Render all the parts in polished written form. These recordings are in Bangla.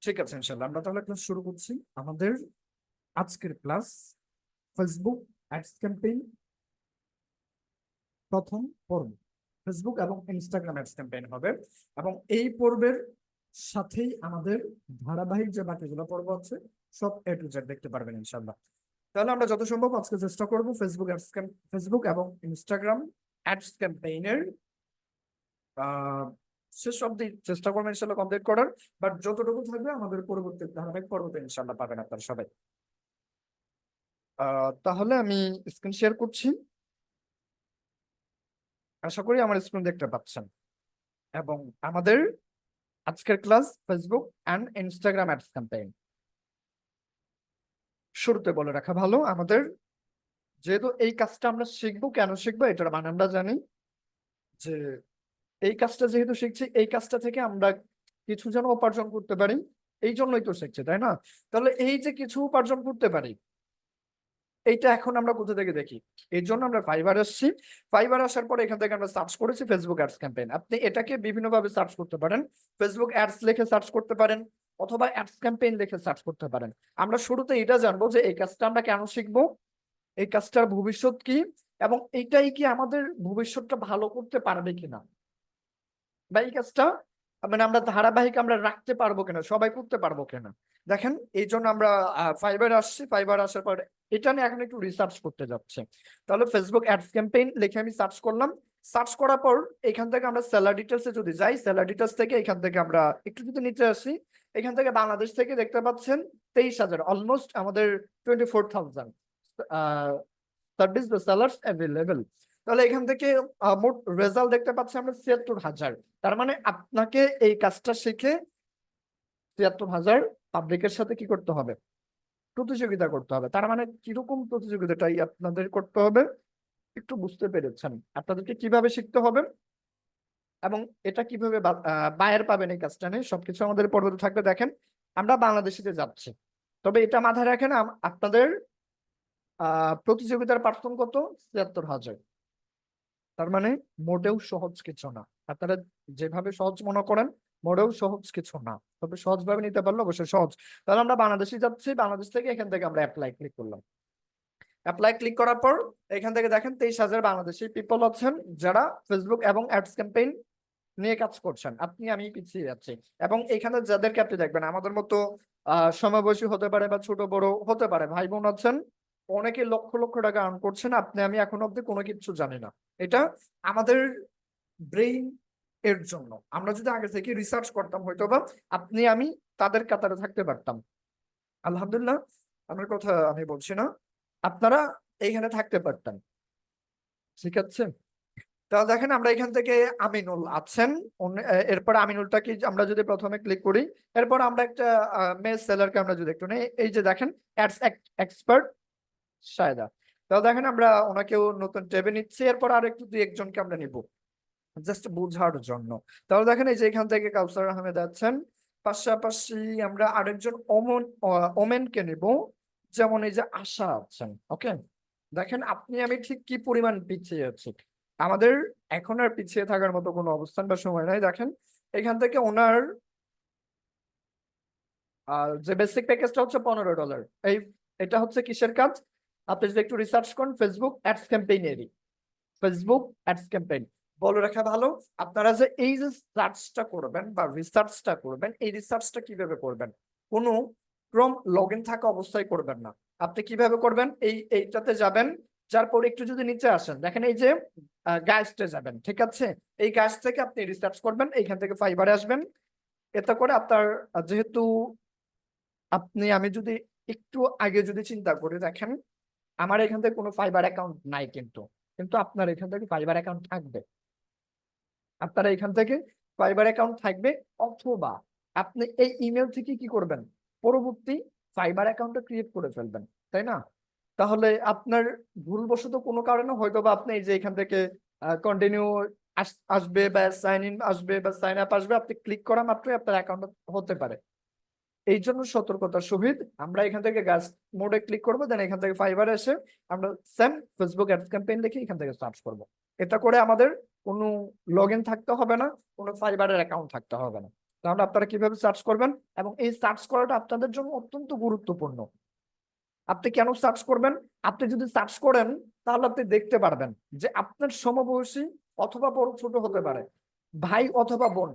ঠিক আছে, ইনশাল্লাহ আমরা তাহলে ক্লাস শুরু করছি। আমাদের আজকের ক্লাস ফেসবুক অ্যাডস ক্যাম্পেইন প্রথম পর্ব। ফেসবুক এবং ইনস্টাগ্রাম অ্যাডস ক্যাম্পেইন হবে, এবং এই পর্বের সাথেই আমাদের ধারাবাহিক যে বাকিগুলো পর্ব আছে সব এ টু জেড দেখতে পারবেন ইনশাল্লাহ। তাহলে আমরা যত সম্ভব আজকে চেষ্টা করব ফেসবুক এবং ইনস্টাগ্রাম অ্যাডস ক্যাম্পেইনের শেষ অব্দি চেষ্টা করবেন ইনশাল্লাহ কমপ্লিট করার। বাট যতটুকু থাকবে আমাদের পরবর্তী ধারাবাহিক পর্বতে ইনশাল্লাহ পাবেন আপনারা সবাই। তাহলে আমি স্ক্রিন শেয়ার করছি, আশা করি আমার স্ক্রিন দেখতে পাচ্ছেন। এবং আমাদের আজকের class Facebook and Instagram ads campaign. শুরুতে বলে রাখা ভালো, আমাদের যেহেতু এই কাজটা আমরা শিখবো, কেন শিখবো এটার মানে আমরা জানি যে এই কাজটা যেহেতু শিখছি, এই কাজটা থেকে আমরা কিছু যেন উপার্জন করতে পারি, এই জন্যই তো শিখছি, তাই না? তাহলে এই যে কিছু উপার্জন করতে পারি, এইটা এখন আমরা কোথা থেকে দেখি? এই জন্য আমরা ফাইবার আসছি। ফাইবার আসার পরে এখান থেকে আমরা সার্চ করেছি ফেসবুক অ্যাডস ক্যাম্পেইন। আপনি এটাকে বিভিন্ন ভাবে সার্চ করতে পারেন, ফেসবুক অ্যাডস লিখে সার্চ করতে পারেন, অথবা অ্যাডস ক্যাম্পেইন লিখে সার্চ করতে পারেন। আমরা শুরুতে এটা জানবো যে এই কাজটা আমরা কেন শিখবো, এই কাজটার ভবিষ্যৎ কি, এবং এইটাই কি আমাদের ভবিষ্যৎটা ভালো করতে পারবে কিনা, বা এই কাজটা মানে আমরা ধারাবাহিক আমরা রাখতে পারবো কিনা, সবাই করতে পারবো কিনা। দেখেন, এই জন্য আমরা ফাইবার আসছি। ফাইবার আসার পর এটা নিয়ে এখন একটু রিসার্চ করতে যাচ্ছে। তাহলে ফেসবুক অ্যাডস ক্যাম্পেইন লিখে আমি সার্চ করলাম। সার্চ করার পর এখান থেকে আমরা সেলার ডিটেলসে যদি যাই, সেলার ডিটেলস থেকে এখান থেকে আমরা একটু যদি নিচে আসি, এখান থেকে বাংলাদেশ থেকে দেখতে পাচ্ছেন 23,000, অলমোস্ট আমাদের 24,000 সার্ভিস দ্য সেলার্স অ্যাভেলেবল। তাহলে এখান থেকে মোট রেজাল্ট দেখতে পাচ্ছি আমরা 76,000। তার মানে আপনাকে এই কাজটা শিখে 76,000 পাবলিকের সাথে কি করতে হবে? প্রতিযোগিতা করতে হবে। তার মানে কিরকম প্রতিযোগিতাটাই আপনাদের করতে হবে একটু বুঝতে পেরেছেন। আপনাদেরকে কিভাবে শিখতে হবে এবং এটা কিভাবে বায়ার পাবেন, এই কাজটা নিয়ে সবকিছু আমাদের পর্বতে থাকবে। দেখেন, আমরা বাংলাদেশিতে যাচ্ছি, তবে এটা মাথায় রাখেন আপনাদের প্রতিযোগিতার প্রার্থন কত? 76,000। তার মানে মোটেও সহজ কিছু না। আপনারা যেভাবে সহজ মনে করেন মোটেও সহজ কিছু না, তবে সহজ ভাবে নিতে পারলে অবশ্যই সহজ। তাহলে আমরা বাংলাদেশে যাচ্ছি, বাংলাদেশ থেকে এখান থেকে আমরা অ্যাপ্লাই ক্লিক করলাম। অ্যাপ্লাই ক্লিক করার পর এখান থেকে দেখেন 23,000 বাংলাদেশি পিপল আছেন যারা ফেসবুক এবং অ্যাডস ক্যাম্পেইন নিয়ে কাজ করছেন। আপনি আমি পিছিয়ে যাচ্ছি, এবং এখানে যাদেরকে আপনি দেখবেন আমাদের মতো সমবয়সী হতে পারে বা ছোট বড় হতে পারে, ভাই বোন আছেন, অনেকে লক্ষ লক্ষ টাকা আর্ন করছেন। আপনি আমি এখন অব্দি কোনো কিছু জানি না। এটা আমাদের ব্রেইন এর জন্য। আমরা যদি আগে থেকে রিসার্চ করতাম, হয়তো বা আপনি আমি তাদের কাতারে থাকতে পারতাম। আলহামদুলিল্লাহ, আমার কথা আমি বলছি না, আপনারা এইখানে থাকতে পারতেন। ঠিক আছে, তাহলে দেখেন আমরা এখান থেকে আমিনুল আছেন। এরপর আমিনুলটাকে আমরা যদি প্রথমে ক্লিক করি, এরপর আমরা একটা মেল সেলারকে আমরা যদি একটু নেই, এই যে দেখেন অ্যাডস এক্সপার্ট সায়দা। তাহলে দেখেন আমরা ওনাকেও নতুন ট্যাবে নিচ্ছি। এরপর আর একটু দুই একজনকে আমরা নিব জাস্ট বোঝার জন্য। তাহলে দেখেন এই যে এখান থেকে কাউসার আহমেদ আছেন, পাশাপাশি আমরা আরেকজন ওমেনকে নিব, যেমন এই যে আশা আছেন। ওকে, দেখেন আপনি আমি ঠিক কি পরিমাণ পিছিয়ে আছি। আমাদের এখন আর পিছিয়ে থাকার মতো কোনো অবস্থান বা সময় নাই। দেখেন এখান থেকে ওনার যে বেসিক প্যাকেজটা হচ্ছে $15। এটা হচ্ছে কিসের কাজ? আপনি যদি একটু রিসার্চ করেন, ফেসবুক অ্যাডস ক্যাম্পেইনেরই। ফেসবুক অ্যাডস ক্যাম্পেইন বলে রাখা ভালো, আপনারা যে এই যে সার্চটা করবেন বা রিসার্চটা করবেন, এই রিসার্চটা কিভাবে করবেন? কোনো ক্রোম লগ ইন থাকা অবস্থায় করবেন না। আপনি কিভাবে করবেন? এইটাতে যাবেন, যার পরে একটু যদি নিচে আসেন, দেখেন এই যে গাইডসে যাবেন। ঠিক আছে, এই গাইডস থেকে আপনি রিসার্চ করবেন, এইখান থেকে ফাইবারে আসবেন। এতে করে আপনার যেহেতু আপনি আমি যদি একটু আগে যদি চিন্তা করি, দেখেন আমার এখান থেকে কোনো ফাইবার অ্যাকাউন্ট নাই, কিন্তু কিন্তু আপনার এখান থেকে ফাইবার অ্যাকাউন্ট থাকবে। আপনারা এখান থেকে ফাইবার অ্যাকাউন্ট থাকবে, অথবা আপনি এই ইমেল থেকে কি করবেন? পরবর্তী ফাইবার অ্যাকাউন্টটা ক্রিয়েট করে ফেলবেন, তাই না? তাহলে আপনার ভুলবশত কোনো কারণে হয়তো বা আপনি এই যে এখান থেকে কন্টিনিউ আসবে বা সাইন ইন আসবে বা সাইন আপ আসবে, আপনি ক্লিক করা মাত্রই আপনার অ্যাকাউন্ট হতে পারে। এই জন্য সতর্কতার সহিত আমরা এখান থেকে গাছ মোডে ক্লিক করবো, দেন এখান থেকে ফাইবার এসে আমরা সেম ফেসবুক অ্যাডস ক্যাম্পেইন লিখে এখান থেকে সার্চ করব। এটা করে আমাদের কোনো লগ ইন থাকতে হবে না, কোনো ফাইবারের অ্যাকাউন্ট থাকতে হবে না। তাহলে আপনারা কিভাবে সার্চ করবেন, এবং এই সার্চ করাটা আপনাদের জন্য অত্যন্ত গুরুত্বপূর্ণ। আপনি কেন সার্চ করবেন? আপনি যদি সার্চ করেন তাহলে আপনি দেখতে পারবেন যে আপনার সমবয়সী অথবা বড় ছোট হতে পারে, ভাই অথবা বোন,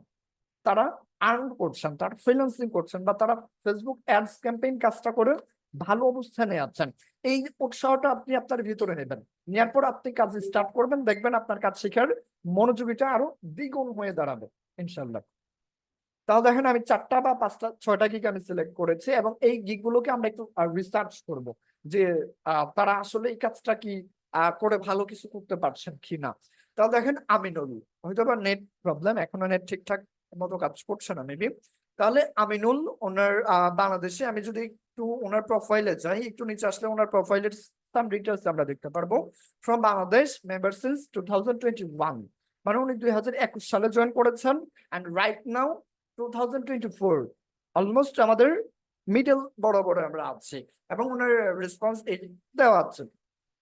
তারা আর্ন করছেন, তারা ফ্রিল্যান্সিং করছেন, বা তারা ফেসবুক অ্যাডস ক্যাম্পেইন কাজটা করে ভালো অবস্থানে আছেন। এই উৎসাহটা আপনি আপনার ভিতরে নেবেন, নেওয়ার পর আপনি কাজ স্টার্ট করবেন, দেখবেন আপনার কাজ শেখার মনোযোগীটা আরো দ্বিগুণ হয়ে দাঁড়াবে ইনশাল্লাহ। তাহলে দেখেন আমি 4টা বা 5টা 6টা গিগ আমি সিলেক্ট করেছি, এবং এই গিগ গুলোকে আমরা একটু রিসার্চ করব যে তারা আসলে এই কাজটা কি করে ভালো কিছু করতে পারছেন কিনা। তাহলে দেখেন আমিনুল, হয়তো বা নেট প্রবলেম, এখনো নেট ঠিকঠাক মতো কাজ করছে না মেবি। তাহলে আমিনুল, ওনার বাংলাদেশে, আমি যদি একটু ওনার প্রোফাইলে যাই, একটু নিচে আসলে ওনার প্রোফাইলের সাম ডিটেলস আমরা দেখতে পারবো। ফ্রম বাংলাদেশ, মেম্বার সিন্স 2021, মানে উনি 2021 সালে জয়েন করেছেন, অ্যান্ড রাইট নাও 2024, অলমোস্ট আমাদের মিডল বরাবর আমরা আছি। এবং ওনার রেসপন্স দেওয়া আছে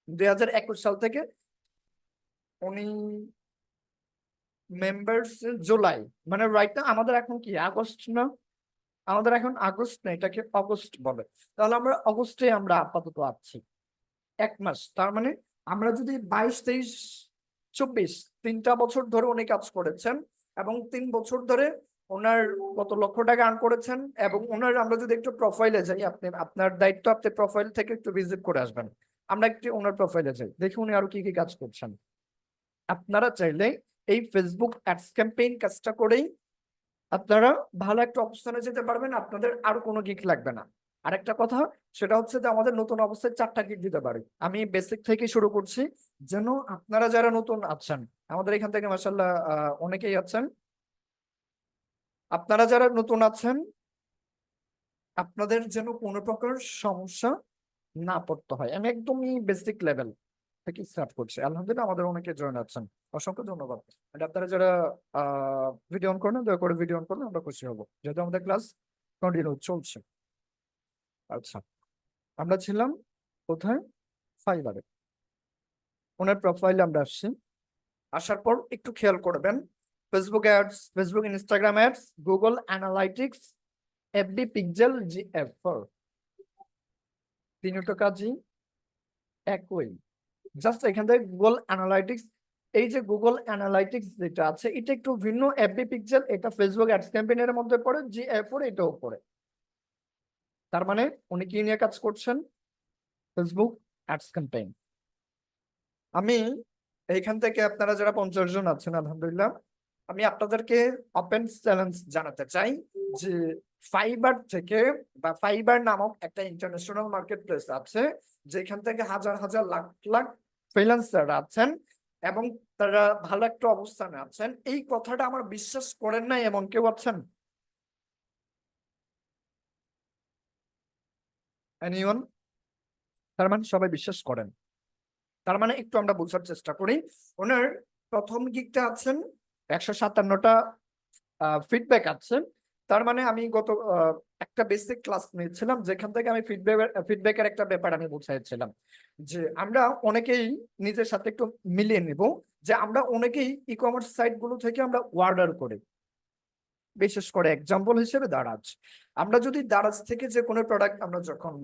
2021 সাল থেকে উনি মেম্বার্স জুলাই, মানে রাইট না আমাদের এখন কি আগস্ট না, আমাদের এখন আগস্ট না, এটাকে অগস্ট বলে। তাহলে আমরা অগস্টে আমরা আপাতত আছি 1 মাস। তার মানে আমরা যদি 22, 23, 24 3টা বছর ধরে উনি কাজ করেছেন, এবং 3 বছর ধরে ওনার কত লক্ষ টাকা আর্ন করেছেন। এবং ওনার আমরা যদি একটু প্রোফাইলে যাই, আপনি আপনার দায়িত্ব আপনি প্রোফাইল থেকে একটু ভিজিট করে আসবেন। আমরা একটু ওনার প্রোফাইলে যাই, দেখি উনি আরো কি কি কাজ করছেন। আপনারা চাইলে এই ফেসবুক অ্যাডস ক্যাম্পেইন কাজটা করেই আপনারা ভালো একটা অবস্থানে যেতে পারবেন, আপনাদের আরো কোনো গিগ লাগবে না। আরেকটা কথা, সেটা হচ্ছে যে আমাদের নতুন অবস্থায় 4টা গিগ দিতে পারি। আমি বেসিক থেকে শুরু করছি, যেন আপনারা যারা নতুন আছেন, আমাদের এখান থেকে মাশাআল্লাহ অনেকেই আছেন, আপনারা যারা নতুন আছেন আপনাদের যেন কোনো প্রকার সমস্যা না পড়তে হয়। আমি একদমই বেসিক লেভেল থেকে স্টার্ট করছি, আলহামদুলিল্লাহ আমাদের অনেকে জয়েন আছেন, অসংখ্য ধন্যবাদ। আর আপনারা যারা ভিডিও অন করেন, দয়া করে ভিডিও অন করলে আমরা খুশি হবো, যেহেতু আমাদের ক্লাস কন্টিনিউ চলছে। আচ্ছা, আমরা ছিলাম কোথায়? ফাইবারে। ওনার প্রোফাইলে আমরা আসছি, আসার পর একটু খেয়াল করবেন Facebook ads, Facebook Instagram ads, Google analytics, FB pixel, GF4, তিনটা কাজই একই। জাস্ট এখান থেকে গুগল অ্যানালাইটিক্স, এই যে গুগল অ্যানালাইটিক্স যেটা আছে এটা একটু ভিন্ন, এফবি পিক্সেল এটা ফেসবুক অ্যাডস ক্যাম্পেইনের মধ্যে পড়ে, GF4 এটাও পড়ে। তার মানে উনি কি নিয়ে কাজ করছেন? Facebook ads campaign. আমি এইখান থেকে আপনারা যারা 50 জন আছেন আলহামদুলিল্লাহ, আমি আপনাদেরকে ওপেন চ্যালেঞ্জ জানাতে চাই যে ফাইবার থেকে, বা ফাইবার নামক একটা ইন্টারন্যাশনাল মার্কেট প্লেস আছে, যেখান থেকে হাজার হাজার লাখ লাখ ফ্রিল্যান্সার আছেন, এবং তারা ভালো একটা অবস্থানে আছেন। এই কথাটা আমার বিশ্বাস করেন নাই এমন কেউ আছেন? এনিওয়ান? তার মানে সবাই বিশ্বাস করেন। তার মানে একটু আমরা বোঝার চেষ্টা করি। ওনার প্রথম গিগটা আছেন 157টা ফিডব্যাক আছে। তার মানে আমি গত একটা বেসিক ক্লাস নিয়েছিলাম, যেখান থেকে আমি ফিডব্যাকের একটা ব্যাপার আমি বুঝাইছিলাম যে আমরা অনেকেই নিজের সাথে একটু মিলিয়ে নিব, যে আমরা অনেকেই ই কমার্স সাইট গুলো থেকে আমরা অর্ডার করি। বিশেষ করে এক্সাম্পল হিসেবে দারাজ, আমরা যদি দারাজ থেকে যে কোনো প্রোডাক্ট আমরা যখন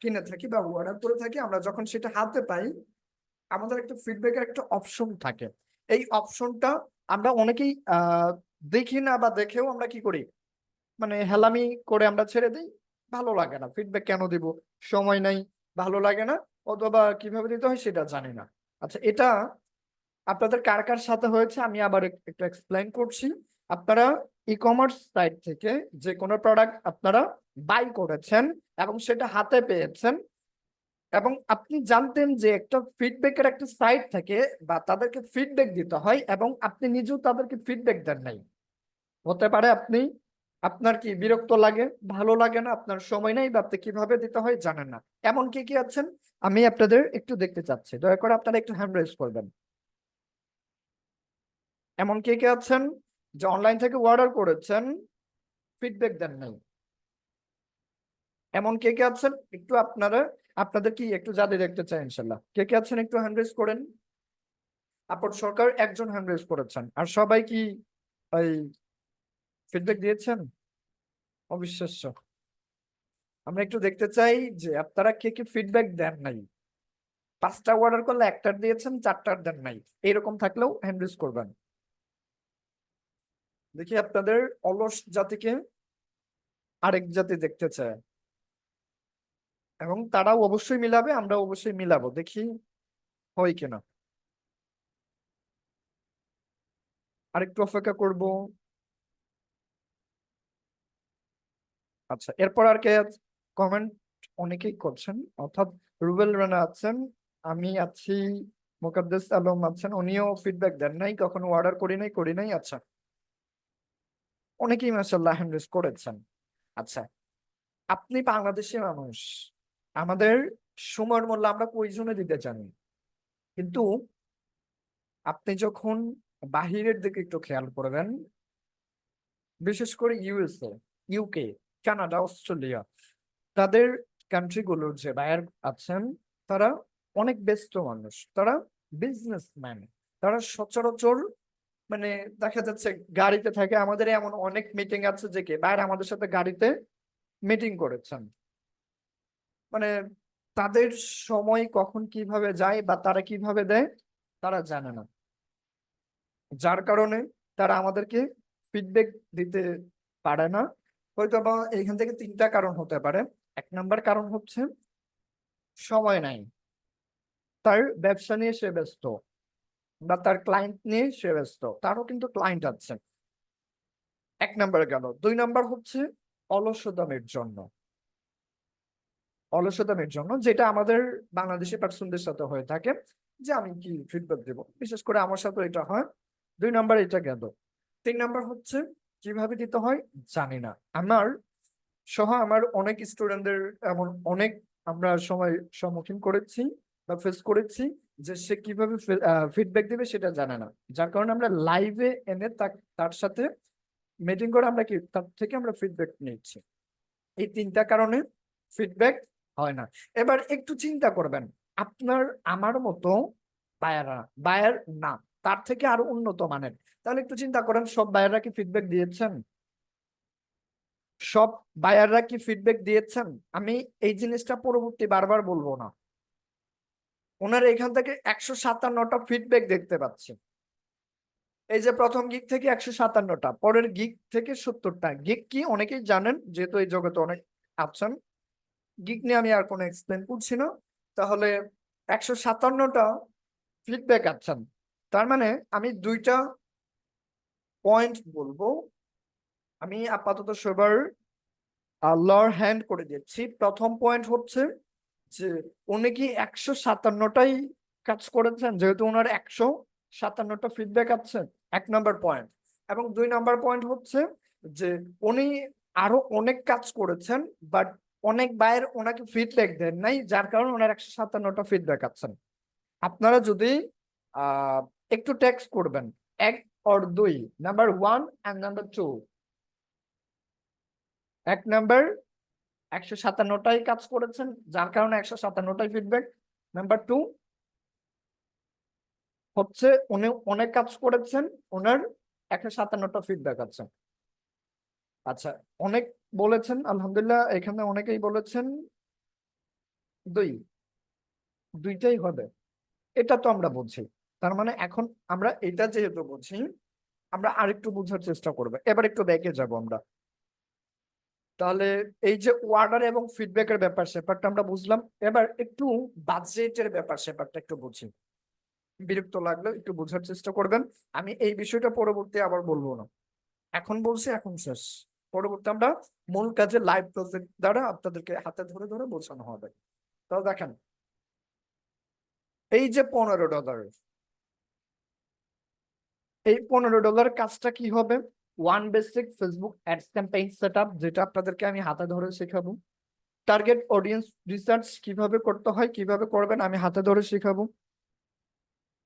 কিনে থাকি বা অর্ডার করে থাকি, আমরা যখন সেটা হাতে পাই, আমাদের একটা ফিডব্যাকের একটা অপশন থাকে। এই অপশনটা আমরা অনেকেই দেখি না, বা দেখেও আমরা কি করি, মানে হেলামি করে আমরা ছেড়ে দিই। ভালো লাগে না, ফিডব্যাক কেন দিব, সময় নাই, ভালো লাগে না, অথবা কিভাবে দিতে হয় সেটা জানি না। আচ্ছা, এটা আপনাদের কার কার সাথে হয়েছে আমি আবার একটু এক্সপ্লেইন করছি। আপনারা ই কমার্স সাইট থেকে যে কোনো প্রোডাক্ট আপনারা বাই করেছেন, এবং সেটা হাতে পেয়েছেন, এবং আপনি জানতেন যে একটা ফিডব্যাকের একটা সাইট থাকে, বা তাদেরকে ফিডব্যাক দিতে হয়, এবং আপনি নিজেও তাদেরকে ফিডব্যাক দেন নাই। হতে পারে আপনি, আপনার কি বিরক্ত লাগে, ভালো লাগে না, আপনার সময় নেই, বা আপনি কিভাবে দিতে হয় জানেন না। এমন কি কি আছেন আমি আপনাদের একটু দেখতে চাচ্ছি, দয়া করে আপনারা একটু হ্যান্ড রেজ করবেন। এমন কে কে আছেন যে অনলাইন থেকে অর্ডার করেছেন, ফিডব্যাক দেন নাই? এমন কে কে আছেন একটু আপনারা, আপনাদের কি একটু জাদু দেখতে চাই ইনশাল্লাহ, কে কে আছেন একটু হ্যান্ড রেজ করেন। আপন সরকার একজন হ্যান্ড রেজ করেছেন, আর সবাই কি ওই ফিডব্যাক দিয়েছেন? অবিশ্বাস্য। আমরা একটু দেখতে চাই যে আপনারা কে কে ফিডব্যাক দেন নাই। 5টা অর্ডার করলে 1টার দিয়েছেন, 4টার দেন নাই, এরকম থাকলেও হ্যান্ড রেজ করবেন। দেখি আপনাদের অলস জাতিকে আরেক জাতি দেখতে চায়, এবং তারাও অবশ্যই মিলাবে, আমরা অবশ্যই মিলাবো, দেখি হয় কিনা। আরেকটু অপেক্ষা করব। আচ্ছা, এরপর আর কে কমেন্ট অনেকেই করছেন, অর্থাৎ রুবেল রানা আছেন, আমি আছি, মোকাদ্দেস আলম আছেন, উনিও ফিডব্যাক দেন নাই, কখনো অর্ডার করি নাই। আচ্ছা, অনেকেই মাশাআল্লাহ হ্যান্ড রেজ করেছেন। আচ্ছা, আপনি বাংলাদেশের মানুষ, আমাদের সময়ের মূল্য আমরা প্রয়োজনে দিতে জানি, কিন্তু আপনি যখন বাহিরের দিকে একটু খেয়াল করবেন, বিশেষ করে ইউএসএ, ইউকে, কানাডা, অস্ট্রেলিয়া, তাদের কান্ট্রি গুলোর যে বায়ার আছেন, তারা অনেক ব্যস্ত মানুষ, তারা বিজনেসম্যান, তারা সচরাচর মানে দেখা যাচ্ছে গাড়িতে থাকে। আমাদের এমন অনেক মিটিং আছে যে কে বাইরে আমাদের সাথে গাড়িতে মিটিং করেছেন, মানে তাদের সময় কখন কিভাবে যায় বা তারা কিভাবে দেয় তারা জানে না, যার কারণে তারা আমাদেরকে ফিডব্যাক দিতে পারে না। হয়তো বা এখান থেকে 3টা কারণ হতে পারে। 1 নাম্বার কারণ হচ্ছে সময় নাই, তার ব্যবসা নিয়ে সে ব্যস্ত, বা তার ক্লায়েন্ট নিয়ে সে ব্যস্ত, তারও কিন্তু ক্লায়েন্ট আছে। 1 নাম্বার গেল। 2 নাম্বার হচ্ছে অলসতামের জন্য, যেটা আমাদের বাংলাদেশি পার্সনদের সাথে হয়ে থাকে, যে আমি কি ফিডব্যাক দেব, বিশেষ করে আমার সাথে এটা হয়। 2 নাম্বার এটা গেল। 3 নাম্বার হচ্ছে কিভাবে দিতে হয় জানি না। আমার সহ আমার অনেক স্টুডেন্টদের এমন অনেক আমরা সময় সম্মুখীন করেছি বা ফেস করেছি, যে সে কিভাবে ফিডব্যাক দিবে সেটা জানে না, যার কারণে আমরা লাইভে এনে তার সাথে মিটিং করে আমরা কি তার থেকে আমরা ফিডব্যাক নিচ্ছি। এই 3টা কারণে ফিডব্যাক হয় না। এবার একটু চিন্তা করবেন, আপনার আমার মতো বায়ার না, তার থেকে আরো উন্নত মানের, তাহলে একটু চিন্তা করেন সব বায়াররা কি ফিডব্যাক দিয়েছেন? সব বায়াররা কি ফিডব্যাক দিয়েছেন? আমি এই জিনিসটা পরবর্তী বারবার বলবো না। ওনার এখান থেকে 157টা ফিডব্যাক দেখতে পাচ্ছি। এই যে প্রথম গিগ থেকে 157টা, পরের গিগ থেকে 70টা। গিগ কি অনেকেই জানেন, যেহেতু এই জগতে অনেক আছেন, গিগ নিয়ে আমি আর কোনো এক্সপ্লেন করছি না। তাহলে 157টা ফিডব্যাক আছেন, তার মানে আমি 2টা পয়েন্ট বলবো। আমি আপাতত সবার লোয়ার হ্যান্ড করে দিচ্ছি। প্রথম পয়েন্ট হচ্ছে যে উনি কি 157টাই কাজ করেছেন, যেহেতু ওনার 157টা ফিডব্যাক আছে, 1 নাম্বার পয়েন্ট। এবং 2 নাম্বার পয়েন্ট হচ্ছে যে উনি আরো অনেক কাজ করেছেন, বাট অনেক বায়ের ওনাকে ফিডব্যাক দেন নাই, যার কারণে ওনার 157টা ফিডব্যাক আছেন। আপনারা যদি আহ একটু টেক্সট করবেন, 1 or 2, number 1 and number 2। 1 number 157টাই কাজ করেছেন, যার কারণে 157টাই ফিডব্যাক। নাম্বার 2 হচ্ছে উনি অনেক কাজ করেছেন, ওনার 157টা ফিডব্যাক আছে। আচ্ছা, অনেক বলেছেন আলহামদুলিল্লাহ, এখানে অনেকেই বলেছেন 2, 2টাই হবে, এটা তো আমরা বুঝি। তার মানে এখন আমরা এটা যেহেতু বুঝি, আমরা আরেকটু বোঝার চেষ্টা করবো। এবার একটু ব্যাকে যাব আমরা। তাহলে এই যে অর্ডার এবং ফিডব্যাকের ব্যাপারটা আমরা বুঝলাম, এবার একটু বাজেটের ব্যাপারটা একটু বুঝি। বিরক্ত লাগলে একটু বোঝার চেষ্টা করবেন। আমি এই বিষয়টা পরবর্তী আবার বলবো না, এখন বলছি, এখন শেষ। পরবর্তী আমরা মূল কাজে লাইভ প্রজেক্ট দ্বারা আপনাদেরকে হাতে ধরে ধরে বোঝানো হবে। তাহলে দেখেন, এই যে $15, এই $15 কাজটা কি হবে? One basic Facebook ads campaign setup, যেটা আপনাদেরকে আমি হাতে ধরে শেখাবো। টার্গেট অডিয়েন্স রিসার্চ কিভাবে করতে হয়, কিভাবে করবেন, আমি হাতে ধরে শেখাবো।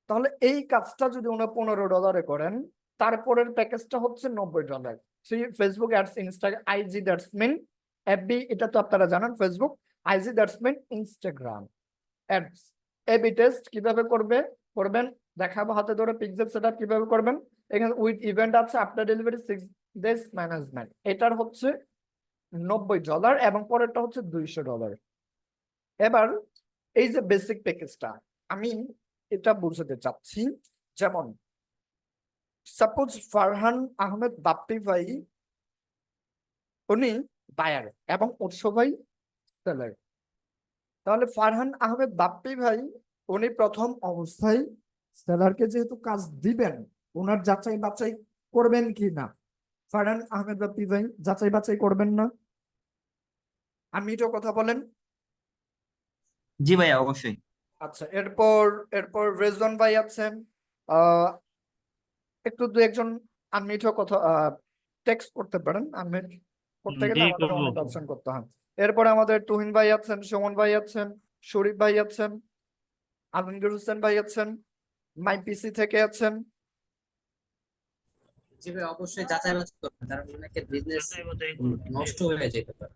তাহলে এই কাজটা যদি ওনার $15 করেন, তারপরের প্যাকেজটা হচ্ছে $90। Facebook ads, Instagram, IG, that's mean FB, এটা তো আপনারা জানেন Facebook, IG that's mean Instagram ads. AB test কিভাবে করবেন দেখাবো হাতে ধরে। পিক্সেল সেটআপ কিভাবে করবেন, এখানে উইথ ইভেন্ট আছে, আফটার ডেলিভারি দেশ ম্যানেজমেন্ট, এটার হচ্ছে $90 এবং পরেরটা হচ্ছে $200। এবার এই যে বেসিক প্যাকেজটা আমি এটা বুঝাতে চাচ্ছি, যেমন সাপোজ ফারহান আহমেদ বাপ্পি ভাই উনি বায়ার এবং উৎস ভাই সেলার। তাহলে ফারহান আহমেদ বাপ্পি ভাই উনি প্রথম অবস্থায় সেলারকে যেহেতু কাজ দিবেন, ওনার যাচাই বাছাই করবেন কি না? ফারহান আহমেদ বাপ্পি ভাই যাচাই বাছাই করবেন না? আমি এটা কথা বলেন। জি ভাইয়া, অবশ্যই। আচ্ছা, এরপর এরপর রেজওয়ান ভাই আছেন। একটু দু একজন আনমিউট কথা টেক্সট করতে পারেন। আনমিউট করতে গেলে জি আমাদের করবো। অনেক অপশন করতে হয়। এরপরে আমাদের তুহিন ভাই আছেন, সুমন ভাই আছেন, শরীফ ভাই আছেন, আলমগীর হোসেন ভাই আছেন, মাই পিসি থেকে আছেন। জি ভাই, অবশ্যই যাচাই বাছাই করবেন, কারণ অনেকের বিজনেস যাচাই বাছাই করবো। নষ্ট হয়ে যেতে পারে,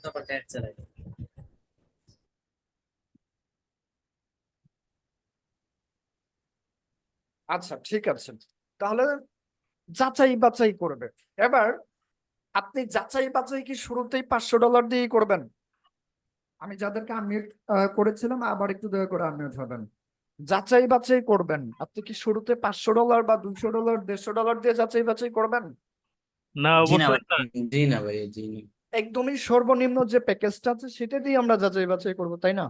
তারপর ট্যাক্স চালাই। আচ্ছা ঠিক আছে, তাহলে যাচাই বাছাই করবে। এবার আপনি যাচাই বাছাই কি শুরুতেই $500 দিয়েই করবেন? আমি যাদেরকে আনমিউট করেছিলাম আবার একটু দয়া করে আনমিউট হবেন। যাচাই বাছাই করবেন আপনি কি শুরুতে $500 বা $200 $150 দিয়ে যাচাই বাছাই করবেন? না, জি না অবশ্যই ভাই, না। জি না ভাই, জি না। একদমই সর্বনিম্ন যে প্যাকেজটা আছে সেটা দিয়ে আমরা যাচাই বাছাই করবো, তাই না?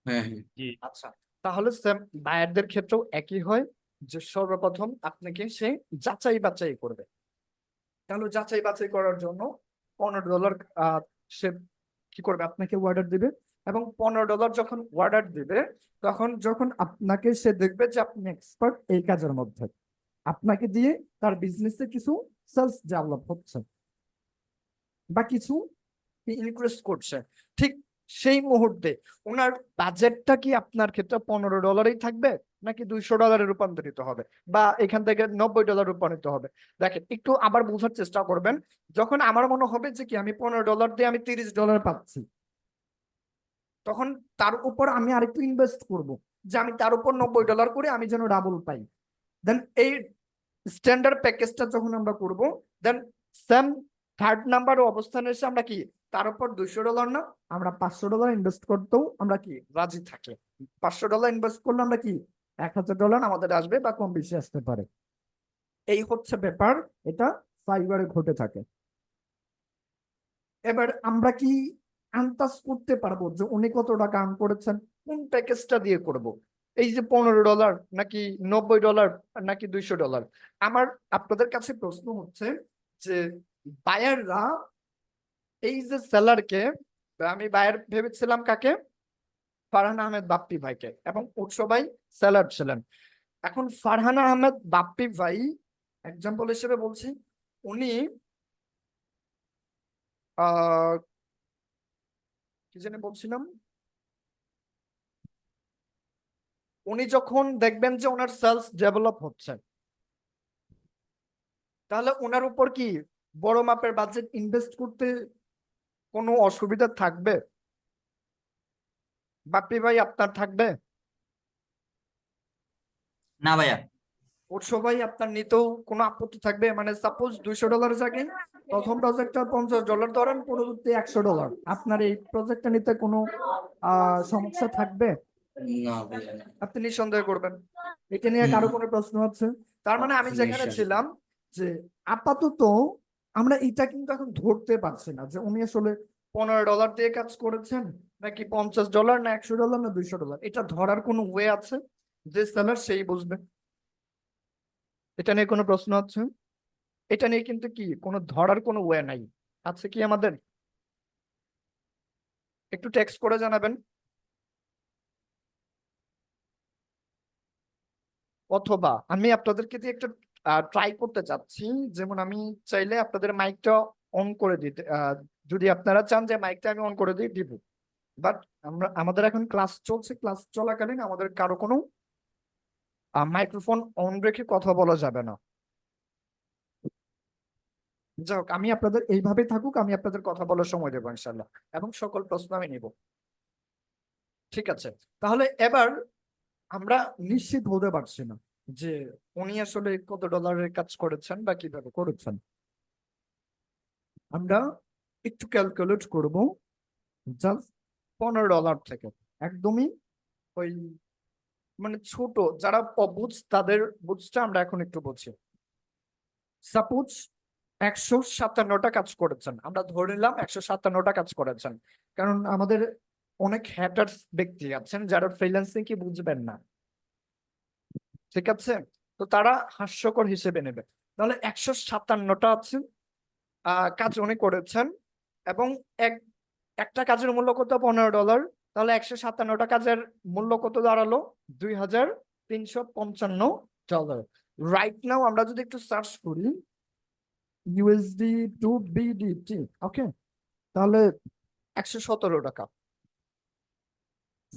হ্যাঁ হ্যাঁ। জি। আচ্ছা, তাহলে সেম বায়ারদের ক্ষেত্রেও একই হয়, যে সর্বপ্রথম আপনাকে সে যাচাই বাছাই করবে। তাহলে যাচাই বাছাই করার জন্য $15 সে কি করবে, আপনাকে অর্ডার দিবে। এবং $15 যখন অর্ডার দিবে, তখন যখন আপনাকে সে দেখবে যে আপনি এক্সপার্ট এই কাজের মধ্যে, আপনাকে দিয়ে তার বিজনেসে কিছু সেলস ডেভেলপ হচ্ছে বা কিছু ইনক্রিজ করছে, ঠিক সেই মুহূর্তে ওনার বাজেটটা কি আপনার ক্ষেত্রে $15 থাকবে নাকি $200 রূপান্তরিত হবে, বা এখান থেকে $90 রূপান্তরিত হবে? দেখেন একটু আবার বোঝার চেষ্টা করবেন। যখন আমার মনে হবে যে কি আমি $15 দিয়ে আমি $30 পাচ্ছি, তখন তার উপর আমি আরেকটু ইনভেস্ট করব, যে আমি তার উপর $90 করে আমি যেন ডাবল পাই। দেন এই স্ট্যান্ডার্ড প্যাকেজটা যখন আমরা করব, দেন সেম থার্ড নাম্বার অবস্থানে এসে আমরা কি তার উপর $200 না, আমরা $500 ইনভেস্ট করতেও আমরা কি রাজি থাকি। $500 ইনভেস্ট করলে আমরা কি $1000 আমাদের আসবে বা কম বেশি আসতে পারে। এই হচ্ছে ব্যাপার, এটা ফাইবারে ঘটে থাকে। এবার আমরা কি আন্দাজ করতে পারবো যে উনি কত টাকা আর্ন করেছেন? কোন প্যাকেজটা দিয়ে করব? এই যে $15 নাকি $90 নাকি $200? আমার আপনাদের কাছে প্রশ্ন হচ্ছে যে বায়াররা এই যে সেলারকে, আমি বায়ার ভেবেছিলাম কাকে, ফারহান আহমেদ বাপ্পি ভাইকে, এবং উৎস ভাই সেলার ছিলেন। এখন ফারহান আহমেদ বাপ্পি ভাই এক্সাম্পল হিসেবে বলছি, উনি আহ কি জানি বলছিলাম, উনি যখন দেখবেন যে ওনার সেলস ডেভেলপ হচ্ছে, তাহলে ওনার উপর কি বড় মাপের বাজেট ইনভেস্ট করতে কোনো অসুবিধা থাকবে? বাপ্পি ভাই আপনার থাকবে? না ভাইয়া। উৎস ভাই আপনার নিতেও কোনো আপত্তি থাকবে? মানে সাপোজ $200 জায়গায় প্রথম প্রজেক্টটা $50 ধরেন, পরবর্তী $100, আপনার এই প্রজেক্টটা নিতে কোনো সমস্যা থাকবে? না ভাইয়া, না। আপনি নিঃসন্দেহ করবেন। এটা নিয়ে কারো কোনো প্রশ্ন আছে? তার মানে আমি যেখানে নিঃসন্দেহে। ছিলাম যে আপাতত আমরা এটা কিন্তু এখন ধরতে পারছি না যে উনি আসলে $15 দিয়ে কাজ করেছেন নাকি $50 না $100 না $200, এটা ধরার কোনো ওয়ে আছে? যে সেলার সেই বুঝবে। এটা নিয়ে কোনো প্রশ্ন আছে? এটা নিয়ে কিন্তু কি কোনো ধরার কোনো ওয়ে নাই, আছে কি আমাদের? একটু টেক্সট করে জানাবেন। অথবা আমি আপনাদেরকে দিয়ে একটা ট্রাই করতে চাচ্ছি, যেমন আমি চাইলে আপনাদের মাইকটা অন করে দিতে, যদি আপনারা চান যে মাইকটা আমি অন করে দিয়ে দিব, বাট আমাদের এখন ক্লাস চলছে, ক্লাস চলাকালীন আমাদের কারো কোনো মাইক্রোফোন অন রেখে কথা বলা যাবে না। যাই হোক, আমি আপনাদের এইভাবে থাকুক, আমি আপনাদের কথা বলার সময় দেবো ইনশাল্লাহ, এবং সকল প্রশ্ন আমি নিব। ঠিক আছে, তাহলে এবার আমরা নিশ্চিত হতে পারছি না যে উনি আসলে কত ডলারের কাজ করেছেন বা কিভাবে করেছেন। আমরা একটু ক্যালকুলেট করব জাস্ট $15 থেকে, একদমই ওই মানে ছোট যারা অবুঝ তাদের বুঝটা আমরা এখন একটু বুঝি। সাপোজ 157টা কাজ করেছেন, আমরা ধরে নিলাম 157টা কাজ করেছেন, কারণ আমাদের অনেক হ্যাটার্স ব্যক্তি আছেন যারা ফ্রিল্যান্সিং কি বুঝবেন না, ঠিক আছে, তো তারা হাস্যকর হিসেবে নেবে। তাহলে 157টা আছে কাজ উনি করেছেন, এবং এক একটা কাজের মূল্য কত, $15। তাহলে 157টা কাজের মূল্য কত দাঁড়ালো, $2355। রাইট নাও আমরা যদি একটু সার্চ করি ইউএসডি টু বিডিটি, ওকে, তাহলে 117 টাকা।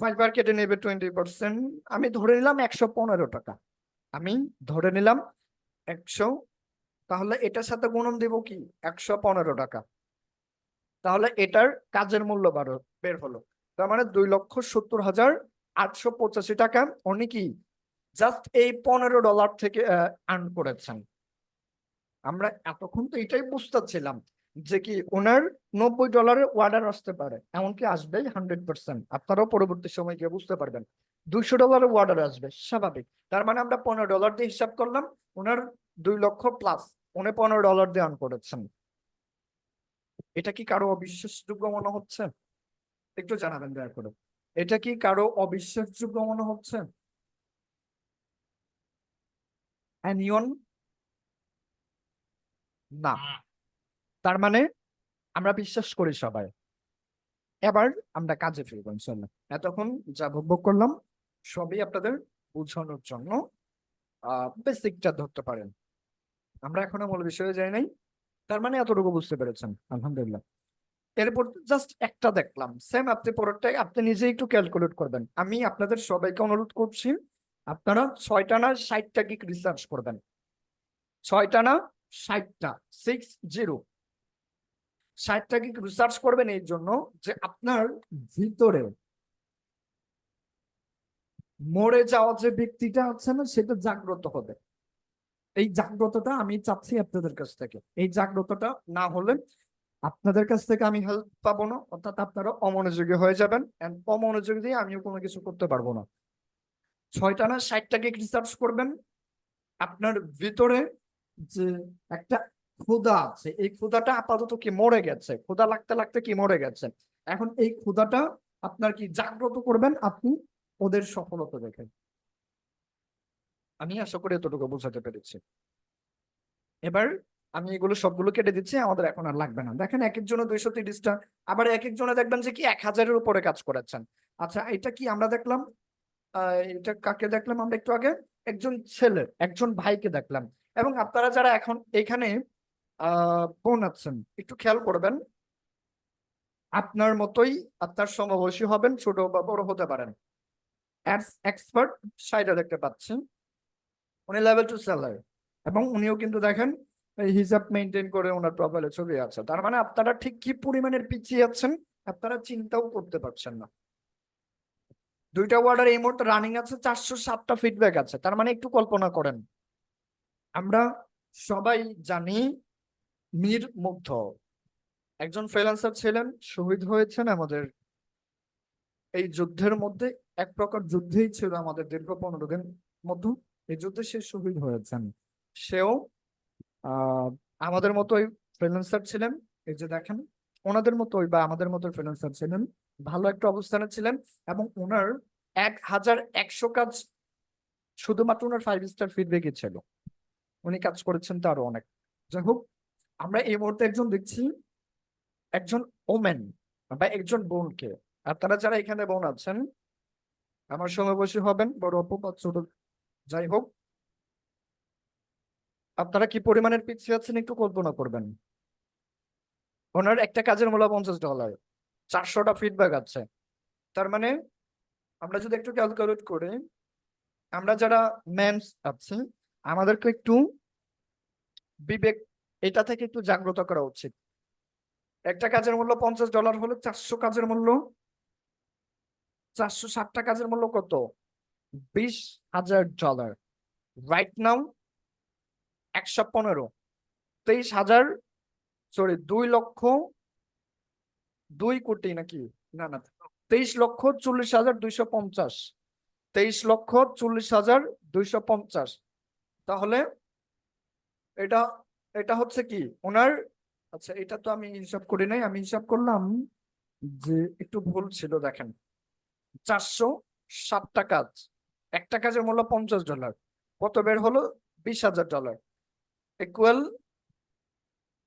ফাইবার কেটে নেবে 20%, আমি ধরে নিলাম 115 টাকা, আমি ধরে নিলাম 100, তাহলে এটার সাথে গুণন দেব কি 115 টাকা, তাহলে এটার কাজের মূল্য বের হলো। তার মানে 2,70,885 টাকা উনি কি জাস্ট এই $15 থেকে আর্ন করেছেন। আমরা এতক্ষণ তো এটাই বুঝতেছিলাম যে কি ওনার $90 অর্ডার আসতে পারে, এমনকি আসবেই 100%, আপনারাও পরবর্তী সময় গিয়ে বুঝতে পারবেন। $200 অর্ডার আসবে স্বাভাবিক, তার মানে আমরা $15 দিয়ে হিসাব করলাম, ওনার 2 লক্ষ প্লাস উনি $15 দিয়ে আর্ন করেছেন। এটা কি কারো অবিশ্বাসযোগ্য মনে হচ্ছে? একটু জানাবেন দয়া করে, এটা কি কারো অবিশ্বাসযোগ্য মনে হচ্ছে? অ্যানিয়ন না, তার মানে আমরা বিশ্বাস করি সবাই। এবার আমরা কাজে ফিরবো ইনশাল্লাহ। এতক্ষণ যা বকবক করলাম সবই আপনাদের বোঝানোর জন্য, বেসিকটা ধরতে পারেন। আমরা এখনো মূল বিষয়ে যাই নাই, তার মানে এতটুকু বুঝতে পেরেছেন আলহামদুলিল্লাহ। এরপর জাস্ট একটা দেখলাম, সেম আপনি পরেরটাই আপনি নিজে একটু ক্যালকুলেট করবেন। আমি আপনাদের সবাইকে অনুরোধ করছি আপনারা 6টা না 60টা গিগ রিসার্চ করবেন, 6টা না 60টা, 60, 60টা গিগ রিসার্চ করবেন এই জন্য যে আপনার ভিতরে মরে যাওয়া যে ব্যক্তিটা আছে না সেটা জাগ্রত হবে। এই জাগ্রতটা আমি চাচ্ছি আপনাদের কাছ থেকে, এই জাগ্রতটা না হলে আপনাদের কাছ থেকে আমি হেল্প পাবো না, অর্থাৎ আপনারা অমনোযোগী হয়ে যাবেন, এন্ড অমনোযোগী দিয়ে আমিও কোনো কিছু করতে পারবো না। 6টা না 60টাকে রিসার্চ করবেন, আপনার ভিতরে যে একটা ক্ষুধা আছে, এই ক্ষুধাটা আপাতত কি মরে গেছে, ক্ষুধা লাগতে লাগতে কি মরে গেছে, এখন এই ক্ষুধাটা আপনার কি জাগ্রত করবেন আপনি ওদের সফলতা দেখে। আমি আশা করি এতটুকু বোঝাতে পেরেছি। এবার আমি এগুলো সবগুলো কেটে দিচ্ছি, আমাদের এখন আর লাগবে না। দেখেন এক একজনে 230টা, আবার এক একজনে দেখবেন যে কি 1000-এর উপরে কাজ করেছেন। আচ্ছা এটা কি আমরা দেখলাম, এটা কাকে দেখলাম আমরা একটু আগে, একজন ছেলে একজন ভাইকে দেখলাম। এবং আপনারা যারা এখন এখানে বোন আছেন একটু খেয়াল করবেন, আপনার মতোই আপনার সমবয়সী হবেন, ছোট বা বড় হতে পারেন। এক্সপার্ট সাইডে দেখতে পাচ্ছেন, উনি লেভেল 2 সেলার, এবং উনিও কিন্তু দেখেন এই হিসাব মেনটেন করে ওনার প্রোফাইলে ছবি আছে। তার মানে আপনারা ঠিক কি পরিমাণের পিছিয়ে আছেন আপনারা চিন্তাও করতে পারছেন না। 2টা ওয়ার্ডার এই মুহূর্তে রানিং আছে, 407টা ফিডব্যাক আছে, তার মানে একটু কল্পনা করেন। আমরা সবাই জানি মীর মুগ্ধ একজন ফ্রিল্যান্সার ছিলেন, শহীদ হয়েছেন আমাদের এই যুদ্ধের মধ্যে, এক প্রকার যুদ্ধেই ছিল আমাদের দীর্ঘ 15 দিন মধ্যে, এই যুদ্ধে সে শহীদ হয়েছেন। সেও আমাদের মতোই ফ্রিল্যান্সার ছিলেন, এই যে দেখেন ওনাদের মতোই বা আমাদের মতো ফ্রিল্যান্সার ছিলেন, ভালো একটা অবস্থানে ছিলেন, এবং ওনার 1100 কাজ শুধুমাত্র ওনার 5 স্টার ফিডব্যাকই ছিল, উনি কাজ করেছেন তো আরো অনেক। যাই হোক, আমরা এই মুহূর্তে একজন দেখছি, একজন ওমেন বা একজন বোনকে। আপনারা যারা এখানে বোন আছেন আমার সমবয়সী হবেন, বড় অপু বা ছোট যাই হোক, আপনারা কি পরিমাণের পিছিয়ে আছেন একটু কল্পনা করবেন। ওনার একটা কাজের মূল্য $50, 400টা ফিডব্যাক আছে, তার মানে আমরা যদি একটু ক্যালকুলেট করি, আমরা যারা মেন্স আছি আমাদেরকে একটু বিবেক এটা থেকে একটু জাগ্রত করা উচিত। একটা কাজের মূল্য $50 হলে 400 কাজের মূল্য, 460টা কাজের মূল্য কত, $20,000। রাইট নাও 115, 23,000, সরি 2 কোটি নাকি, না 23,40,250, 23,40,250। তাহলে এটা এটা হচ্ছে কি ওনার, আচ্ছা এটা তো আমি হিসাব করি নাই, আমি হিসাব করলাম যে একটু ভুল ছিল, দেখেন 407টা কাজ, একটা কাজের মূল্য $50, কত বের হলো? $20,000, ইকুয়াল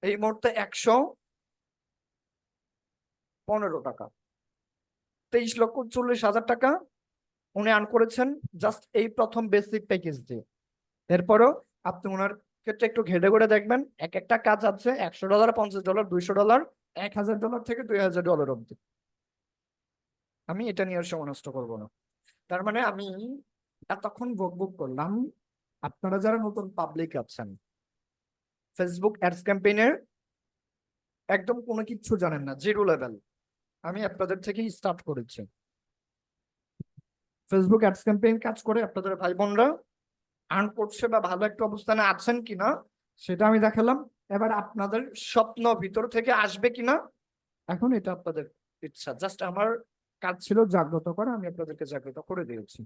এই মুহূর্তে 115 টাকা। 23,40,000 টাকা উনি আর্ন করেছেন জাস্ট এই প্রথম বেসিক প্যাকেজ দিয়ে। এরপরও আপনি ওনার ক্ষেত্রে একটু ঘেটে ঘুরে দেখবেন, এক একটা কাজ আছে $100, $50, $200, $1,000 থেকে $2,000 অব্দি। আমি এটা নিয়ে আর সময় নষ্ট করবো না। তার মানে আমি এতক্ষণ বকবক করলাম, আপনারা যারা নতুন পাবলিক আছেন, ফেসবুক অ্যাডস ক্যাম্পেইনের একদম কোনো কিছু জানেন না, জিরো লেভেল, আমি আপনাদের থেকেই স্টার্ট করেছি। ফেসবুক অ্যাডস ক্যাম্পেইন কাজ করে আপনাদের ভাই বোনরা আর্ন করছে বা ভালো একটা অবস্থানে আছেন কিনা সেটা আমি দেখালাম। এবার আপনাদের স্বপ্ন ভিতর থেকে আসবে কিনা এখন এটা আপনাদের ইচ্ছা, জাস্ট আমার কাজ ছিল জাগ্রত করা, আমি আপনাদেরকে জাগ্রত করে দিয়েছি।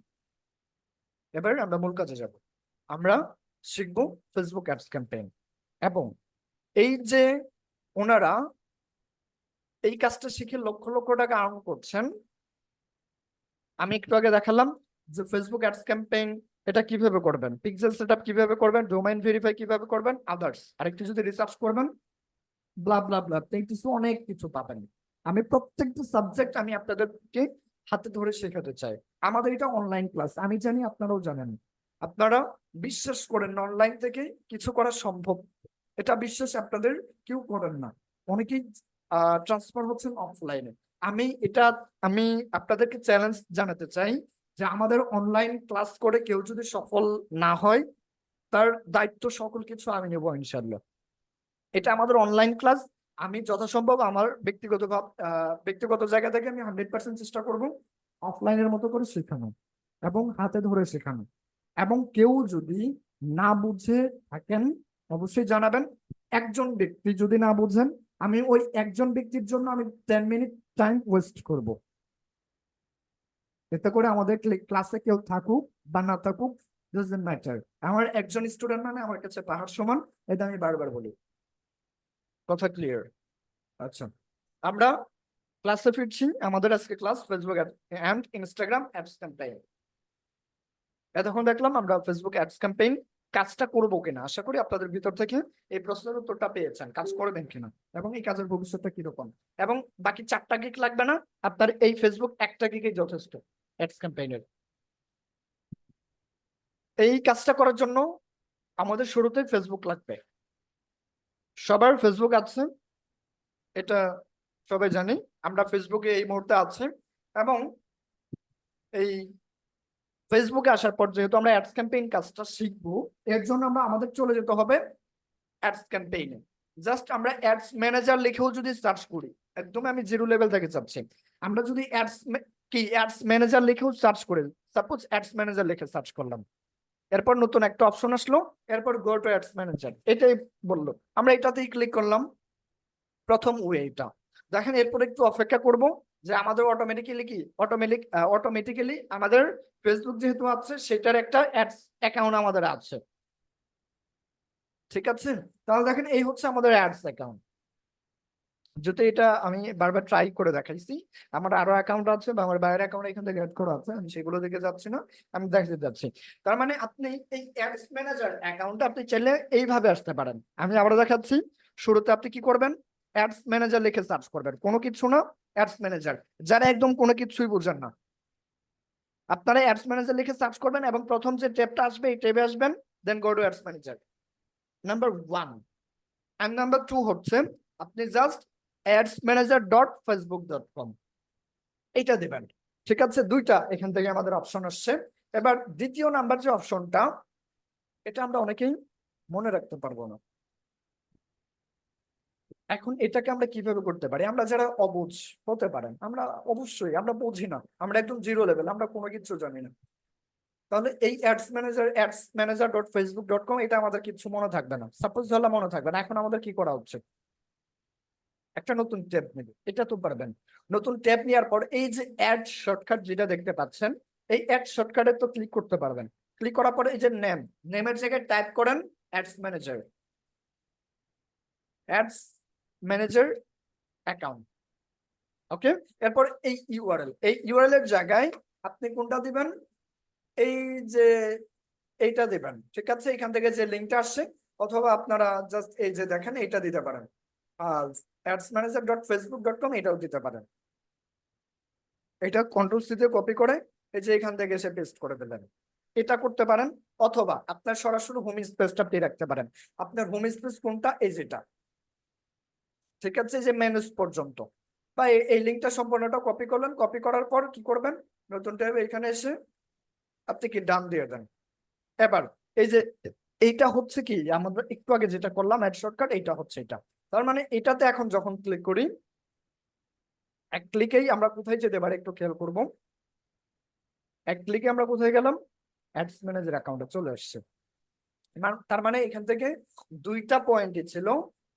এবার আমরা মূল কাজে যাব, আমরা শিখবো ফেসবুক অ্যাডস ক্যাম্পেইন। এবং এই যে ওনারা এই কাজটা শিখে লক্ষ লক্ষ টাকা আর্ন করছেন, আমি একটু আগে দেখালাম যে ফেসবুক অ্যাডস ক্যাম্পেইন এটা কিভাবে করবেন, পিক্সেল সেটআপ কিভাবে করবেন, ডোমাইন ভেরিফাই কিভাবে করবেন, আদার্স আরেকটু যদি রিসার্চ করবেন, ব্লা ব্লা ব্লা, কিছু অনেক কিছু পাবেন। আমি প্রত্যেকটা সাবজেক্ট আমি আপনাদেরকে হাতে ধরে শেখাতে চাই। আমাদের এটা অনলাইন ক্লাস, আমি জানি আপনারাও জানেন। আপনারা বিশ্বাস করেন না অনলাইন থেকে কিছু করা সম্ভব, এটা বিশ্বাস আপনাদের কেউ করেন না, অনেকেই ট্রান্সফার হচ্ছেন অফলাইনে। আমি আপনাদেরকে চ্যালেঞ্জ জানাতে চাই যে আমাদের অনলাইন ক্লাস করে কেউ যদি সফল না হয়, তার দায়িত্ব সকল কিছু আমি নেবো ইনশাল্লাহ। এটা আমাদের অনলাইন ক্লাস, আমি যথাসম্ভব আমার ব্যক্তিগত জায়গা থেকে আমি 100% চেষ্টা করব অফলাইনের মতো করে শেখানো এবং হাতে ধরে শেখানো। এবং কেউ যদি না বুঝে থাকেন অবশ্যই জানাবেন। একজন ব্যক্তি যদি না বুঝেন, আমি ওই একজন ব্যক্তির জন্য আমি 10 মিনিট টাইম ওয়েস্ট করব, এতে করে আমাদের ক্লাসে কেউ থাকুক বা না থাকুক ডাজন্ট ম্যাটার। আমার একজন স্টুডেন্ট মানে আমার কাছে পাহাড় সমান, এটা আমি বারবার বলি। কথা ক্লিয়ার? আচ্ছা, আমরা ক্লাসে ফিরছি। আমাদের আজকে class Facebook and Instagram ads campaign. এতক্ষণ দেখলাম আমরা ফেসবুক অ্যাডস ক্যাম্পেইন কাজটা করবো কিনা, আশা করি আপনাদের ভিতর থেকে এই প্রশ্নের উত্তরটা পেয়েছেন, কাজ করবেন কিনা এবং এই কাজের ভবিষ্যৎটা কিরকম। এবং বাকি 4টা গিগ লাগবে না, আপনার এই ফেসবুক একটা গিগই যথেষ্ট অ্যাডস ক্যাম্পেইনের। এই কাজটা করার জন্য আমাদের শুরুতে ফেসবুক লাগবে। সবার ফেসবুক আছে, এটা সবাই জানি, আমরা ফেসবুকে এই মুহূর্তে আছে। এবং এই ফেসবুকে আসার পর যেহেতু আমরা অ্যাডস ক্যাম্পেইন কাজটা শিখবো, এর জন্য আমাদের চলে যেতে হবে অ্যাডস ক্যাম্পেইনে। জাস্ট আমরা অ্যাডস ম্যানেজার লিখেও যদি সার্চ করি, একদম আমি জিরো লেভেল থেকে চাচ্ছি, আমরা যদি অ্যাডস ম্যানেজার লিখেও সার্চ করি, সাপোজ অ্যাডস ম্যানেজার লিখে সার্চ করলাম, এরপর নতুন একটা অপশন আসলো, এরপর গো টু অ্যাডস ম্যানেজার, এটাই বললো, আমরা এটাতেই ক্লিক করলাম। প্রথম ওয়ে এটা দেখেন, এরপর একটু অপেক্ষা করব যে আমাদের অটোমেটিক্যালি আমাদের ফেসবুক যেহেতু আছে সেটার একটা অ্যাডস অ্যাকাউন্ট আমাদের আছে, ঠিক আছে? তাহলে দেখেন এই হচ্ছে আমাদের অ্যাডস অ্যাকাউন্ট। যদি এটা আমি বারবার ট্রাই করে দেখাইছি, আমার আরো অ্যাকাউন্ট আছে বা আমার বাইরের অ্যাকাউন্ট এখান থেকে অ্যাড করা আছে, আমি সেগুলো দিকে যাচ্ছি না, আমি দেখাতে যাচ্ছি। তার মানে আপনি এই অ্যাডস ম্যানেজার অ্যাকাউন্টে আপনি চাইলে এইভাবে আসতে পারেন। আমি আবার দেখাচ্ছি, শুরুতে আপনি কি করবেন, অ্যাডস ম্যানেজার লিখে সার্চ করবেন, কোনো কিছু না, অ্যাডস ম্যানেজার। যারা একদম কোনো কিছুই বুঝেন না, আপনারা অ্যাডস ম্যানেজার লিখে সার্চ করবেন এবং প্রথম যে ট্যাবটা আসবে এই ট্যাবে আসবেন, then go to ads manager, number 1। And number 2 হচ্ছে আপনি জাস্ট adsmanager.facebook.com এইটা দিবেন, ঠিক আছে? দুইটা এখান থেকে আমাদের অপশন আসছে। এবার দ্বিতীয় নাম্বার যে অপশনটা, এটা আমরা অনেকেই মনে রাখতে পারবো না। এখন এটাকে আমরা কিভাবে করতে পারি? আমরা যারা অবুঝ হতে পারেন, আমরা অবশ্যই আমরা বুঝি না, আমরা একদম জিরো লেভেল, আমরা কোনো কিছু জানি না। তাহলে এই adsmanager.facebook.com এটা আমাদের কিছু মনে থাকবে না, সাপোজ ধরলাম মনে থাকবে না। এখন আমাদের কি করা হচ্ছে, একটা নতুন ট্যাব নেবে, এটা তো পারবেন। নতুন ট্যাব নেওয়ার পর এই যে অ্যাড শর্টকাট যেটা দেখতে পাচ্ছেন, এই অ্যাড শর্টকাটে তো ক্লিক করতে পারবেন। ক্লিক করার পরে এই যে নেমের জায়গায় টাইপ করেন অ্যাডস ম্যানেজার অ্যাকাউন্ট। ওকে, এরপর এই ইউআরএল এর জায়গায় আপনি কোনটা দিবেন, এই যে এইটা দিবেন, ঠিক আছে? এখান থেকে যে লিঙ্কটা আসছে, অথবা আপনারা জাস্ট এই যে দেখেন এইটা দিতে পারেন, adsmanager.facebook.com এটাও দিতে পারেন। এটা কন্ট্রোল সি তে কপি করে এই যে এখান থেকে এসে পেস্ট করে দিলেন, এটা করতে পারেন। অথবা আপনার সরাসরি হোম স্পেসটা আপনি রাখতে পারেন। আপনার হোম স্পেস কোনটা, এই যেটা, ঠিক আছে, যে মেনুস পর্যন্ত, বা এই লিঙ্কটা সম্পূর্ণটা কপি করলেন। কপি করার পর কি করবেন, নতুন ট্যাবে এখানে এসে আপনি কি ডান দিয়ে দেন। এবার এই যে এইটা হচ্ছে কি, আমাদের একটু আগে যেটা করলাম অ্যাড শর্টকাট, এইটা হচ্ছে এটা। তার মানে এটাতে এখন যখন ক্লিক করি, এক ক্লিকেই আমরা কোথায় যেতে পারি একটু খেয়াল করব। এক ক্লিকে আমরা কোথায় গেলাম, অ্যাডস ম্যানেজার অ্যাকাউন্টে চলে আসছে। তার মানে এখান থেকে দুইটা পয়েন্টই ছিল,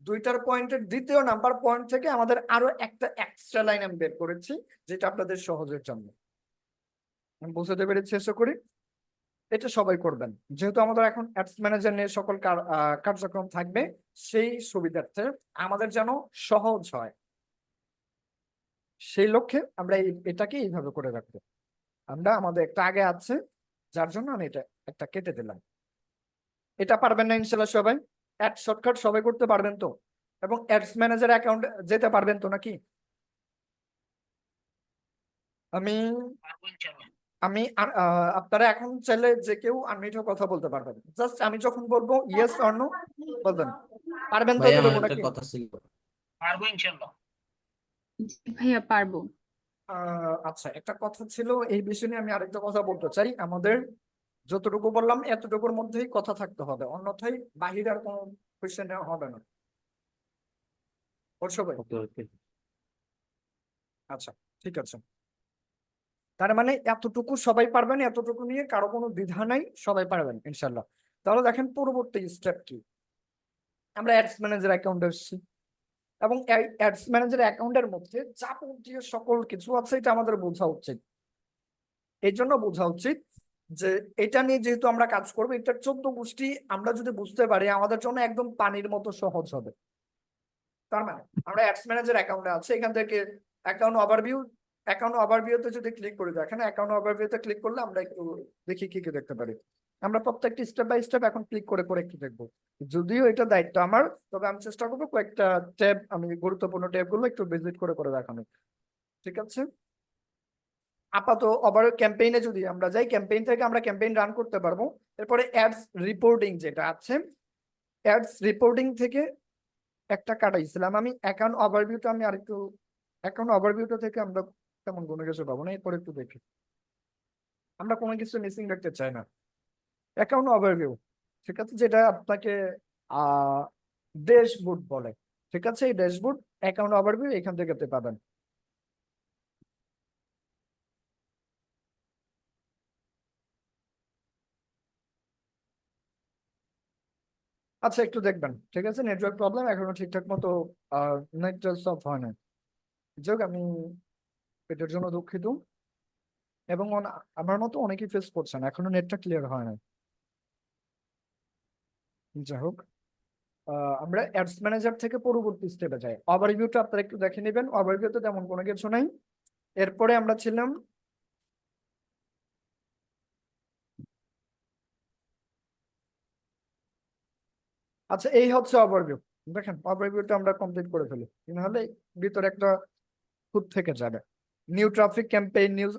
দুইটার পয়েন্টের দ্বিতীয় নাম্বার পয়েন্ট থেকে আমাদের আরো একটা এক্সট্রা লাইন আমি বের করেছি, যেটা আপনাদের সহজের জন্য। আমি বুঝতে পেরেছি আশা করি। এটা সবাই করবেন, যেহেতু আমাদের এখন অ্যাডস ম্যানেজার নিয়ে সকল কার্যক্রম থাকবে, সেই সুবিধার্থে আমাদের যেন সহজ হয়, সেই লক্ষ্যে আমরা এটাকে এইভাবে করে রাখবো। আমরা আমাদের একটা আগে আছে, যার জন্য আমি এটা একটা কেটে দিলাম। এটা পারবেন না ইনশাল্লাহ সবাই? অ্যাড শর্টকাট সবাই করতে পারবেন তো? এবং অ্যাডস ম্যানেজার অ্যাকাউন্ট যেতে পারবেন তো নাকি? আমি আমি আপনারা এখন চাইলে যে কেউ আনমিউটেও কথা বলতে পারবেন। জাস্ট আমি যখন বলবো ইয়েস অর নো বলবেন, পারবেন তো ভাইয়া আমার এতটুকু একটা নাকি? কথা ছিল। পারবো ইনশাল্লাহ। জি ভাইয়া পারবো। আচ্ছা, একটা কথা ছিল এই বিষয় নিয়ে, আমি আরেকটা কথা বলতে চাই। আমাদের যতটুকু বললাম এতটুকুর মধ্যেই কথা থাকতে হবে, অন্যথায় বাহিরে আর কোনো কোয়েশ্চেন হবে না। ওর সবাই ওকে ওকে। আচ্ছা, ঠিক আছে। তার মানে এতটুকু সবাই পারবেন, এতটুকু নিয়ে কারো কোনো দ্বিধা নাই, সবাই পারবেন ইনশাল্লাহ। তাহলে দেখেন পরবর্তী স্টেপ কি, আমরা অ্যাডস ম্যানেজার অ্যাকাউন্টে এসেছি, এবং অ্যাডস ম্যানেজার অ্যাকাউন্টের মধ্যে যাবতীয় সকল কিছু আছে, এটা আমাদের বোঝা উচিত। এই জন্য বোঝা উচিত যে এটা নিয়ে যেহেতু আমরা কাজ করবো, এটার 14 গোষ্ঠী আমরা যদি বুঝতে পারি, আমাদের জন্য একদম পানির মতো সহজ হবে। তার মানে আমরা অ্যাডস ম্যানেজার অ্যাকাউন্টে আছে, এখান থেকে অ্যাকাউন্ট ওভারভিউতে যদি ক্লিক করি, দেখেন অ্যাকাউন্ট ওভারভিউতে ক্লিক করলে আমরা একটু দেখি কি কি দেখতে পারি। আমরা প্রত্যেকটি স্টেপ বাই স্টেপ এখন ক্লিক করে করে একটু দেখবো। যদিও এটা দায়িত্ব আমার, তবে আমি চেষ্টা করবো কয়েকটা ট্যাব, আমি গুরুত্বপূর্ণ ট্যাব গুলো একটু ভিজিট করে করে দেখানো, ঠিক আছে? আপাতত ওভার ক্যাম্পেইনে যদি আমরা যাই, ক্যাম্পেইন থেকে আমরা ক্যাম্পেইন রান করতে পারবো। এরপরে অ্যাডস রিপোর্টিং যেটা আছে, অ্যাডস রিপোর্টিং থেকে একটা কাটাইছিলাম আমি। অ্যাকাউন্ট ওভারভিউটা থেকে আমরা তেমন কোনো কিছু পাবো না। এরপর একটু দেখি, আমরা কোনো কিছু মিসিং রাখতে চাই না। অ্যাকাউন্ট ওভারভিউ, ঠিক আছে, যেটা আপনাকে ড্যাশবোর্ড বলে, ঠিক আছে? এই ড্যাশবোর্ড অ্যাকাউন্ট ওভারভিউ এখান থেকে আপনি পাবেন। আচ্ছা, একটু দেখবেন, ঠিক আছে? নেটওয়ার্ক প্রবলেম এখনো ঠিকঠাক মতো নেটটা সলভ হয় না। যাক, আমি এটার জন্য দুঃখিত, এবং আমার মতো অনেকেই ফেস করছেন, এখনো নেটটা ক্লিয়ার হয় না। যাই হোক, আমরা অ্যাডস ম্যানেজার থেকে পরবর্তী স্টেপে যাই। ওভারভিউটা আপনারা একটু দেখে নেবেন, ওভারভিউতে তেমন কোনো কিছু নাই। এরপরে আমরা ছিলাম আচ্ছা, এই হচ্ছে ওভারভিউ। দেখেন ওভারভিউটা আমরা কমপ্লিট করে ফেলি, নাহলে ভিতরে একটা খুঁত থেকে যাবে। নিউ ট্রাফিক ক্যাম্পেইন নিউজ,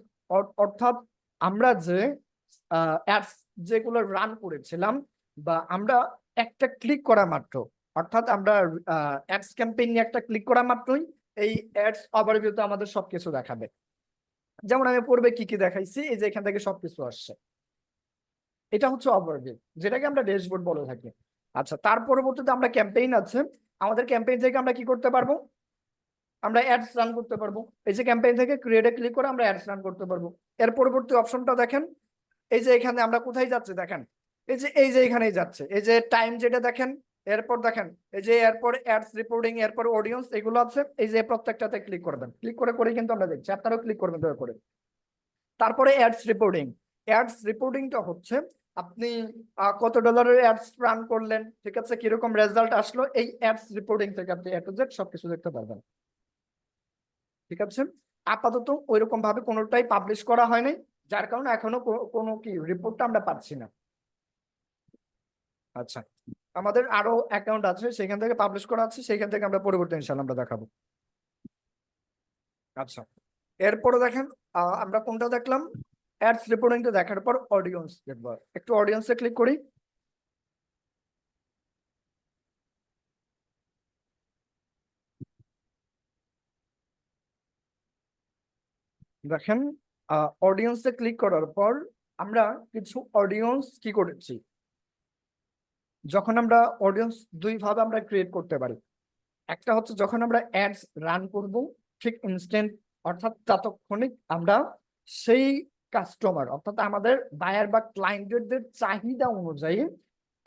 অর্থাৎ আমরা যে অ্যাডস যেগুলো রান করেছিলাম, বা আমরা একটা ক্লিক করা মাত্র, অর্থাৎ আমরা অ্যাডস ক্যাম্পেইন নিয়ে একটা ক্লিক করা মাত্রই এই অ্যাডস ওভারভিউতে আমাদের সবকিছু দেখাবে। যেমন আমি পূর্বে কি কি দেখাইছি, এই যে এখান থেকে সবকিছু আসছে, এটা হচ্ছে ওভারভিউ, যেটাকে আমরা ড্যাশবোর্ড বলে থাকি। আচ্ছা, তার পরবর্তীতে আমরা ক্যাম্পেইন আছে, আমাদের ক্যাম্পেইন থেকে আমরা কি করতে পারবো, আমরা অ্যাডস রান করতে পারবো। এই যে ক্যাম্পেইন থেকে ক্রিয়েটে ক্লিক করে আমরা অ্যাডস রান করতে পারবো। এর পরবর্তী অপশনটা দেখেন, এই যে এখানে আমরা কোথায় যাচ্ছি দেখেন, এই যে এখানেই যাচ্ছে, এই যে টাইম যেটা দেখেন, এরপর দেখেন এই যে এরপর অ্যাডস রিপোর্টিং, এরপর অডিয়েন্স, এগুলো আছে। এই যে প্রত্যেকটাতে ক্লিক করবেন, ক্লিক করে করে কিন্তু আমরা দেখছি, আপনারাও ক্লিক করবেন দয়া করে। তারপরে অ্যাডস রিপোর্টিং। অ্যাডস রিপোর্টিংটা হচ্ছে আপনি কত ডলারের অ্যাডস রান করলেন, ঠিক আছে, কিরকম রেজাল্ট আসলো, এই অ্যাডস রিপোর্টিং থেকে আপনি এ টু জেড সবকিছু দেখতে পারবেন, ঠিক আছে। আপাতত ওইরকম ভাবে কোনোটাই পাবলিশ করা হয়নি, যার কারণে এখনো কোনো কি রিপোর্টটা আমরা পাচ্ছি না। আচ্ছা, আমাদের আরো অ্যাকাউন্ট আছে, সেখান থেকে পাবলিশ করা আছে, সেখান থেকে আমরা পরবর্তী ইনশাআল্লাহ আমরা দেখাবো। আচ্ছা, এরপরে দেখেন আমরা কোনটা দেখলাম, অ্যাডস রিপোর্টিংটা দেখার পর অডিয়েন্স দেখবো, একটু অডিয়েন্সে ক্লিক করি। দেখেন অডিয়েন্সে ক্লিক করার পর আমরা কিছু অডিয়েন্স কি করেছি, যখন আমরা অডিয়েন্স দুই ভাবে আমরা ক্রিয়েট করতে পারি। একটা হচ্ছে যখন আমরা অ্যাডস রান করব, ঠিক ইনস্ট্যান্ট, অর্থাৎ তাৎক্ষণিক আমরা সেই কাস্টমার, অর্থাৎ আমাদের বায়ার বা ক্লায়েন্টদের চাহিদা অনুযায়ী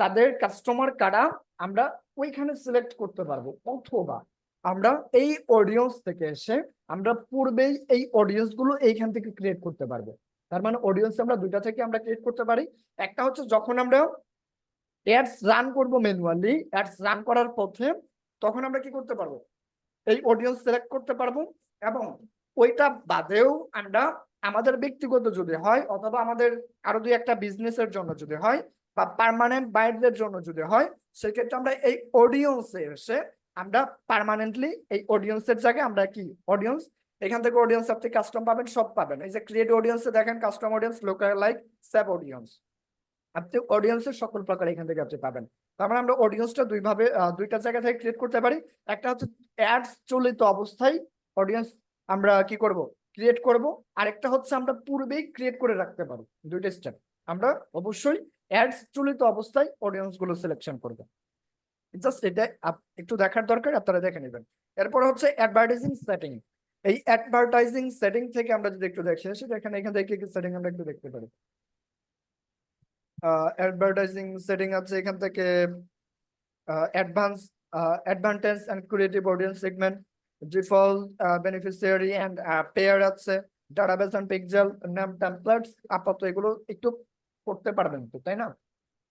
তাদের কাস্টমার কারা আমরা ওইখানে সিলেক্ট করতে পারবো, অথবা আমরা এই অডিয়েন্স থেকে এসে আমরা পূর্বেই এই অডিয়েন্স গুলো এইখান থেকে ক্রিয়েট করতে পারবো। তার মানে অডিয়েন্স আমরা দুইটা থেকে আমরা ক্রিয়েট করতে পারি। একটা হচ্ছে যখন আমরা অ্যাডস রান করব ম্যানুয়ালি, অ্যাডস রান করার পথে তখন আমরা কি করতে পারবো, এই অডিয়েন্স সিলেক্ট করতে পারবো, এবং ওইটা বাদেও আমরা আমাদের ব্যক্তিগত যদি হয়, অথবা আমাদের আরো দুই একটা বিজনেসের জন্য যদি হয়, বা পার্মানেন্ট বায়ারদের জন্য যদি হয়, সেক্ষেত্রে আমরা এই অডিয়েন্সে এসে আমরা পার্মানেন্টলি এই অডিয়েন্সের জায়গায় আমরা কি অডিয়েন্স, এখান থেকে অডিয়েন্স আপনি কাস্টম পাবেন, সব পাবেন। এই যে ক্রিয়েট অডিয়েন্সে দেখেন custom audience, local like, save audience, আপনি অডিয়েন্সের সকল প্রকার এখান থেকে আপনি পাবেন। তার মানে আমরা অডিয়েন্সটা দুইটা জায়গা থেকে ক্রিয়েট করতে পারি। একটা হচ্ছে অ্যাডস চলিত অবস্থায় অডিয়েন্স আমরা কি করব, ক্রিয়েট করব। আরেকটা হচ্ছে আমরা পূর্বেই ক্রিয়েট করে রাখতে পারি। দুইটা স্টেপ, আমরা অবশ্যই অ্যাডস চলিত অবস্থায় অডিয়েন্স গুলো সিলেকশন করব। জাস্ট এটা একটু দেখার দরকার, আপনারা দেখে নেবেন। এরপর হচ্ছে অ্যাডভার্টাইজিং সেটিং। এই অ্যাডভার্টাইজিং সেটিং থেকে আমরা যদি একটু দেখি, সেটা এখান থেকে কি সেটিং আমরা একটু দেখতে পারি। অ্যাডভার্টাইজিং সেটিং আছে, এখান থেকে advance advantage and creative audience segment, default beneficiary and payer আছে, database and pixel, name templates. আপাতত এগুলো একটু করতে পারবেন তো, তাই না?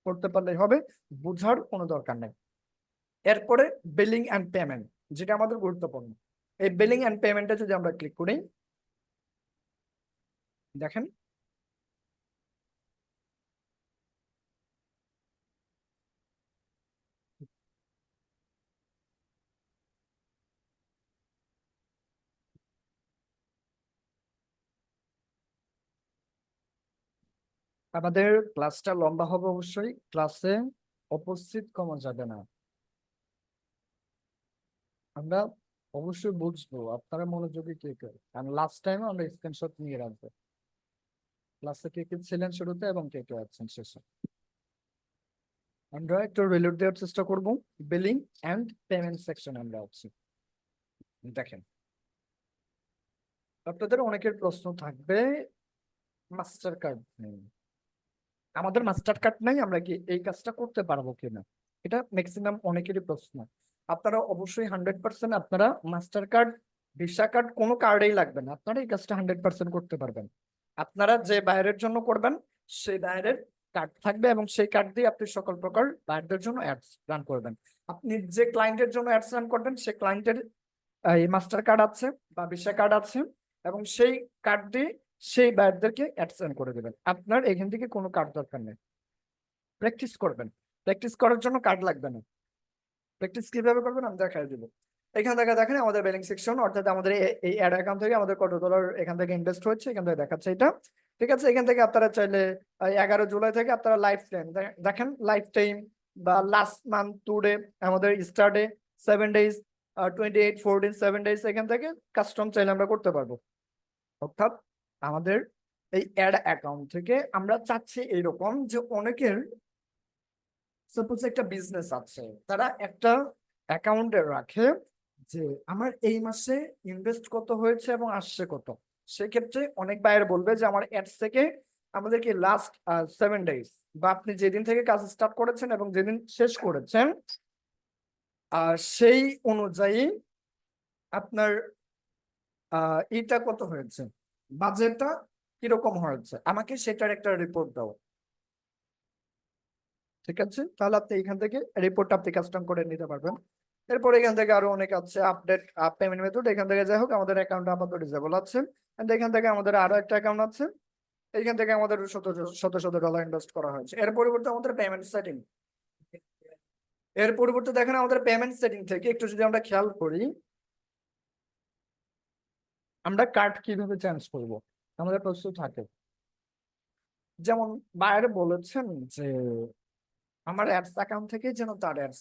করতে পারলেই হবে, বুঝার কোনো দরকার নেই। এরপরে বিলিং এন্ড পেমেন্ট, যেটা আমাদের গুরুত্বপূর্ণ। এই বিলিং এন্ড পেমেন্টে যদি আমরা ক্লিক করি, দেখেন আমাদের ক্লাসটা লম্বা হবে অবশ্যই, ক্লাসে উপস্থিত কমা যাবে না। আমরা অবশ্যই বুঝবো আপনারা মনোযোগী কে কে, কারণ লাস্ট টাইম আমরা স্ক্রিনশট নিয়ে রাখবো ক্লাসে কে কে ছিলেন শুরুতে এবং কে কে আছেন শেষে। আমরা একটু রিলোড দেওয়ার চেষ্টা করব। বিলিং এন্ড পেমেন্ট সেকশন আমরা আছি। দেখেন আপনাদের অনেকের প্রশ্ন থাকবে, মাস্টার কার্ড নেই, আমাদের মাস্টার কার্ড নাই, আমরা কি এই কাজটা করতে পারবো কিনা, এটা ম্যাক্সিমাম অনেকেরই প্রশ্ন। আপনারা অবশ্যই 100% আপনারা মাস্টার কার্ড, ভিসা কার্ড, কোনো কার্ডেই লাগবে না, আপনারা এই কাজটা 100% করতে পারবেন। আপনারা যে বাইরের জন্য করবেন সেই বাইরের কার্ড থাকবে, এবং সেই কার্ড দিয়ে আপনি সকল প্রকার বাইরের জন্য অ্যাডস রান করবেন। আপনি যে ক্লায়েন্টের জন্য অ্যাডস রান করবেন সেই ক্লায়েন্টের এই মাস্টার কার্ড আছে বা ভিসা কার্ড আছে, এবং সেই কার্ড দিয়ে সেই বাইরদেরকে অ্যাডস রান করে দেবেন। আপনার এখান থেকে কোনো কার্ড দরকার নেই, প্র্যাকটিস করবেন। প্র্যাকটিস করার জন্য কার্ড লাগবে না। প্র্যাকটিস কিভাবে করবেন আমি দেখাই দিব। এখান থেকে দেখেন আমাদের ব্যালেন্স সেকশন, অর্থাৎ আমাদের এই অ্যাড অ্যাকাউন্ট থেকে আমাদের কত ডলার এখান থেকে ইনভেস্ট হচ্ছে, এখান থেকে দেখাচ্ছে এটা, ঠিক আছে। এখান থেকে আপনারা চাইলে 11 জুলাই থেকে আপনারা লাইফ টাইম দেখেন, লাইফ টাইম বা লাস্ট মান্থ টুডে, আমাদের স্টার্টে 7 ডেজ, 28, 14, 7 ডেজ, এখান থেকে কাস্টম চাইলে আমরা করতে পারবো। অর্থাৎ আমাদের এই অ্যাড অ্যাকাউন্ট থেকে আমরা চাচ্ছি এইরকম যে অনেকের সাপোজ একটা বিজনেস আছে, তারা একটা অ্যাকাউন্টে রাখে যে আমার এই মাসে ইনভেস্ট কত হয়েছে এবং আসছে কত। সেক্ষেত্রে অনেক বায়ার বলবে যে আমার অ্যাডস থেকে আমাদেরকে লাস্ট 7 days বা আপনি যেদিন থেকে কাজ স্টার্ট করেছেন এবং যেদিন শেষ করেছেন সেই অনুযায়ী আপনার এটা কত হয়েছে, বাজেটটা কিরকম হয়েছে, আমাকে সেটার একটা রিপোর্ট দাও। ঠিক আছে, তাহলে আপনি এখান থেকে রিপোর্টটা আপনি কাস্টম করে নিতে পারবেন। এরপর এখান থেকে আরো অনেক আছে, আপডেট পেমেন্ট মেথড। এখান থেকে যাই হোক আমাদের অ্যাকাউন্ট আপাতত ডিসেবল আছে। And এখান থেকে আমাদের আরো একটা অ্যাকাউন্ট আছে, এখান থেকে আমাদের শত শত শত ডলার ইনভেস্ট করা হয়েছে। এর পরিবর্তে আমাদের পেমেন্ট সেটিং, এর পরিবর্তে দেখেন আমাদের পেমেন্ট সেটিং থেকে একটু যদি আমরা খেয়াল করি, আমরা কার্ড কিভাবে চেঞ্জ করব আমাদের প্রশ্ন থাকে। যেমন বাইরে বলেছেন যে আমার অ্যাডস অ্যাকাউন্ট থেকে যেন তার অ্যাডস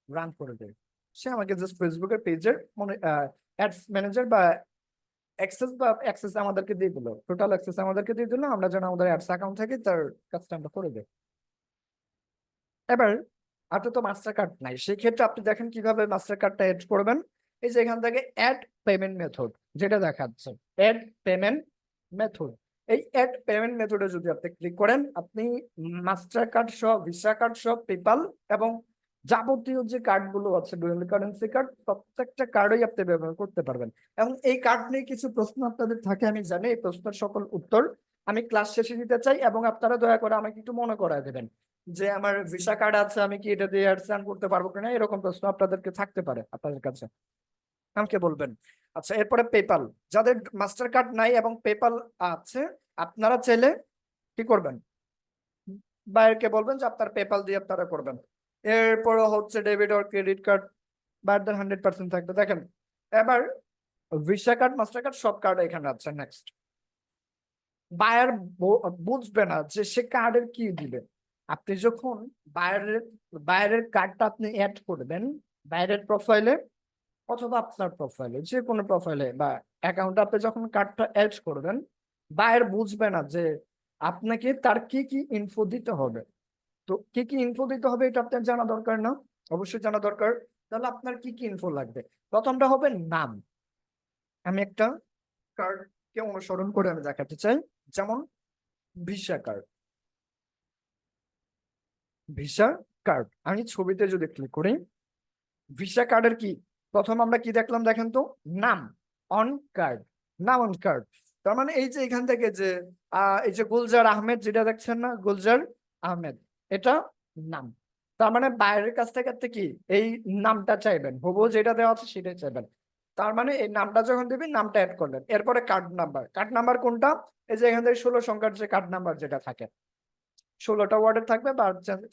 রান করে দেয়, সে আমাকে জাস্ট ফেসবুকের পেজের মনে অ্যাডস ম্যানেজার বা অ্যাক্সেস আমাদেরকে দিয়ে দিল, টোটাল অ্যাক্সেস আমাদেরকে দিয়ে দিল, আমরা যেন আমাদের অ্যাডস অ্যাকাউন্ট থেকে তার কাজটা আমরা করে দেয়। এবার আপনার তো মাস্টার কার্ড নাই, সেই ক্ষেত্রে আপনি দেখেন কিভাবে মাস্টার কার্ডটা অ্যাড করবেন। এই যে এখান থেকে অ্যাড পেমেন্ট মেথড যেটা দেখাচ্ছে, অ্যাড পেমেন্ট মেথড, এই অ্যাড পেমেন্ট মেথডে যদি আপনি ক্লিক করেন, আপনি মাস্টার কার্ড সহ, ভিসা কার্ড সহ, পেপাল এবং যাবতীয় যে কার্ডগুলো আছে, ডুয়াল কারেন্সি কার্ড, প্রত্যেকটা কার্ডই আপনি ব্যবহার করতে পারবেন। এবং এই কার্ড নিয়ে কিছু প্রশ্ন আপনাদের থাকে আমি জানি, এই প্রশ্নের সকল উত্তর আমি ক্লাস শেষে দিতে চাই, এবং আপনারা দয়া করে আমাকে একটু মনে করায় দেবেন যে আমার ভিসা কার্ড আছে, আমি কি এটা দিয়ে অ্যাড করতে পারবো কিনা, এরকম প্রশ্ন আপনাদেরকে থাকতে পারে আপনাদের কাছে, আমাকে বলবেন। আচ্ছা, এরপরে পেপাল, যাদের মাস্টার কার্ড নাই এবং পেপাল আছে, আপনারা চাইলে কি করবেন, বাইরকে বলবেন যে আপনার পেপাল দিয়ে আপনারা করবেন। এরপরে হচ্ছে ডেবিট অর ক্রেডিট কার্ড, বাইরদের 100% থাকবে। দেখেন এবার ভিসা কার্ড, মাস্টার কার্ড সব কার্ড এখানে আছে। নেক্সট, বায়ার বুঝবে না যে সে কার্ডের কি দিবে। আপনি যখন বাইরের কার্ডটা আপনি অ্যাড করবেন বাইরের প্রোফাইলে অথবা আপনার প্রোফাইলে, যে কোনো প্রোফাইলে বা অ্যাকাউন্টে আপনি যখন কার্ডটা অ্যাড করবেন, বায়ার বুঝবে না যে আপনাকে তার কি কি ইনফো দিতে হবে। তো কি কি ইনফো দিতে হবে এটা আপনার জানা দরকার না? অবশ্যই জানা দরকার। তাহলে আপনার কি কি ইনফো লাগবে? প্রথমটা হবে নাম। আমি একটা কার্ডকে অনুসরণ করে আমি দেখাতে চাই, যেমন ভিসা কার্ড। ভিসা কার্ড আমি ছবিতে যদি ক্লিক করি, ভিসা কার্ডের কি প্রথম আমরা কি দেখলাম দেখেন তো, নাম অন কার্ড, নাম অন কার্ড। তার মানে এই যে এখান থেকে যে এই যে গুলজার আহমেদ যেটা দেখছেন না, গুলজার আহমেদ, এটা নাম। তার মানে বাইরের কাছ থেকে আপনি কি এই নামটা চাইবেন, হবু যেটা দেওয়া আছে সেটাই চাইবেন। তার মানে এই নামটা যখন দিবেন, নামটা অ্যাড করলেন। এরপরে কার্ড নাম্বার, কার্ড নাম্বার কোনটা, এই যে এখান থেকে 16 সংখ্যার যে কার্ড নাম্বার যেটা থাকে, 16টা ওয়ার্ডের থাকবে বা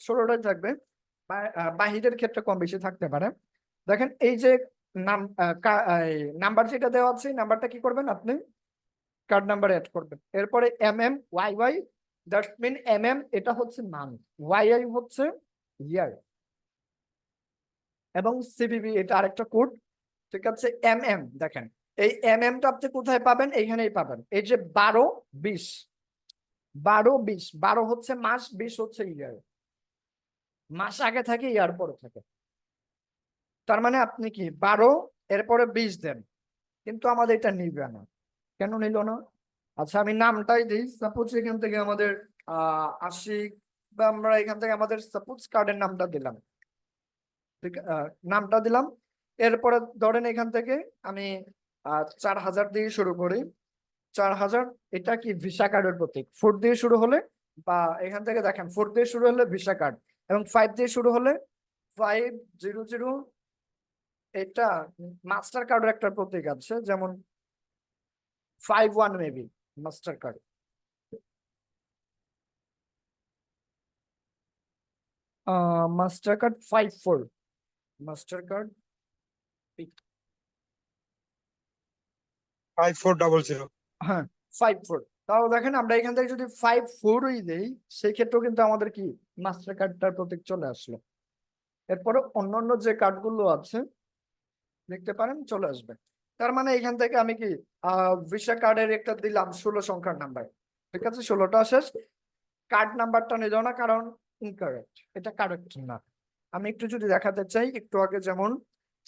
16টাই থাকবে, বাহিরের ক্ষেত্রে কম বেশি থাকতে পারে। দেখেন এই যে নাম নাম্বার যেটা দেওয়া আছে, নাম্বারটা কি করবেন আপনি কার্ড নাম্বার অ্যাড করবেন। এরপরে ওয়াই দ্যাটস মিন এটা হচ্ছে মান্থ, ওয়াই হচ্ছে ইয়ার, এবং সিভিভি এটা আরেকটা কোড। ঠিক আছে, দেখেন এই টা আপনি কোথায় পাবেন, এইখানেই পাবেন। এই যে 12-20, 12-20, 12 হচ্ছে মাস, 20 হচ্ছে ইয়ার। মাস আগে থাকে, ইয়ার পরে থাকে। তার মানে আপনি কি 12 এরপরে 20 দেন, কিন্তু আমাদের এটা নিবে না। কেন নিল না? আচ্ছা, আমি নামটাই দিই। সাপোজ এখান থেকে আমাদের আশিক, বা আমরা এখান থেকে আমাদের সাপোজ কার্ডের নামটা দিলাম, ঠিক নামটা দিলাম। এরপরে ধরেন এখান থেকে আমি 4000 দিয়ে শুরু করি। 4000 এটা কি ভিসা কার্ডের প্রতীক। 4 দিয়ে শুরু হলে, বা এখান থেকে দেখেন 4 দিয়ে শুরু হলে ভিসা কার্ড, এবং 5 দিয়ে শুরু হলে 500, এটা মাস্টার কার্ডের একটা প্রতীক আছে, যেমন 51 maybe master card. Master card 54, master card 5400। হ্যাঁ 54। তাহলে দেখেন আমরা এখান থেকে যদি 54ই দেই, সেই ক্ষেত্রেও কিন্তু আমাদের কি মাস্টার কার্ডটার প্রতীক চলে আসলো। এরপরে অন্যান্য যে কার্ডগুলো আছে দেখতে পারেন চলে আসবে। তার মানে এখান থেকে আমি কি ভিসা কার্ডের একটা দিলাম 16 সংখ্যার নাম্বার। ঠিক আছে, 16টা শেষ। কার্ড নাম্বারটা নিল না, কারণ ইনকারেক্ট, এটা কারেক্ট না। আমি একটু যদি দেখাতে চাই, একটু আগে যেমন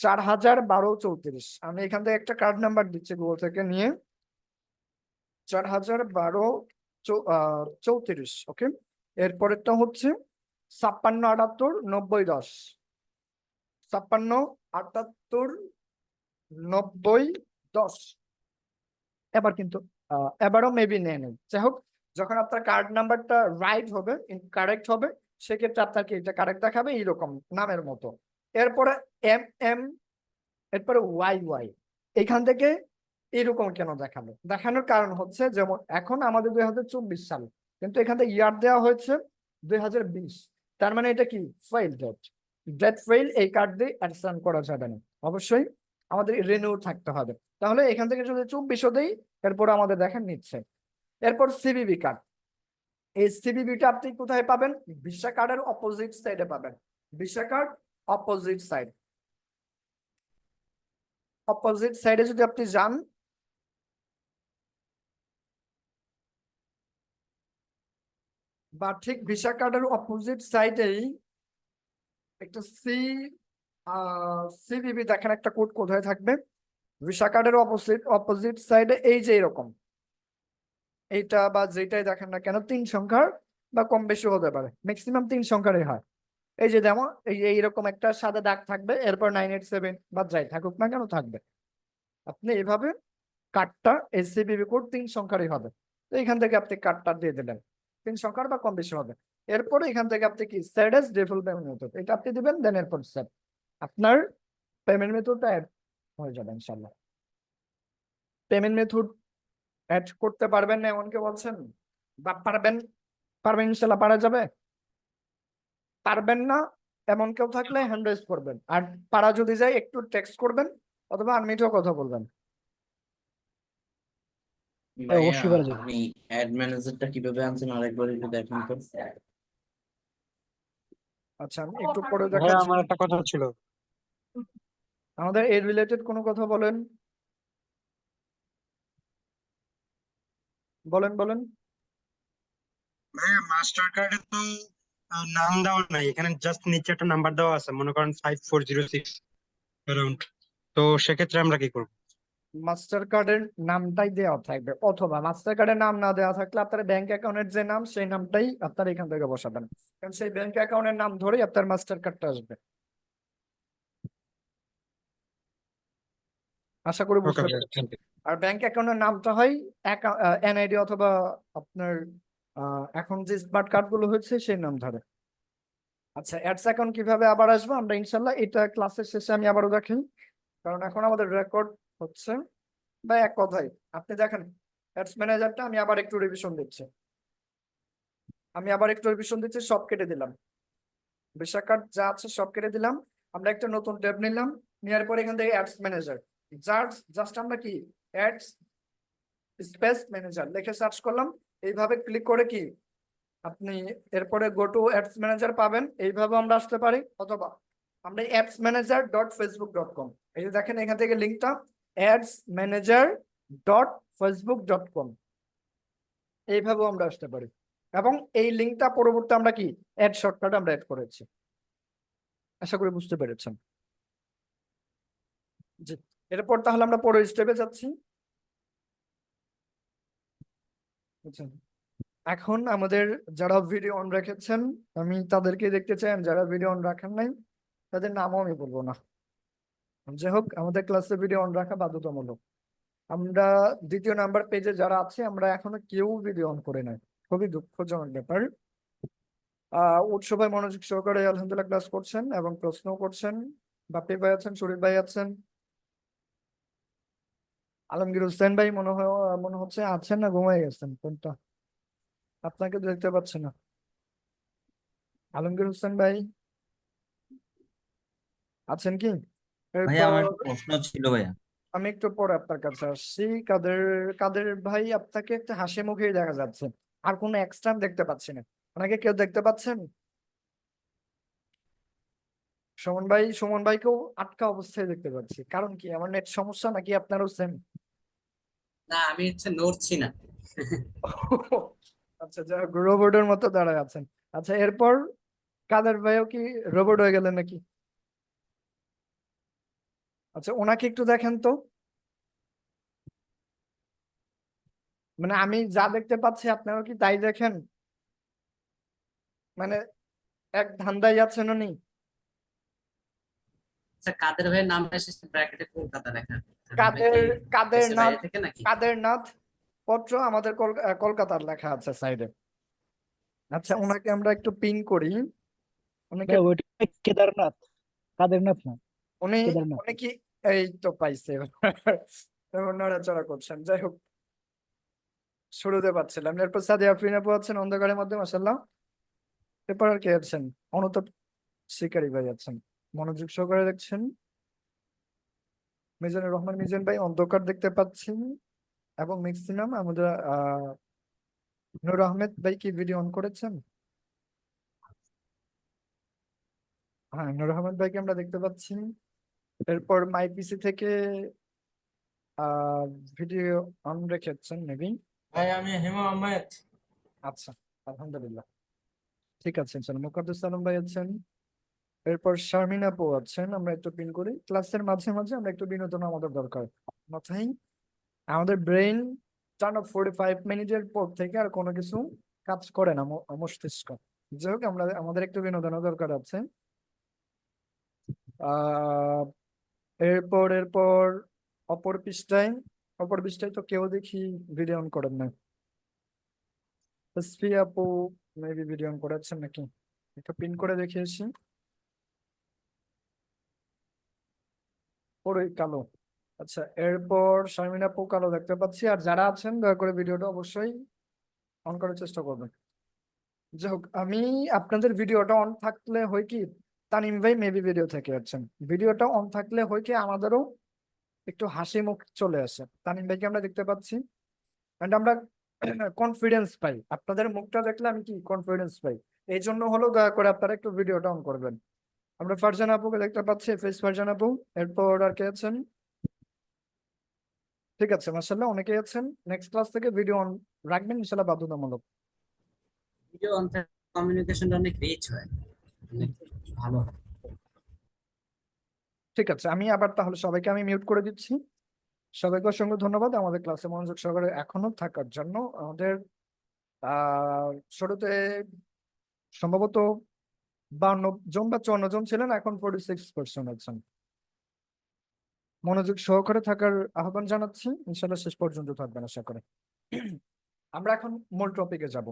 4012-34, আমি এখান থেকে একটা কার্ড নাম্বার দিচ্ছি গুগল থেকে নিয়ে, 4012 34। ওকে, এরপরেরটা হচ্ছে 56, 78, 90, 10। 56, 78, 90, 10। এবার কিন্তু এবারও মেবি নেই নেই, যাই হোক, যখন আপনার কার্ড নাম্বারটা রাইট হবে, কারেক্ট হবে, সেক্ষেত্রে আপনাকে এটা কারেক্ট দেখাবে এইরকম নামের মতো। এরপরে এম এম, এরপরে ওয়াই ওয়াই, এখান থেকে এরকম কেন দেখাবে? দেখানোর কারণ হচ্ছে, যেমন এখন আমাদের 2024 সাল, কিন্তু এখান থেকে ইয়ার দেওয়া হয়েছে 2020। তার মানে এটা কি ফেইল ডেট, ফেইল, এই কার্ড দিয়ে অ্যাডসান করা যাবে না, অবশ্যই আমাদের রিনিউ থাকতে হবে। তাহলে এখান থেকে যদি 24ও দেই, এরপর আমাদের দেখেন নিচ্ছে। এরপর সিবিবি কার্ড, এই সিবিবিটা আপনি কোথায় পাবেন? ভিসা কার্ডের অপোজিট সাইডে পাবেন। Visa card opposite side, opposite সাইডে যদি আপনি যান, বা ঠিক ভিসা কার্ডের অপোজিট সাইডেই একটা সিবিবি দেখেন, একটা কোড কোথায় থাকবে? ভিসা কার্ডের অপোজিট সাইডে এই যে এরকম, এইটা বা যেটাই দেখেন না কেন 3 সংখ্যার বা কম বেশি হতে পারে, ম্যাক্সিমাম 3 সংখ্যারই হয়। এই যে যেমন এইরকম একটা সাদা দাগ থাকবে, এরপর 987 বা যাই থাকুক না কেন থাকবে। আপনি এভাবে কার্ডটা, সিবিবি কোড 3 সংখ্যারই হবে, তো এখান থেকে আপনি কার্ডটা দিয়ে দিলেন, 3 সংখ্যার বা কম বেশি হবে। এরপরে এখান থেকে আপনি কি স্ট্যাটাস ডিফল্ট পেমেন্ট মেথড, এটা আপনি দিবেন, দেন এরপর সেভ, আপনার পেমেন্ট মেথডটা অ্যাড হয়ে যাবে ইনশাআল্লাহ। পেমেন্ট মেথড অ্যাড করতে পারবেন না এমন কেউ বলছেন? বা পারবেন? পারবেন ইনশাআল্লাহ, পারা যাবে। পারবেন না এমন কেউ থাকলে হ্যান্ড রেজ করবেন, আর পারা যদি যায় একটু টেক্সট করবেন অথবা আনমিউটেও কথা বলবেন। ভাইয়া অবশ্যই পারা যাবে। আপনি অ্যাড ম্যানেজারটা কিভাবে আনছেন আরেকবার একটু দেখেন তো। আচ্ছা, আমি একটু পরে ভাইয়া দেখাচ্ছি। আমার একটা কথা ছিল। আমাদের এই রিলেটেড কোনো কথা বলেন, বলেন বলেন। ভাইয়া মাস্টার কার্ডে তো নাম দেওয়া নাই, এখানে জাস্ট নিচে একটা নাম্বার দেওয়া আছে, মনে করেন 5406 অ্যারাউন্ড। তো সেক্ষেত্রে আমরা কি করব? মাস্টার কার্ডের নামটাই দেওয়া থাকবে, অথবা মাস্টার কার্ডের নাম না দেওয়া থাকলে আপনার ব্যাংক অ্যাকাউন্টের যে নাম, সেই নামটাই আপনার এখান থেকে বসাবেন, কারণ সেই ব্যাংক অ্যাকাউন্টের নাম ধরেই আপনার মাস্টার কার্ডটা আসবে। আশা করি ওকে বুঝতে ভাইয়া, পেরেছেন। Thank you. আর ব্যাংক অ্যাকাউন্টের নামটা হয় এনআইডি অথবা আপনার এখন যে স্মার্ট কার্ড গুলো হচ্ছে সেই নাম ধরে। আচ্ছা, অ্যাডস অ্যাকাউন্ট কিভাবে আবার আসবো আমরা ইনশাল্লাহ এটা ক্লাসের শেষে আমি আবারও দেখাই, কারণ এখন আমাদের রেকর্ড হচ্ছে। বা এক কথায় আপনি দেখেন, অ্যাডস ম্যানেজারটা আমি আবার একটু রিভিশন দিচ্ছি, সব কেটে দিলাম, ভিসা কার্ড যা আছে সব কেটে দিলাম। আমরা একটা নতুন ট্যাব নিলাম, নেওয়ার পরে এখান থেকে অ্যাডস ম্যানেজার, জাস্ট আমরা কি অ্যাডস স্পেস ম্যানেজার লিখে সার্চ করলাম, এইভাবে ক্লিক করে কি আপনি এরপরে গো টু অ্যাডস ম্যানেজার পাবেন, এইভাবে আমরা আসতে পারি। অথবা আমরা ads manager dot Facebook dot com, এই যে দেখেন এখান থেকে লিঙ্কটা ads manager dot Facebook dot com, এইভাবেও আমরা আসতে পারি। এবং এই লিঙ্কটা পরবর্তী আমরা কি অ্যাড শর্টকাট আমরা অ্যাড করেছি। আশা করি বুঝতে পেরেছেন। জি, এরপর তাহলে আমরা পরের স্টেপে যাচ্ছি। আচ্ছা, এখন আমাদের যারা ভিডিও অন রেখেছেন আমি তাদেরকে দেখতে চাই, আর যারা ভিডিও অন রাখেন নাই তাদের নামও আমি বলবো না। যাই হোক, আমাদের ক্লাসে ভিডিও অন রাখা বাধ্যতামূলক। আমরা দ্বিতীয় নাম্বার পেজে যারা আছে আমরা এখনো কেউ ভিডিও অন করে নাই, খুবই দুঃখজনক ব্যাপার। সবাই মনোযোগ সহকারে আলহামদুলিল্লাহ ক্লাস করছেন এবং প্রশ্নও করছেন। বাপি ভাই আছেন, শরীফ ভাই আছেন, আলমগীর হোসেন ভাই মনে হচ্ছে আছেন না ঘুমাই গেছেন কোনটা, আপনাকে তো দেখতে পাচ্ছি না। আলমগীর হোসেন ভাই আছেন কি? ভাইয়া এরপর আমার একটা প্রশ্ন ছিল ভাইয়া। আমি একটু পরে আপনার কাছে আসছি। কাদের, কাদের ভাই আপনাকে একটা হাসি মুখেই দেখা যাচ্ছে, আর কোনো এক্সট্রা দেখতে পাচ্ছি না। ওনাকে কেউ দেখতে পাচ্ছেন? সুমন ভাইকেও আটকা অবস্থায় দেখতে পাচ্ছি, কারণ কি আমার নেট সমস্যা নাকি আপনারও সেম? না আমি হচ্ছে নড়ছি না। আচ্ছা, যা রোবটের মতো দাঁড়ায় আছেন। আচ্ছা, এরপর কাদের ভাইও কি রোবট হয়ে গেলেন নাকি? আচ্ছা, ওনাকে একটু দেখেন তো। মানে আমি যা দেখতে পাচ্ছি আপনারাও কি তাই দেখেন? মানে এক ধান্দায় আছেন উনি। আচ্ছা, কাদের ভাইয়ের নামটা এসেছে ব্র্যাকেটে কলকাতা লেখা। কাদের ভাই কাদের কি দেশের কাদেরনাথ বাইরে থেকে নাকি? কাদেরনাথ পত্র আমাদের কলকাতার লেখা আছে সাইডে। আচ্ছা, ওনাকে আমরা একটু পিন করি। উনিকে ভাই ওইটা কেদারনাথ, কাদেরনাথ না, উনি কেদারনাথ। উনি কি, এই তো পাইছে এবার নড়াচড়া করছেন। যাই হোক, শুরুতে পাচ্ছিলাম। এরপর সাদিয়া আফরিন আপু আছেন অন্ধকারের মধ্যে, মাসাল্লাহ। এরপর আর কে আছেন? অনুতপ শিকারী ভাই আছেন, মনোযোগ সহকারে দেখছেন। মিজানুর রহমান মিজান ভাই অন্ধকার দেখতে পাচ্ছি। এবং ম্যাক্সিমাম আমাদের নূর আহমেদ ভাই কি ভিডিও অন করেছেন? হ্যাঁ, নূর আহমেদ ভাইকে আমরা দেখতে পাচ্ছি। এরপর মাই পিসি থেকে ভিডিও অন রেখেছেন মেবি। ভাই আমি হেমা আহমেদ। আচ্ছা, আলহামদুলিল্লাহ, ঠিক আছে। চলো, মুকাদ্দুস সালাম ভাই আছেন। এরপর শারমিন আপু আছেন। আমরা একটু পিন করি। ক্লাসের মাঝে মাঝে আমরা একটু বিনোদন আমাদের দরকার, মাথায় আমাদের ব্রেন টার্ন অফ 45 মিনিটের পর থেকে আর কোনো কিছু কাজ করে না, মস্তিষ্ক। যাই হোক, আমাদের একটু বিনোদনের দরকার আছে। আহ এরপর অপর পৃষ্ঠায় তো কেউ দেখি ভিডিও অন করেন না। তসফি আপু মেবি ভিডিও অন করেছেন নাকি, একটু পিন করে দেখিয়েছি। পুরোই কালো। আচ্ছা, এরপর শারমিন আপু কালো দেখতে পাচ্ছি। আর যারা আছেন দয়া করে ভিডিওটা অবশ্যই অন করার চেষ্টা করবেন। যাই হোক, আমি আপনাদের ভিডিওটা অন থাকলে হয় কি, তানিম ভাই মেবি ভিডিও থেকে আছেন, ভিডিওটা অন থাকলে হয় কি আমাদেরও একটু হাসি মুখ চলে আসে। তানিম ভাইকে আমরা দেখতে পাচ্ছি, এন্ড আমরা কনফিডেন্স পাই। আপনাদের মুখটা দেখলে আমি কি কনফিডেন্স পাই। এই জন্য হলো দয়া করে আপনারা একটু ভিডিওটা অন করবেন। আমরা ফারজানা আপুকে দেখতে পাচ্ছি, ফেস ফারজানা আপু। এরপর আর কে আছেন? ঠিক আছে, মাশাআল্লাহ, অনেকেই আছেন। নেক্সট ক্লাস থেকে ভিডিও অন রাখবেন ইনশাআল্লাহ, বাধ্যতামূলক। ভিডিও অন কমিউনিকেশনটা অনেক রিচ হয়, অনেক ভালো হয়। ঠিক আছে, আমি আবার তাহলে সবাইকে আমি মিউট করে দিচ্ছি। সবাইকে অসংখ্য ধন্যবাদ আমাদের ক্লাসে মনোযোগ সহকারে এখনো থাকার জন্য। আমাদের শুরুতে সম্ভবত 52 জন বা 54 জন ছিলেন, এখন 46% আছেন। মনোযোগ সহকারে থাকার আহ্বান জানাচ্ছি, ইনশাল্লাহ শেষ পর্যন্ত থাকবেন আশা করে। আমরা এখন মূল টপিকে যাব।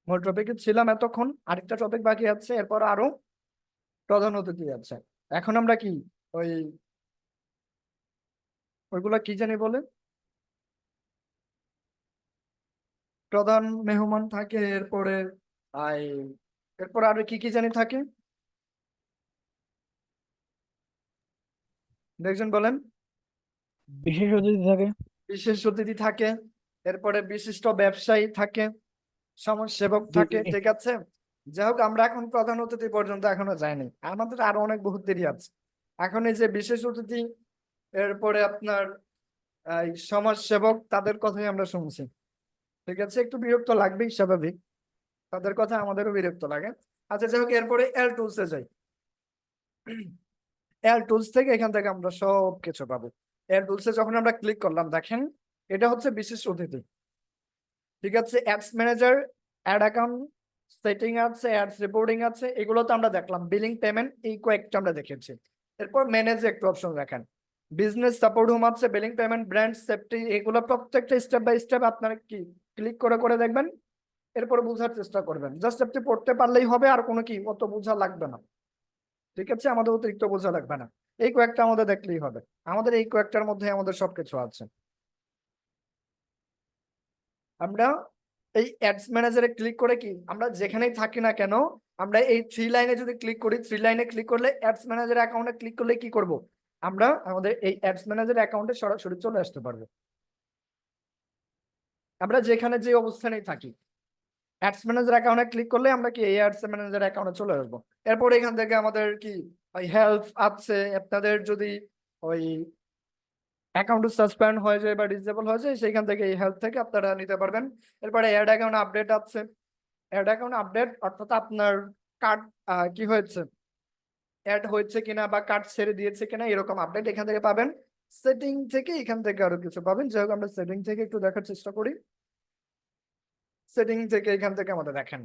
মূল টপিকে ছিলাম এতক্ষণ, আরেকটা টপিক বাকি আছে, এরপর আরো প্রধান অতিথি আছে। এখন আমরা কি ওই ওইগুলা কি জানি বলে, প্রধান মেহমান থাকে, এরপরে আই এরপর আরো কি কি জানি থাকে, দেখছেন বলেন। বিশেষ অতিথি থাকে। বিশেষ অতিথি থাকে, এরপরে বিশিষ্ট ব্যবসায়ী থাকে, সমাজসেবক জি থাকে, জি। ঠিক আছে। যাই হোক, আমরা এখন প্রধান অতিথি পর্যন্ত এখনো যাইনি, আমাদের আরো অনেক বহুত দেরি আছে। এখন এই যে বিশেষ অতিথি, এরপরে আপনার এই সমাজসেবক, তাদের কথাই আমরা শুনছি। ঠিক আছে, একটু বিরক্ত লাগবেই, স্বাভাবিক, তাদের কথা আমাদেরও বিরক্ত লাগে। আচ্ছা, যাই হোক, এরপরে এল টুলসে যাই। এল টুলস থেকে এখান থেকে আমরা সব কিছু পাবো। এল টুলসে যখন আমরা ক্লিক করলাম, দেখেন এটা হচ্ছে বিশেষ অতিথি। ঠিক আছে, ads manager, ad account, setting আছে, অ্যাডস রিপোর্টিং আছে, এগুলো তো আমরা দেখলাম। বিলিং, পেমেন্ট, এই কয়েকটা আমরা দেখেছি। এরপর ম্যানেজে একটু অপশন দেখেন, বিজনেস সাপোর্ট হোম আছে, বিলিং, পেমেন্ট, ব্র্যান্ড সেফটি, এগুলো প্রত্যেকটা স্টেপ বাই স্টেপ আপনারা কি ক্লিক করে করে দেখবেন। এরপরে বোঝার চেষ্টা করবেন, জাস্ট আপনি পড়তে পারলেই হবে, আর কোনো কি অত বোঝা লাগবে না। ঠিক আছে, আমাদের অতিরিক্ত বোঝা লাগবে না, এই কয়েকটা আমাদের দেখলেই হবে। আমাদের এই কয়েকটার মধ্যে আমাদের সবকিছু আছে। আমরা এই অ্যাডস ম্যানেজারে ক্লিক করে কি আমরা যেখানেই থাকি না কেন, আমরা এই থ্রি লাইনে যদি ক্লিক করি, থ্রি লাইনে ক্লিক করলে অ্যাডস ম্যানেজার অ্যাকাউন্টে ক্লিক করলে কি করব, আমরা আমাদের এই অ্যাডস ম্যানেজার অ্যাকাউন্টে সরাসরি চলে আসতে পারবো। আমরা যেখানে যে অবস্থানেই থাকি, অ্যাডস ম্যানেজার অ্যাকাউন্টে ক্লিক করলে আমরা কি এই অ্যাডস ম্যানেজার অ্যাকাউন্টে চলে আসবো। এরপর এখান থেকে আমাদের কি ওই হেল্প আছে, আপনাদের যদি ওই অ্যাকাউন্ট সাসপেন্ড হয়ে যায় বা ডিসেবল হয়ে যায়, সেখান থেকে এই হেল্প থেকে আপনারা নিতে পারবেন। এরপরে অ্যাড অ্যাকাউন্ট আপডেট আছে, অ্যাড অ্যাকাউন্ট আপডেট অর্থাৎ আপনার কার্ড কি হয়েছে, অ্যাড হয়েছে কিনা বা কার্ড ছেড়ে দিয়েছে কিনা, এরকম আপডেট এখান থেকে পাবেন। সেটিং থেকে এখান থেকে আরো কিছু পাবেন, যাই হোক আমরা সেটিং থেকে একটু দেখার চেষ্টা করি। সেটিং থেকে এখান থেকে আমাদের দেখেন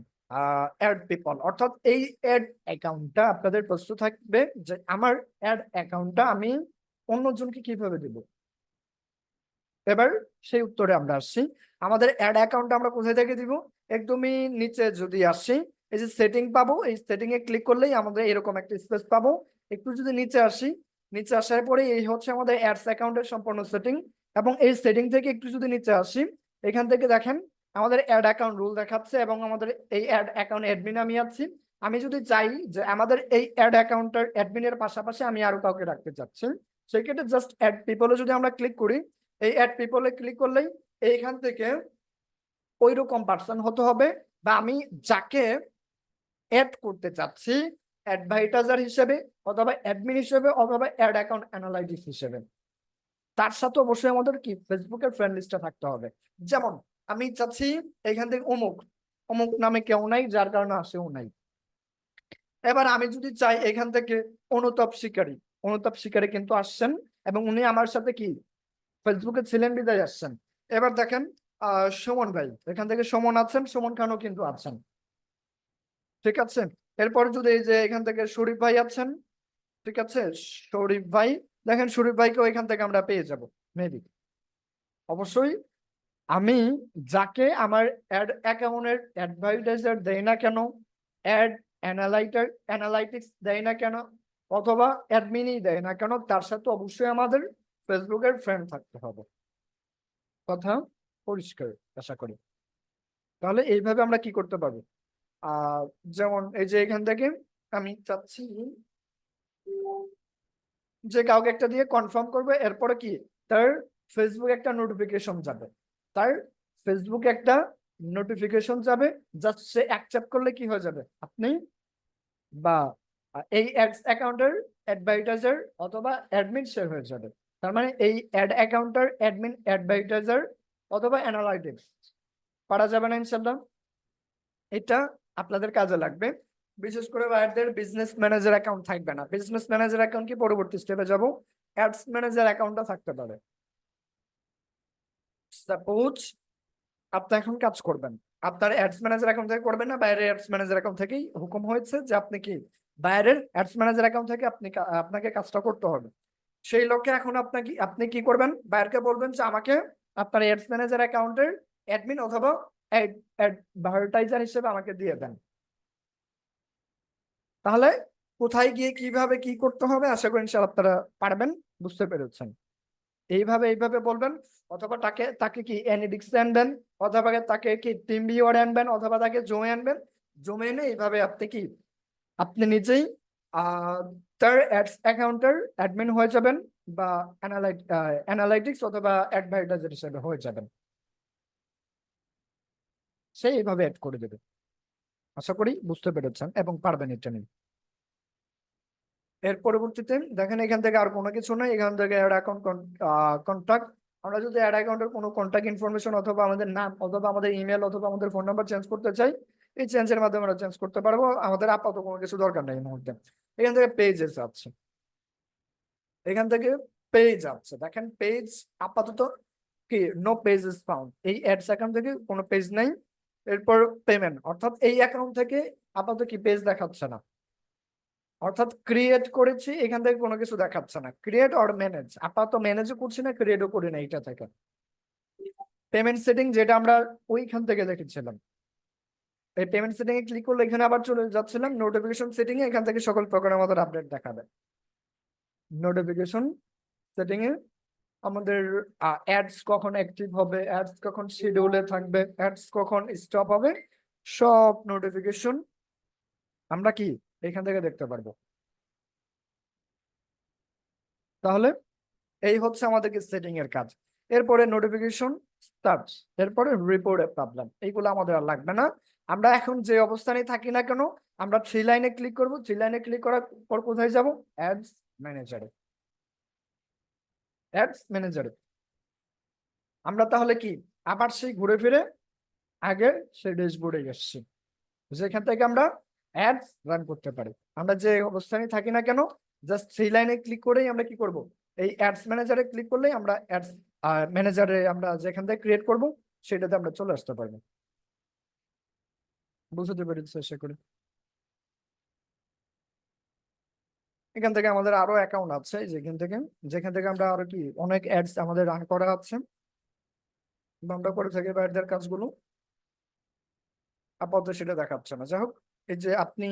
অ্যাড পিপল, অর্থাৎ এই অ্যাড অ্যাকাউন্টটা আপনাদের প্রশ্ন থাকবে যে আমার অ্যাড অ্যাকাউন্টটা আমি অন্যজনকে কিভাবে দিব। এবার সেই উত্তরে আমরা আসছি। আমাদের অ্যাড অ্যাকাউন্টটা আমরা কোথায় থেকে দিব? একদমই নিচে যদি আসি, এই যে সেটিং পাবো, এই সেটিং এ ক্লিক করলেই আমাদের এরকম একটা স্পেস পাবো। একটু যদি নিচে আসি, নিচে আসার পরে এই হচ্ছে আমাদের অ্যাডস অ্যাকাউন্টের সম্পূর্ণ সেটিং। এবং এই সেটিং থেকে একটু যদি নিচে আসি, এখান থেকে দেখেন আমাদের অ্যাড অ্যাকাউন্ট রুল দেখাচ্ছে এবং আমাদের এই অ্যাড অ্যাকাউন্ট অ্যাডমিন আমি আছি। আমি যদি চাই যে আমাদের এই অ্যাড অ্যাকাউন্টের অ্যাডমিনের পাশাপাশি আমি আরো কাউকে রাখতে চাচ্ছি, সেক্ষেত্রে জাস্ট অ্যাড পিপলে যদি আমরা ক্লিক করি, এই অ্যাড পিপলে ক্লিক করলেই এইখান থেকে ওই রকম পার্সন হতে হবে, বা আমি যাকে অ্যাড করতে চাচ্ছি অ্যাডভাইটাইজার হিসেবে অথবা অ্যাডমিন হিসেবে অথবা অ্যাড অ্যাকাউন্ট অ্যানালাইটিক্স হিসেবে, তার সাথে অবশ্যই আমাদের কি ফেসবুকের ফ্রেন্ড লিস্টে থাকতে হবে। যেমন আমি চাচ্ছি এখান থেকে অমুক অমুক নামে কেউ নাই, যার কারণে আসেও নাই। এবার আমি যদি চাই এখান থেকে অনুতাপ শিকারী কিন্তু আসছেন এবং উনি আমার সাথে কি ফেসবুকে ছিলেন বিদায় আসছেন। এবার দেখেন সুমন ভাই, এখান থেকে সুমন আছেন, সুমন খানও কিন্তু আছেন, ঠিক আছে। এরপরে যদি এই যে এখান থেকে শরীফ ভাই আছেন, ঠিক আছে, শরীফ ভাই, দেখেন শরীফ ভাইকেও এখান থেকে আমরা পেয়ে যাব মেবি। অবশ্যই আমি যাকে আমার অ্যাড অ্যাকাউন্টের অ্যাডভাইটাইজার দেয় না কেন, অ্যাড অ্যানালাইটিক্স দেয় না কেন, অথবা অ্যাডমিনই দেয় না কেন, তার সাথে অবশ্যই আমাদের ফেসবুকের ফ্রেন্ড থাকতে হবে। কথা পরিষ্কার আশা করি। তাহলে এইভাবে আমরা কি করতে পারবো? যেমন এই যে এখান থেকে আমি চাচ্ছি যে কাউকে একটা দিয়ে কনফার্ম করবে, এরপরে কি তার ফেসবুক একটা নোটিফিকেশন যাবে, তার ফেসবুকে একটা নোটিফিকেশন যাবে, জাস্ট সে অ্যাকসেপ্ট করলে কি হয়ে যাবে, আপনি বা এই অ্যাডস অ্যাকাউন্টের অ্যাডভাইটাইজার অথবা অ্যাডমিন সে হয়ে যাবে। তার মানে এই অ্যাড অ্যাকাউন্টের অ্যাডমিন, অ্যাডভাইটাইজার অথবা অ্যানালাইটিক্স পারা যাবে না ইনশাল্লাহ। এটা আপনাদের কাজে লাগবে। বিশেষ করে ভাইয়াদের বিজনেস ম্যানেজার অ্যাকাউন্ট থাকবে না, বিজনেস ম্যানেজার অ্যাকাউন্ট কি পরবর্তী স্টেপে যাব, অ্যাডস ম্যানেজার অ্যাকাউন্টটা থাকতে পারে। সাপোজ আপনি এখন কাজ করবেন, আপনার অ্যাডস ম্যানেজার অ্যাকাউন্ট থেকে করবেন না, বাইরের অ্যাডস ম্যানেজার অ্যাকাউন্ট থেকেই হুকুম হয়েছে যে আপনি কি বাইরের অ্যাডস ম্যানেজার অ্যাকাউন্ট থেকে আপনাকে কাজটা করতে হবে। সেই লক্ষ্যে এখন আপনি কি করবেন, বাইরকে বলবেন যে আমাকে আপনার অ্যাডস ম্যানেজার অ্যাকাউন্টের অ্যাডমিন অথবা অ্যাডভার্টাইজার হিসেবে আমাকে দিয়ে দেন। তাহলে কোথায় গিয়ে কিভাবে কি করতে হবে আশা করি ইনশাআল্লাহ আপনারা পারবেন, বুঝতে পেরেছেন। এইভাবে বলবেন, অথবা তাকে কি অ্যানালিটিক্স আনবেন, অথবা তাকে কি টিম ভিউয়ার আনবেন, অথবা তাকে জমে আনবেন। জমে এনে এইভাবে আপনি নিজেই তার অ্যাডস অ্যাকাউন্টের অ্যাডমিন হয়ে যাবেন, বা অ্যানালাইটিক্স অথবা অ্যাডভার্টাইজার হিসেবে হয়ে যাবেন। সে এইভাবে অ্যাড করে দেবে। আশা করি বুঝতে পেরেছেন এবং পারবেন এটা নিয়ে। এর পরবর্তীতে দেখেন এখান থেকে আর কোনো কিছু নাই, এখান থেকে অ্যাড অ্যাকাউন্ট কন্টাক্ট। আমরা যদি অ্যাড অ্যাকাউন্টের কোনো কন্টাক্ট ইনফরমেশন অথবা আমাদের নাম অথবা আমাদের ইমেল অথবা আমাদের ফোন নাম্বার চেঞ্জ করতে চাই, এই চেঞ্জের মাধ্যমে আমরা চেঞ্জ করতে পারবো। আমাদের আপাতত কোনো কিছু দরকার নেই এই মুহূর্তে। এখান থেকে পেজেস আছে, এখান থেকে পেজ আছে, দেখেন পেজ আপাতত কি নো পেজেস ফাউন্ড, এই অ্যাডস অ্যাকাউন্ট থেকে কোনো পেজ নাই। এরপর পেমেন্ট, অর্থাৎ এই অ্যাকাউন্ট থেকে আপাতত কি পেজ দেখাচ্ছে না, অর্থাৎ ক্রিয়েট করেছি এখান থেকে কোনো কিছু দেখাচ্ছে না। ক্রিয়েট অর ম্যানেজ, আপাতত ম্যানেজও করছি না, ক্রিয়েটও করি না এটা থেকে। পেমেন্ট সেটিং যেটা আমরা ওইখান থেকে দেখেছিলাম, এই পেমেন্ট সেটিং এ ক্লিক করলে এখানে আবার চলে যাচ্ছিলাম নোটিফিকেশন সেটিং এ, এখান থেকে সকল প্রকার আমাদের আপডেট দেখাবে। নোটিফিকেশন সেটিং এ আমাদের অ্যাডস কখন অ্যাক্টিভ হবে, অ্যাডস কখন শিডিউলে থাকবে, অ্যাডস কখন স্টপ হবে, সব নোটিফিকেশন আমরা কি এখান থেকে দেখতে পারবো। তাহলে এই হচ্ছে আমাদেরকে সেটিং এর কাজ। এরপরে নোটিফিকেশন স্টার্ট, এরপরে রিপোর্টের প্রবলেম, এইগুলো আমাদের আর লাগবে না। আমরা এখন যে অবস্থানে থাকি না কেন, আমরা 3 লাইনে ক্লিক করব। 3 লাইনে ক্লিক করার পর কোথায় যাব, অ্যাডস ম্যানেজারে। অ্যাডস ম্যানেজারে আমরা তাহলে কি আবার সেই ঘুরে ফিরে আগে সেই ড্যাশবোর্ডে এসেছি, যেখান থেকে আমরা অ্যাডস রান করতে পারি। আমরা যে অবস্থানে থাকি না কেন জাস্ট থ্রি লাইনে ক্লিক করেই আমরা কি করব, এই অ্যাডস ম্যানেজারে ক্লিক করলেই আমরা অ্যাডস ম্যানেজারে আমরা যেখান থেকে ক্রিয়েট করব সেটাতে আমরা চলে আসতে পারবো। বুঝতে পেরেছি আশা করি। এখান থেকে আমাদের আরো অ্যাকাউন্ট আছে, যেখান থেকে আমরা আরো কি অনেক অ্যাডস আমাদের রান করা আছে, বা আমরা করে থাকি বাইরের কাজগুলো, আপাতত সেটা দেখাচ্ছে না। যাই হোক, এই যে আপনি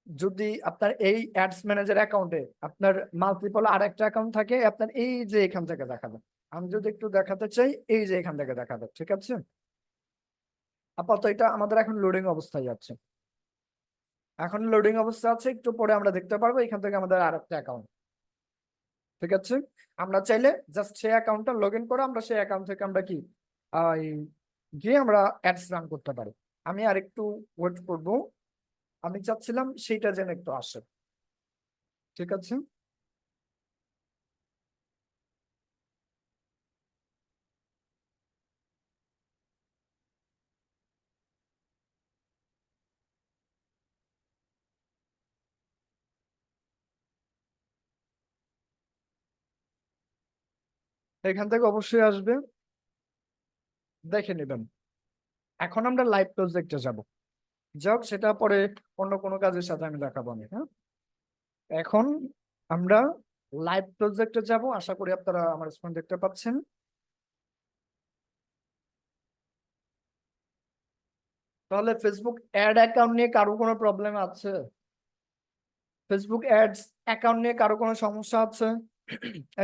যদি আপনার এই অ্যাডস ম্যানেজার অ্যাকাউন্টে আপনার মাল্টিপল আর একটা অ্যাকাউন্ট থাকে, আপনার এই যে এখান থেকে দেখাবে। আমি যদি একটু দেখাতে চাই, এই যে এখান থেকে দেখাবে, ঠিক আছে। আপাতত এটা আমাদের এখন লোডিং অবস্থায় যাচ্ছে, এখন লোডিং অবস্থা আছে, একটু পরে আমরা দেখতে পারবো এখান থেকে আমাদের আর একটা অ্যাকাউন্ট, ঠিক আছে। আমরা চাইলে জাস্ট সেই অ্যাকাউন্টটা লগ ইন করে আমরা সেই অ্যাকাউন্ট থেকে আমরা কি গিয়ে আমরা অ্যাডস রান করতে পারি। আমি আর একটু ওয়েট করবো, আমি চাচ্ছিলাম সেইটা যেন একটু আসে, ঠিক আছে। এখান থেকে অবশ্যই আসবে, দেখে নেবেন। এখন আমরা লাইভ প্রজেক্টে যাব, যাক সেটা পরে অন্য কোনো কাজের সাথে আমি দেখাবো আমি, হ্যাঁ। এখন আমরা লাইভ প্রজেক্টে যাব, আশা করি আপনারা আমার স্ক্রিন দেখতে পাচ্ছেন। তাহলে ফেসবুক অ্যাড অ্যাকাউন্ট নিয়ে কারো কোনো প্রবলেম আছে? ফেসবুক অ্যাডস অ্যাকাউন্ট নিয়ে কারো কোনো সমস্যা আছে?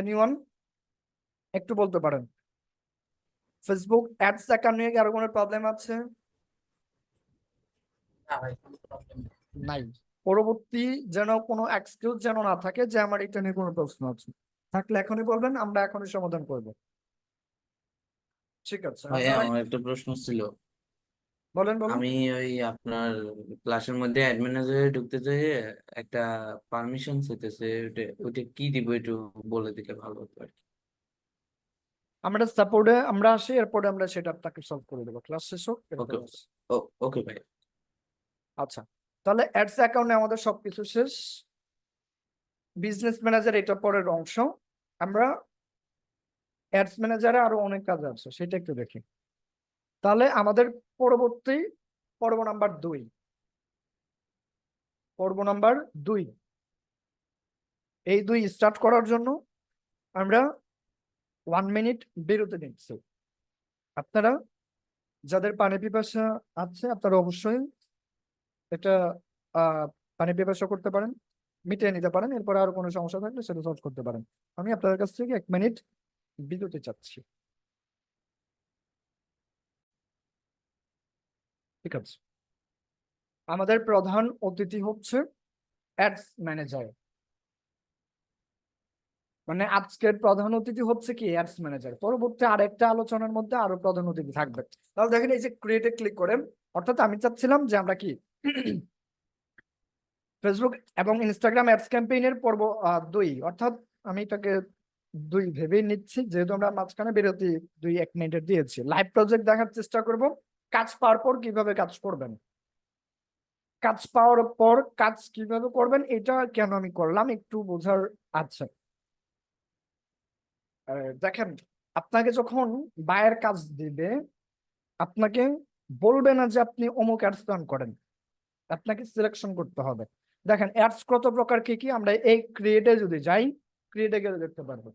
এনিওয়ান একটু বলতে পারেন। ফেসবুক অ্যাডস অ্যাকাউন্ট নিয়ে কারো কোনো প্রবলেম আছে? না ভাই, কোনো প্রবলেম নেই। নাই। পরবর্তী যেন কোনো এক্সকিউজ যেন না থাকে যে আমার এটা নিয়ে কোনো প্রশ্ন আছে, থাকলে এখনই বলবেন, আমরা এখনই সমাধান করব। ঠিক আছে, ভাইয়া আপনারা আমার একটা প্রশ্ন ছিল। বলেন বলেন। আমি ওই আপনার ক্লাসের মধ্যে অ্যাডমিন ম্যানেজারে ঢুকতে চাই, একটা পারমিশন চাইতেছে, ওইটা কি দিব একটু বলে দিলে ভালো হতো আর কি। আমরা সাপোর্টে আমরা আসি, এরপরে আমরা সেটা আপনাকে সলভ করে দেবো, ক্লাস শেষ হোক ওকে এরপরে আসি। ওকে ভাই। আচ্ছা, তাহলে অ্যাডস অ্যাকাউন্টে আমাদের সবকিছু শেষ। বিজনেস ম্যানেজার এটা পরের অংশ। আমরা অ্যাডস ম্যানেজারে আরো অনেক কাজ আছে, সেটা একটু দেখি। তাহলে আমাদের পরবর্তী পর্ব নাম্বার 2, পর্ব নাম্বার 2, এই 2 স্টার্ট করার জন্য আমরা 1 মিনিট বিরতি নিচ্ছি। আপনারা যাদের পানি পিপাসা আছে আপনারা অবশ্যই এটা পানি পিপাসা করতে পারেন, মিটিয়ে নিতে পারেন, এরপরে আরো কোনো সমস্যা থাকলে সেটা সলভ করতে পারেন। আমি আপনাদের কাছ থেকে 1 মিনিট বিরতি চাচ্ছি, ঠিক আছে। আমাদের প্রধান অতিথি হচ্ছে অ্যাডস ম্যানেজার, মানে আজকের প্রধান অতিথি হচ্ছে কি অ্যাডস ম্যানেজার। পরবর্তী আরেকটা আলোচনার মধ্যে আরো প্রধান অতিথি থাকবে। তাহলে দেখেন এই যে ক্রিয়েটে ক্লিক করেন, অর্থাৎ আমি চাচ্ছিলাম যে আমরা কি ফেসবুক এবং ইনস্টাগ্রাম অ্যাডস ক্যাম্পেইনের পর্ব 2, অর্থাৎ আমি এটাকে 2 ভেবেই নিচ্ছি, যেহেতু আমরা মাঝখানে বিরতি 1 মিনিটের দিয়েছি। লাইভ প্রজেক্ট দেখার চেষ্টা করব, কাজ পাওয়ার পর কিভাবে কাজ করবেন, কাজ পাওয়ার পর কাজ কিভাবে করবেন, এটা কেন আমি করলাম একটু বোঝার আছে। দেখেন, আপনাকে যখন বায়ের কাজ দিবে, আপনাকে বলবে না যে আপনি অমুক অ্যাডস রান করেন, আপনাকে সিলেকশন করতে হবে। দেখেন অ্যাডস কত প্রকার কি কি, আমরা এই ক্রিয়েটে যদি যাই, ক্রিয়েটে গেলে দেখতে পারবো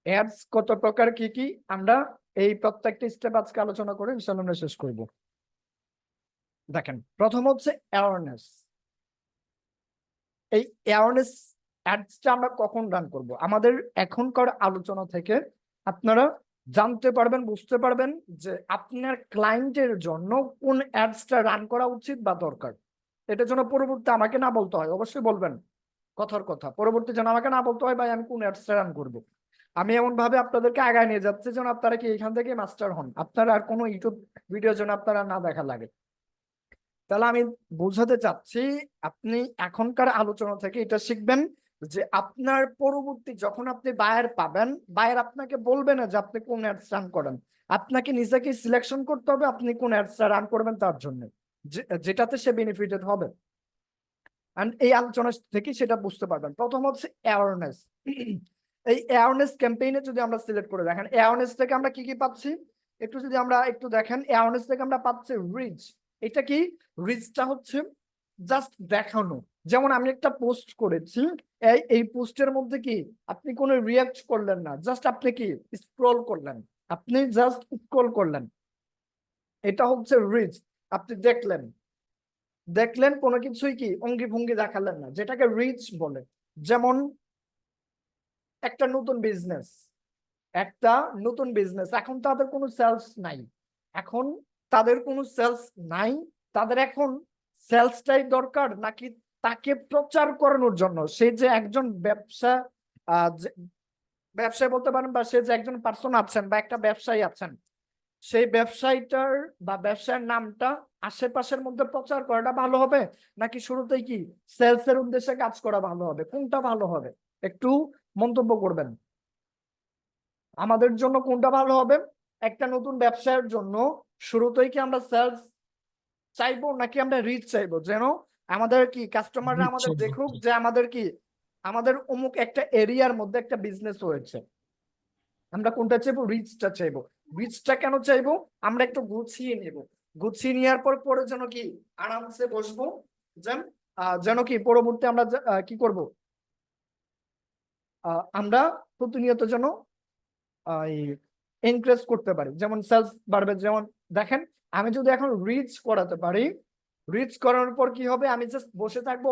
অ্যাডস কত প্রকার কি কি। আমরা এই প্রত্যেকটা স্টেপ আজকে আলোচনা করে ইনশাআল্লাহ আমরা শেষ করব। দেখেন প্রথম হচ্ছে অ্যাওয়ারনেস। এই অ্যাওয়ারনেস অ্যাডসটা আমরা কখন রান করব, আমাদের এখনকার আলোচনা থেকে আপনারা জানতে পারবেন, বুঝতে পারবেন যে আপনার ক্লায়েন্টের জন্য কোন অ্যাডসটা রান করা উচিত বা দরকার। এটার জন্য পরবর্তী আমাকে না বলতে হয়, অবশ্যই বলবেন কথার কথা, পরবর্তী যেন আমাকে না বলতে হয় ভাই আমি কোন অ্যাডসটা রান করব। আমি এমন ভাবে আপনাদেরকে আগায় নিয়ে যাচ্ছি যেন আপনারা কি এখান থেকে মাস্টার হন, আপনারা আর কোনো ইউটিউব ভিডিও যেন আপনারা না দেখা লাগে। তাহলে আমি বোঝাতে চাচ্ছি, আপনি এখনকার আলোচনা থেকে এটা শিখবেন যে আপনার পরবর্তী যখন আপনি বায়ার পাবেন, বায়ার আপনাকে বলবে না যে আপনি কোন অ্যাডস রান করেন, আপনাকে নিজেকে সিলেকশন করতে হবে আপনি কোন অ্যাডসটা রান করবেন তার জন্য, যেটাতে সে বেনিফিটেড হবে। and এই আলোচনা থেকে সেটা বুঝতে পারবেন। প্রথম হচ্ছে অ্যাওয়ারনেস। এই অ্যাওয়ারনেস ক্যাম্পেইনে যদি আমরা সিলেক্ট করে দেখেন, অ্যাওয়ারনেস থেকে আমরা কি কি পাচ্ছি একটু যদি আমরা একটু দেখেন, অ্যাওয়ারনেস থেকে আমরা পাচ্ছি রিচ। এটা কি? রিচটা হচ্ছে জাস্ট দেখানো। যেমন আমি একটা পোস্ট করেছি, এই পোস্টের মধ্যে কি আপনি কোনো রিয়াক্ট করলেন না, জাস্ট আপনি কি স্ক্রল করলেন, আপনি জাস্ট স্ক্রল করলেন, এটা হচ্ছে রিচ। আপনি দেখলেন কোনো কিছুই কি অঙ্গি ভঙ্গি দেখালেন না, যেটাকে রিচ বলে। যেমন একটা নতুন বিজনেস, এখন তাদের কোনো সেলস নাই, তাদের এখন সেলসটাই দরকার, নাকি তাকে প্রচার করানোর জন্য সে যে একজন ব্যবসায় বলতে পারেন, বা সে যে একজন পার্সন আছেন বা একটা ব্যবসায়ী আছেন, সেই ব্যবসায়ীটার বা ব্যবসার নামটা আশেপাশের মধ্যে প্রচার করাটা ভালো হবে, নাকি শুরুতেই কি সেলস এর উদ্দেশ্যে কাজ করা ভালো হবে? কোনটা ভালো হবে একটু মন্তব্য করবেন। আমাদের জন্য কোনটা ভালো হবে? একটা নতুন ব্যবসার জন্য শুরুতেই কি আমরা সেলস চাইবো, নাকি আমরা রিচ চাইবো, যেন আমাদের কি কাস্টমাররা Reach আমাদের চাইবো। দেখুক যে আমাদের অমুক একটা এরিয়ার মধ্যে একটা বিজনেস হয়েছে। আমরা কোনটা চাইবো? রিচটা চাইবো। রিচটা কেন চাইবো? আমরা একটু গুছিয়ে নিব, গুছিয়ে নেওয়ার পরে যেন কি আরামসে বসবো, যেন কি পরবর্তী আমরা কি করব, আমরা প্রতিনিয়ত যেন ইনক্রিজ করতে পারি, যেমন সেলস বাড়বে। যেমন দেখেন, আমি যদি এখন রিচ করাতে পারি, রিচ করানোর পর কি হবে, আমি জাস্ট বসে থাকবো,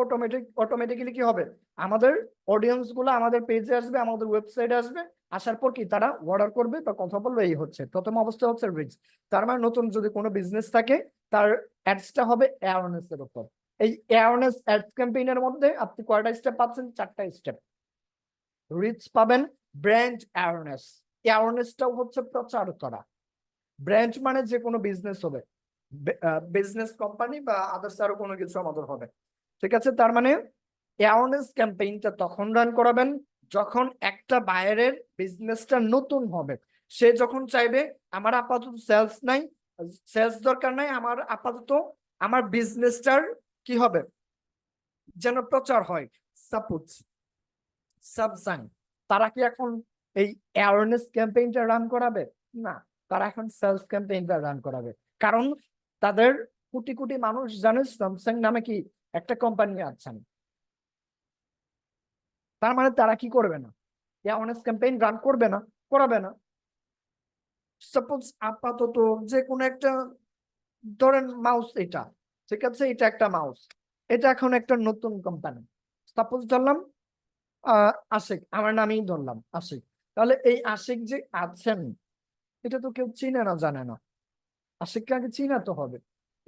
অটোমেটিক্যালি কি হবে, আমাদের অডিয়েন্স গুলো আমাদের পেজে আসবে, আমাদের ওয়েবসাইটে আসবে, আসার পর কি তারা অর্ডার করবে বা কথা বলবে। এই হচ্ছে প্রথম অবস্থা, হচ্ছে রিচ। তার মানে নতুন যদি কোনো বিজনেস থাকে, তার অ্যাডসটা হবে অ্যাওয়ারনেস এর উপর। এই অ্যাওয়ারনেস অ্যাডস ক্যাম্পেইনের মধ্যে আপনি কয়টা স্টেপ পাচ্ছেন? 4টা স্টেপ। রিচ পাবেন, ব্র্যান্ড অ্যাওয়ারনেস, অ্যাওয়ারনেসটাও হচ্ছে প্রচার করা। ব্র্যান্ড মানে যে কোনো বিজনেস হবে, বিজনেস কোম্পানি বা আদার্স আরো কোনো কিছু আমাদের হবে, ঠিক আছে? তার মানে অ্যাওয়ারনেস ক্যাম্পেইনটা তখন রান করাবেন যখন একটা বায়ারের বিজনেসটা নতুন হবে, সে যখন চাইবে আমার আপাতত সেলস দরকার নাই, আমার আপাতত আমার বিজনেসটার কি হবে যেন প্রচার হয়। সাপোজ স্যামসাং, তারা কি এখন এই অ্যাওয়ারনেস ক্যাম্পেইনটা রান করাবে? না, তারা এখন সেলস ক্যাম্পেইনটা রান করাবে। কারণ তাদের কোটি কোটি মানুষ জানে স্যামসাং নামে কি একটা কোম্পানি আছেন। তার মানে তারা কি করবে না, অ্যাওয়ারনেস ক্যাম্পেইন রান করবে না, করাবে না। সাপোজ আপাতত যে কোনো একটা, ধরেন মাউস, এটা ঠিক আছে, এটা একটা মাউস, এটা এখন একটা নতুন কোম্পানি, সাপোজ ধরলাম আশিক, আমার নামেই ধরলাম আশিক। তাহলে এই আশিক যে আছেন, এটা তো কেউ চিনে না, জানে না। আশিককে আগে চিনাতে হবে,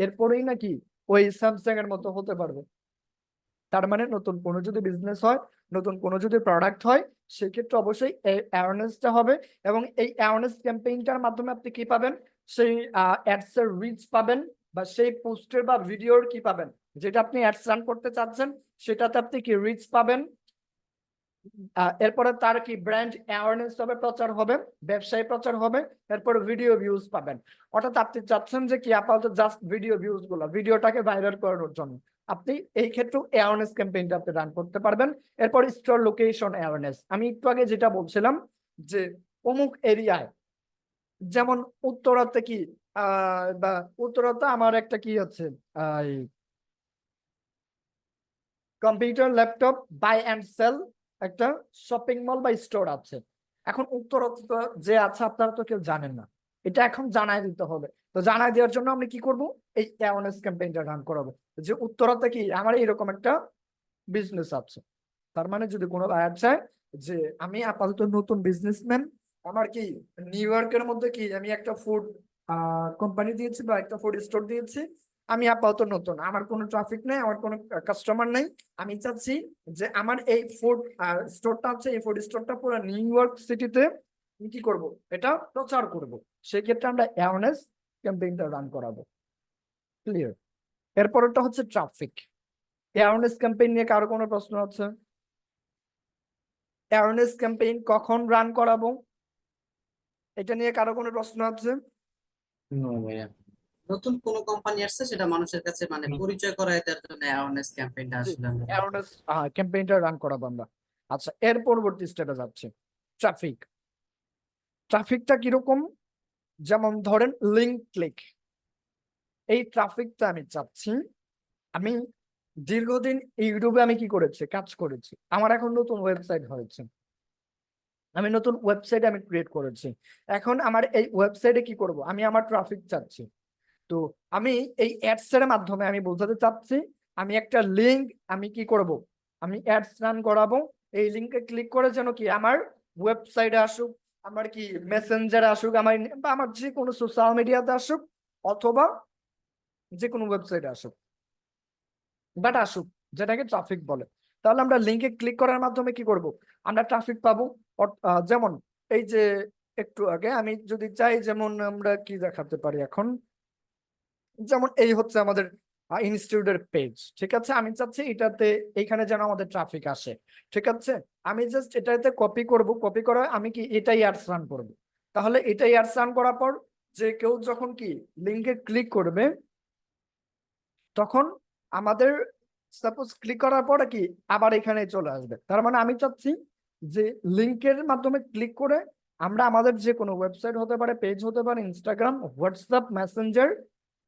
এরপরেই নাকি ওই স্যামসাং এর মতো হতে পারবে। তার মানে নতুন কোনো যদি বিজনেস হয়, নতুন কোনো যদি প্রোডাক্ট হয়, সেক্ষেত্রে অবশ্যই এই অ্যাওয়ারনেসটা হবে। এবং এই অ্যাওয়ারনেস ক্যাম্পেইনটার মাধ্যমে আপনি কি পাবেন? সেই অ্যাডস এর রিচ পাবেন, বা সেই পোস্টের বা ভিডিওর কি পাবেন, যেটা আপনি অ্যাডস রান করতে চাচ্ছেন সেটাতে আপনি কি রিচ পাবেন। এরপরে তার কি ব্র্যান্ড অ্যাওয়ারনেস হবে, প্রচার হবে, ব্যবসায় প্রচার হবে, এরপর ভিডিও ভিউজ পাবেন। অর্থাৎ আপনি চাচ্ছেন যে কি আপাতত জাস্ট ভিডিও ভিউজ গুলো, ভিডিওটাকে ভাইরাল করানোর জন্য আপনি এই ক্ষেত্রে অ্যাওয়ারনেস ক্যাম্পেইনটা আপনি রান করতে পারবেন। এরপর স্টোর লোকেশন অ্যাওয়ারনেস, আমি একটু আগে যেটা বলছিলাম যে অমুক এরিয়ায়, যেমন উত্তরাতে কি বা উত্তরাতে আমার একটা কি হচ্ছে computer, laptop buy and sell একটা শপিং মল বা স্টোর আছে। এখন উত্তরাতে যে আছে আপনারা তো কেউ জানেন না, এটা এখন জানাই দিতে হবে। তো জানাই দেওয়ার জন্য আমি কি করব, এই অ্যাওয়ারনেস ক্যাম্পেইনটা রান করাবো যে উত্তরাতে কি আমার এরকম একটা বিজনেস আছে। তার মানে যদি কোনো বায়ার চায় যে আমি আপাতত নতুন বিজনেসম্যান, আমার কি নিউ ইয়র্কের মধ্যে কি আমি একটা ফুড কোম্পানি দিয়েছি বা একটা ফুড স্টোর দিয়েছি, আমি আপাতত নতুন, আমার কোনো ট্রাফিক নেই, আমার কোনো কাস্টমার নেই, আমি চাচ্ছি যে আমার এই ফুড স্টোরটা আছে, এই ফুড স্টোরটা পুরো নিউ ইয়র্ক সিটিতে আমি কি করব, এটা প্রচার করব। সেক্ষেত্রে আমরা অ্যাওয়ারনেস ক্যাম্পেইনটা রান করাবো। ক্লিয়ার? এরপরটা হচ্ছে ট্রাফিক। অ্যাওয়ারনেস ক্যাম্পেইন নিয়ে কারো কোনো প্রশ্ন আছে? অ্যাওয়ারনেস ক্যাম্পেইন কখন রান করাবো, এটা নিয়ে কারো কোনো প্রশ্ন আছে? নো ভাইয়া। নতুন কোন কোম্পানি আসছে সেটা মানুষের কাছে মানে পরিচয় করায় দেওয়ার জন্য অ্যাওয়ারনেস ক্যাম্পেইনটা জি, আসলে আমরা অ্যাওয়ারনেস ক্যাম্পেইনটা রান করাবো আমরা। আচ্ছা, এর পরবর্তী স্টেপে যাচ্ছি, ট্রাফিক। ট্রাফিকটা কিরকম? যেমন ধরেন লিঙ্ক ক্লিক, এই ট্রাফিকটা আমি চাচ্ছি। আমি দীর্ঘদিন ইউটিউবে আমি কি করেছি, কাজ করেছি, আমার এখন নতুন ওয়েবসাইট হয়েছে, আমি নতুন ওয়েবসাইট আমি ক্রিয়েট করেছি। এখন আমার এই ওয়েবসাইটে কি করব, আমি আমার ট্রাফিক চাচ্ছি। তো আমি এই অ্যাডস এর মাধ্যমে আমি বোঝাতে চাচ্ছি, আমি একটা লিঙ্ক আমি কি করব, আমি অ্যাডস রান করাবো। এই লিঙ্কে ক্লিক করে যেন কি আমার ওয়েবসাইটে আসুক, আমার কি মেসেঞ্জারে আসুক, আমার বা আমার যে কোনো সোশ্যাল মিডিয়াতে আসুক, অথবা যে কোনো ওয়েবসাইটে আসুক, বাট আসুক, যেটাকে ট্রাফিক বলে। তাহলে আমরা লিঙ্কে ক্লিক করার মাধ্যমে কি করব, আমরা ট্রাফিক পাবো। যেমন এই যে একটু আগে আমি যদি চাই, যেমন আমরা কি দেখাতে পারি এখন, যেমন এই হচ্ছে আমাদের ইনস্টিটিউটের পেজ, ঠিক আছে, আমি চাচ্ছি এটাতে এইখানে যেন আমাদের ট্রাফিক আসে, ঠিক আছে। আমি জাস্ট এটাতে কপি করব, কপি করে আমি কি এটাই অ্যাডস রান করব। তাহলে এটাই অ্যাডস রান করার পর যে কেউ যখন কি লিঙ্কে ক্লিক করবে, তখন আমাদের সাপোজ ক্লিক করার পরে কি আবার এখানে চলে আসবে। তার মানে আমি চাচ্ছি যে লিঙ্কের মাধ্যমে ক্লিক করে আমরা আমাদের যে কোনো ওয়েবসাইট হতে পারে, পেজ হতে পারে, ইনস্টাগ্রাম, হোয়াটসঅ্যাপ, মেসেঞ্জার,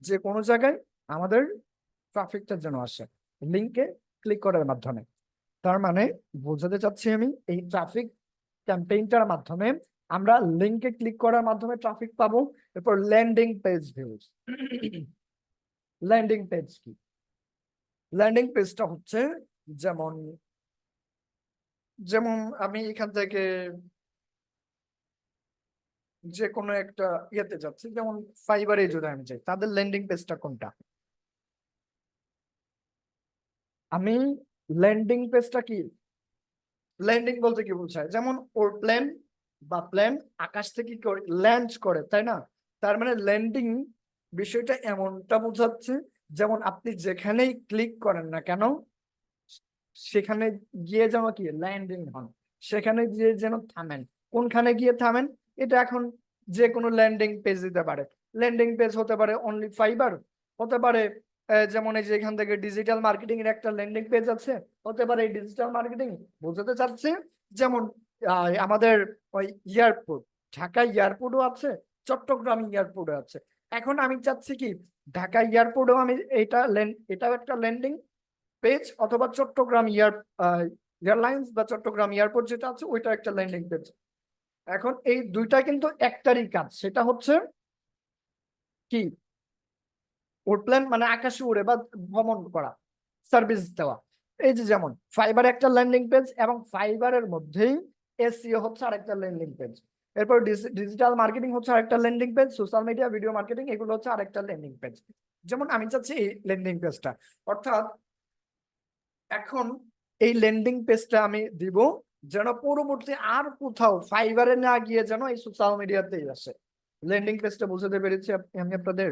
যে কোনো জায়গায় আমাদের ট্রাফিকটা যেন আসে লিঙ্কে ক্লিক করার মাধ্যমে। তার মানে বোঝাতে চাচ্ছি আমি, এই ট্রাফিক ক্যাম্পেইনটার মাধ্যমে আমরা লিঙ্কে ক্লিক করার মাধ্যমে ট্রাফিক পাবো। এরপর landing page views. Landing page কি? ল্যান্ডিং পেজটা হচ্ছে যেমন যেমন আমি এখান থেকে যে কোনো একটা ইয়েতে যাচ্ছি, যেমন ফাইবারে যদি আমি যাই, তাদের ল্যান্ডিং পেজটা কোনটা? আমি ল্যান্ডিং পেজটা কি, ল্যান্ডিং বলতে কি বোঝায়, যেমন ওর প্লেন বা প্লেন আকাশ থেকে ল্যান্ড করে, তাই না? তার মানে ল্যান্ডিং বিষয়টা এমনটা বোঝাচ্ছে, যেমন আপনি যেখানেই ক্লিক করেন না কেন, সেখানে গিয়ে যেন কি ল্যান্ডিং হন, সেখানে গিয়ে যেন থামেন। কোনখানে গিয়ে থামেন, এটা এখন যে কোনো ল্যান্ডিং পেজ দিতে পারে। ল্যান্ডিং পেজ হতে পারে অনলি ফাইবার, হতে পারে যেমন এই যে এখান থেকে ডিজিটাল মার্কেটিং এর একটা ল্যান্ডিং পেজ আছে, হতে পারে এই ডিজিটাল মার্কেটিং বোঝাতে চাচ্ছে। যেমন আমাদের ওই এয়ারপোর্ট, ঢাকা এয়ারপোর্টও আছে, চট্টগ্রাম এয়ারপোর্টও আছে। এখন আমি চাচ্ছি কি ঢাকা এয়ারপোর্টেও আমি এটাও একটা ল্যান্ডিং পেজ, অথবা চট্টগ্রাম এয়ারলাইন্স বা চট্টগ্রাম এয়ারপোর্ট যেটা আছে ওইটা একটা ল্যান্ডিং পেজ। এখন এই দুইটা কিন্তু একটারই কাজ, সেটা হচ্ছে কি উড়প্লেন মানে আকাশে উড়ে বা ভ্রমণ করা, সার্ভিস দেওয়া। এই যে যেমন ফাইবার একটা ল্যান্ডিং পেজ, এবং ফাইবারের মধ্যেই এসইও হচ্ছে আরেকটা ল্যান্ডিং পেজ। এরপর ডিজিটাল মার্কেটিং হচ্ছে আরেকটা landing page, social media, video marketing, এগুলো হচ্ছে আরেকটা ল্যান্ডিং পেজ। যেমন আমি চাচ্ছি এই ল্যান্ডিং পেজটা, অর্থাৎ এখন এই ল্যান্ডিং পেজটা আমি দিব যেন পরবর্তী আর কোথাও ফাইবারে না গিয়ে যেন এই সোশ্যাল মিডিয়াতেই আসে। ল্যান্ডিং পেজটা বুঝতে পেরেছি আমি আপনাদের?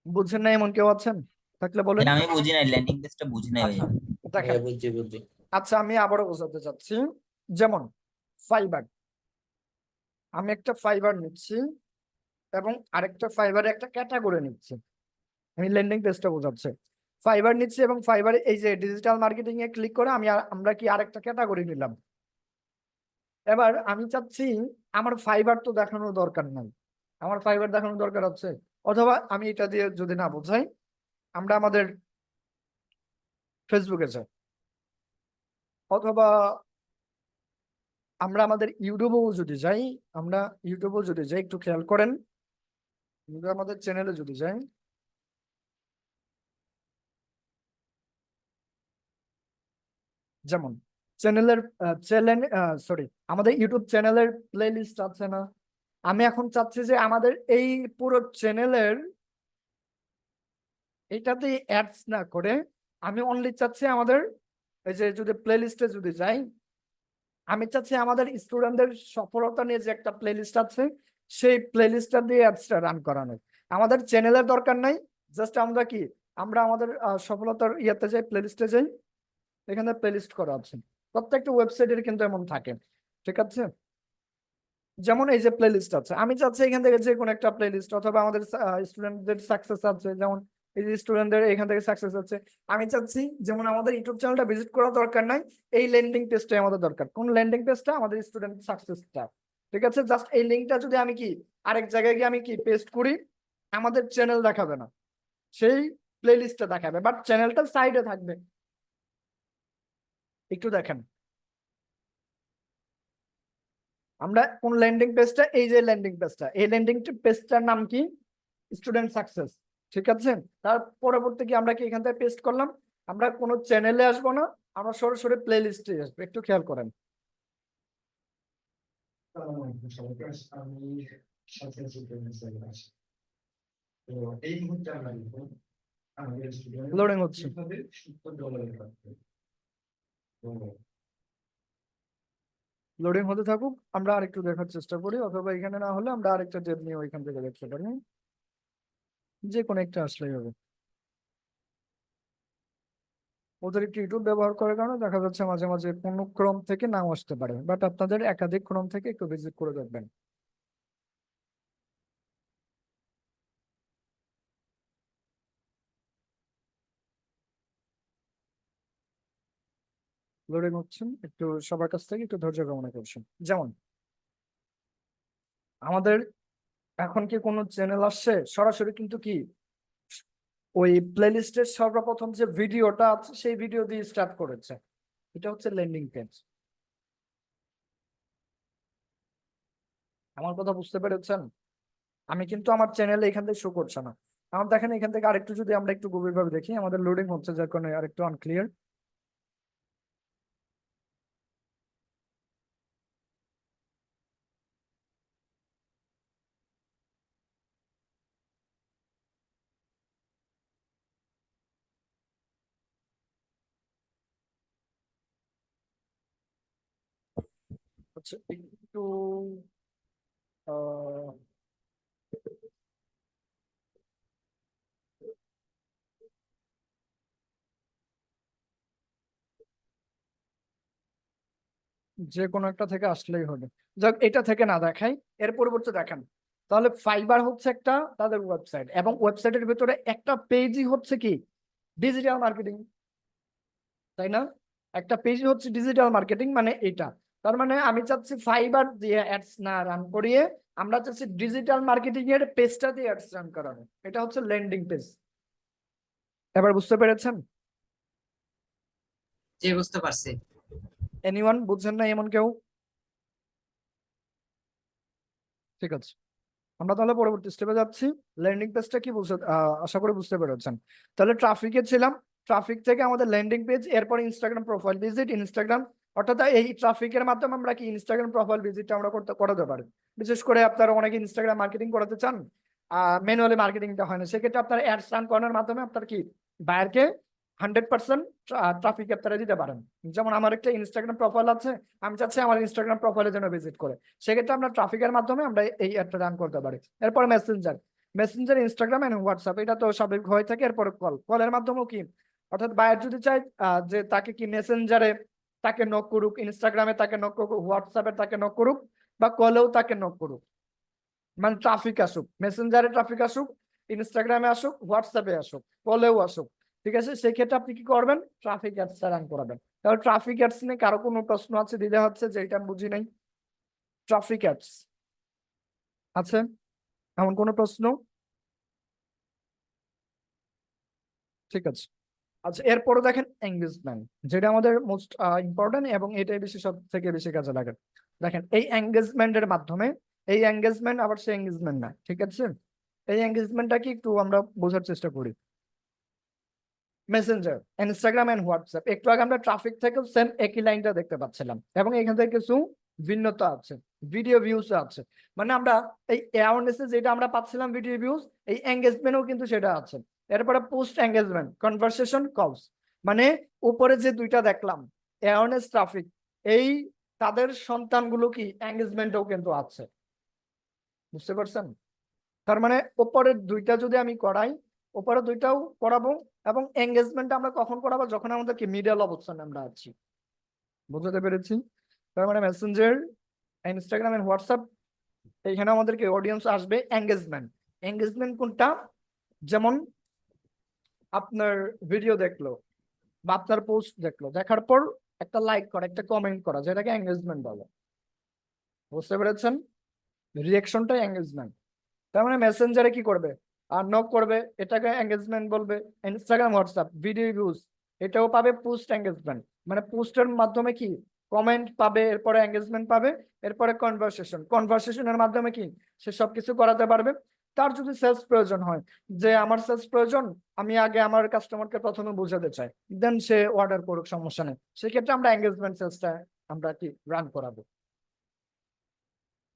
বুঝছেন না এমন কেউ আছেন? থাকলে বলেন। আমি বুঝি নাই, ল্যান্ডিং পেজটা বুঝি নাই আচ্ছা ভাইয়া। দেখেন, বুঝছি বুঝছি। আচ্ছা আমি আবারও বোঝাতে চাচ্ছি। যেমন ফাইবার, আমি একটা ফাইবার নিচ্ছি এবং আরেকটা ফাইবারে একটা ক্যাটাগরি নিচ্ছি, আমি ল্যান্ডিং পেজটা বোঝাচ্ছি। ফাইবার নিচ্ছি এবং ফাইবারে এই যে ডিজিটাল মার্কেটিং এ ক্লিক করে আমরা কি আরেকটা ক্যাটাগরি নিলাম। এবার আমি চাচ্ছি আমার ফাইবার তো দেখানোর দরকার নাই, আমার ফাইবার দেখানোর দরকার আছে, অথবা আমি এটা দিয়ে যদি না বোঝাই, আমরা আমাদের ফেসবুকে যাই, অথবা আমরা আমাদের ইউটিউবেও যদি যাই, আমরা ইউটিউবেও যদি যাই, একটু খেয়াল করেন, আমরা আমাদের চ্যানেলে যদি যাই, যেমন সরি আমাদের ইউটিউব চ্যানেলের প্লে লিস্ট আছে না, আমি এখন চাচ্ছি যে আমাদের এই পুরো চ্যানেলের এটাতে অ্যাডস না করে আমি অনলি চাচ্ছি আমাদের এই যে যদি প্লে লিস্টে যদি যাই, আমি চাচ্ছি আমাদের স্টুডেন্টদের সফলতা নিয়ে যে একটা প্লে লিস্ট আছে, সেই প্লে লিস্টটা দিয়ে অ্যাডসটা রান করানো। আমাদের চ্যানেলের দরকার নাই, জাস্ট আমরা কি আমরা আমাদের সফলতার ইয়েতে যাই, প্লে লিস্টে যাই, এখানে প্লে লিস্ট করা আছে। প্রত্যেকটা ওয়েবসাইটের কিন্তু এমন থাকে, ঠিক আছে। যেমন এই যে প্লে লিস্ট আছে, আমি চাচ্ছি এখান থেকে যে কোনো একটা প্লে লিস্ট, অথবা আমাদের স্টুডেন্টদের সাকসেস আছে, যেমন এই যে স্টুডেন্টদের এখান থেকে সাকসেস আছে, আমি চাচ্ছি যেমন আমাদের ইউটিউব চ্যানেলটা ভিজিট করা দরকার নাই, এই ল্যান্ডিং পেজটাই আমাদের দরকার। কোন ল্যান্ডিং পেজটা? আমাদের স্টুডেন্ট সাকসেসটা। ঠিক আছে, জাস্ট এই লিঙ্কটা যদি আমি কি আরেক জায়গায় গিয়ে আমি কি পেস্ট করি, আমাদের চ্যানেল দেখাবে না, সেই প্লে লিস্টটা দেখাবে, বাট চ্যানেলটা সাইডে থাকবে। একটু দেখেন, আমরা কোন ল্যান্ডিং পেজটা, এই যে ল্যান্ডিং পেজটা, এই ল্যান্ডিং পেজটার নাম কি? Student success. ঠিক আছে, তার পরবর্তী কি আমরা কি এখান থেকে পেস্ট করলাম, আমরা কোনো চ্যানেলে আসবো না, আমরা সরাসরি প্লে লিস্টে আসবো। একটু খেয়াল করেন। লোডিং হচ্ছে, লোডিং হতে থাকুক, আমরা আরেকটু দেখার চেষ্টা করি, অথবা এখানে না হলে আমরা আরেকটা ট্যাব নিয়ে ওইখান থেকে দেখতে পারি, যে কোনো একটা আসলেই হবে। ওদের একটু ইউটিউব ব্যবহার করার কারণে দেখা যাচ্ছে মাঝে মাঝে কোনো ক্রম থেকে নাও আসতে পারে, বাট আপনাদের একাধিক ক্রম থেকে একটু ভিজিট করে দেখবেন। লোডিং হচ্ছেন, একটু সবার কাছ থেকে একটু ধৈর্য কামনা করছেন। যেমন আমাদের এখন কি কোনো চ্যানেল আসছে, সরাসরি কিন্তু কি ওই প্লেলিস্টের সর্বপ্রথম যে ভিডিওটা আছে সেই ভিডিও দিয়ে স্টার্ট করেছে, এটা হচ্ছে ল্যান্ডিং পেজ। আমার কথা বুঝতে পেরেছেন? আমি কিন্তু আমার চ্যানেলে এখান থেকে শো করছে না। আমার দেখেন এখান থেকে আরেকটু যদি আমরা একটু গভীরভাবে দেখি, আমাদের লোডিং হচ্ছে, যার কারণে আরেকটু আনক্লিয়ার। হচ্ছে একটু আহ যে কোনো একটা থেকে আসলেই হবে। যাক, এটা থেকে না দেখাই, এর পরিবর্তে দেখান। তাহলে ফাইবার হচ্ছে একটা তাদের ওয়েবসাইট, এবং ওয়েবসাইটের ভিতরে একটা পেজই হচ্ছে কি ডিজিটাল মার্কেটিং, তাই না? একটা পেজ হচ্ছে ডিজিটাল মার্কেটিং, মানে এটা। তার মানে আমি চাচ্ছি ফাইবার দিয়ে অ্যাডস না রান করিয়ে আমরা চাচ্ছি ডিজিটাল মার্কেটিং এর পেজটা দিয়ে অ্যাডস রান করানো, এটা হচ্ছে ল্যান্ডিং পেজ। এবার বুঝতে পেরেছেন? জি, বুঝতে পারছি। এনিওয়ান বুঝছেন না এমন কেউ? ঠিক আছে, আমরা তাহলে পরবর্তী স্টেপে যাচ্ছি। ল্যান্ডিং পেজটা কি বুঝতে আশা করি বুঝতে পেরেছেন। তাহলে ট্রাফিকে ছিলাম, ট্রাফিক থেকে আমাদের ল্যান্ডিং পেজ, এরপর ইনস্টাগ্রাম প্রোফাইল ভিজিট, ইনস্টাগ্রাম, অর্থাৎ এই ট্রাফিকের মাধ্যমে আমরা কি ইনস্টাগ্রাম প্রোফাইল ভিজিটটা আমরা করাতে পারি। বিশেষ করে আপনারা অনেকে ইনস্টাগ্রাম মার্কেটিং করাতে চান, ম্যানুয়ালি মার্কেটিংটা হয় না, সেক্ষেত্রে আপনার অ্যাডস রান করানোর মাধ্যমে আপনার কি বায়ারকে 100% ট্রাফিক আপনারা দিতে পারেন। যেমন আমার একটা ইনস্টাগ্রাম প্রোফাইল আছে, আমি চাচ্ছি আমার ইনস্টাগ্রাম প্রোফাইলে যেন ভিজিট করে, সেক্ষেত্রে আমরা ট্রাফিকের মাধ্যমে আমরা এই অ্যাডটা রান করতে পারি। এরপর messenger, messenger, Instagram and WhatsApp, এটা তো স্বাভাবিক হয়ে থাকে। এরপর কলের মাধ্যমেও কি, অর্থাৎ বায়ার যদি চায় যে তাকে কি মেসেঞ্জারে তাকে নক করুক, ইনস্টাগ্রামে তাকে নক করুক, হোয়াটসঅ্যাপে তাকে নক করুক, বা কলেও তাকে নক করুক, মানে ট্রাফিক আসুক, মেসেঞ্জারে ট্রাফিক আসুক, ইনস্টাগ্রামে আসুক, হোয়াটসঅ্যাপে আসুক, কলেও আসুক, ঠিক আছে, সেই ক্ষেত্রে আপনি কি করবেন? ট্রাফিক অ্যাডস রান করাবেন। তাহলে ট্রাফিক অ্যাডস নিয়ে কারো কোনো প্রশ্ন আছে? দিলে হচ্ছে যে এটা আমি বুঝি নাই। ট্রাফিক অ্যাডস আছে এমন কোনো প্রশ্ন? ঠিক আছে, আচ্ছা, এরপরে দেখেন এঙ্গেজমেন্ট, যেটা আমাদের মোস্ট ইম্পর্টেন্ট, এবং এটাই বেশি সব থেকে বেশি কাজে লাগে। দেখেন এই এঙ্গেজমেন্টের মাধ্যমে, এই এঙ্গেজমেন্ট আবার সেই এঙ্গেজমেন্ট না, ঠিক আছে, এই এঙ্গেজমেন্টটা কি একটু আমরা বোঝার চেষ্টা করি। মেসেঞ্জার, ইনস্টাগ্রাম এন্ড হোয়াটসঅ্যাপ, একটু আগে আমরা ট্রাফিক থেকেও সেম একই লাইনটা দেখতে পাচ্ছিলাম, এবং এখান থেকে কিছু ভিন্নতা আছে, ভিডিও ভিউজ আছে, মানে আমরা এই অ্যাওয়ারনেসে যেটা আমরা পাচ্ছিলাম ভিডিও ভিউজ, এই এঙ্গেজমেন্টও কিন্তু সেটা আছে। এরপরে পোস্ট এঙ্গেজমেন্ট, কনভারসেশন কলস, মানে উপরে যে দুইটা দেখলাম অ্যাওয়ারনেস, ট্রাফিক, এই তাদের সন্তানগুলো কি এঙ্গেজমেন্টও কিন্তু আছে। বুঝতে পারছেন? তার মানে উপরের দুইটা যদি আমি করাই, উপরের দুইটাও করাবো, এবং এঙ্গেজমেন্ট আমরা কখন করাবো? যখন আমাদের কি মিডল অবস্থানে আমরা আছি। বুঝতে পেরেছি? তার মানে মেসেঞ্জার, ইনস্টাগ্রাম এন্ড হোয়াটসঅ্যাপ এখানে আমাদেরকে অডিয়েন্স আসবে এঙ্গেজমেন্ট। এঙ্গেজমেন্ট কোনটা? যেমন আপনার ভিডিও দেখলো বা আপনার পোস্ট দেখলো, দেখার পর একটা লাইক করা, একটা কমেন্ট করা, যেটাকে এঙ্গেজমেন্ট বলে। বুঝতে পেরেছেন? রিয়াকশনটাই এঙ্গেজমেন্ট। তার মানে মেসেঞ্জারে কি করবে? আর নক করবে, এটাকে এঙ্গেজমেন্ট বলবে। ইনস্টাগ্রাম, হোয়াটসঅ্যাপ, ভিডিও ভিউজ, এটাও পাবে পোস্ট এঙ্গেজমেন্ট। মানে পোস্টের মাধ্যমে কি কমেন্ট পাবে, এরপরে এঙ্গেজমেন্ট পাবে, এরপরে কনভারসেশনের মাধ্যমে কি সে সবকিছু করাতে পারবে। তার যদি সেলস প্রয়োজন হয়, যে আমার সেলস প্রয়োজন, আমি আগে আমার কাস্টমারকে প্রথমে বোঝাতে চাই, দেন সে অর্ডার করুক, সমস্যা নেই, সেক্ষেত্রে আমরা এঙ্গেজমেন্ট সেলসটা আমরা কি রান করাবো।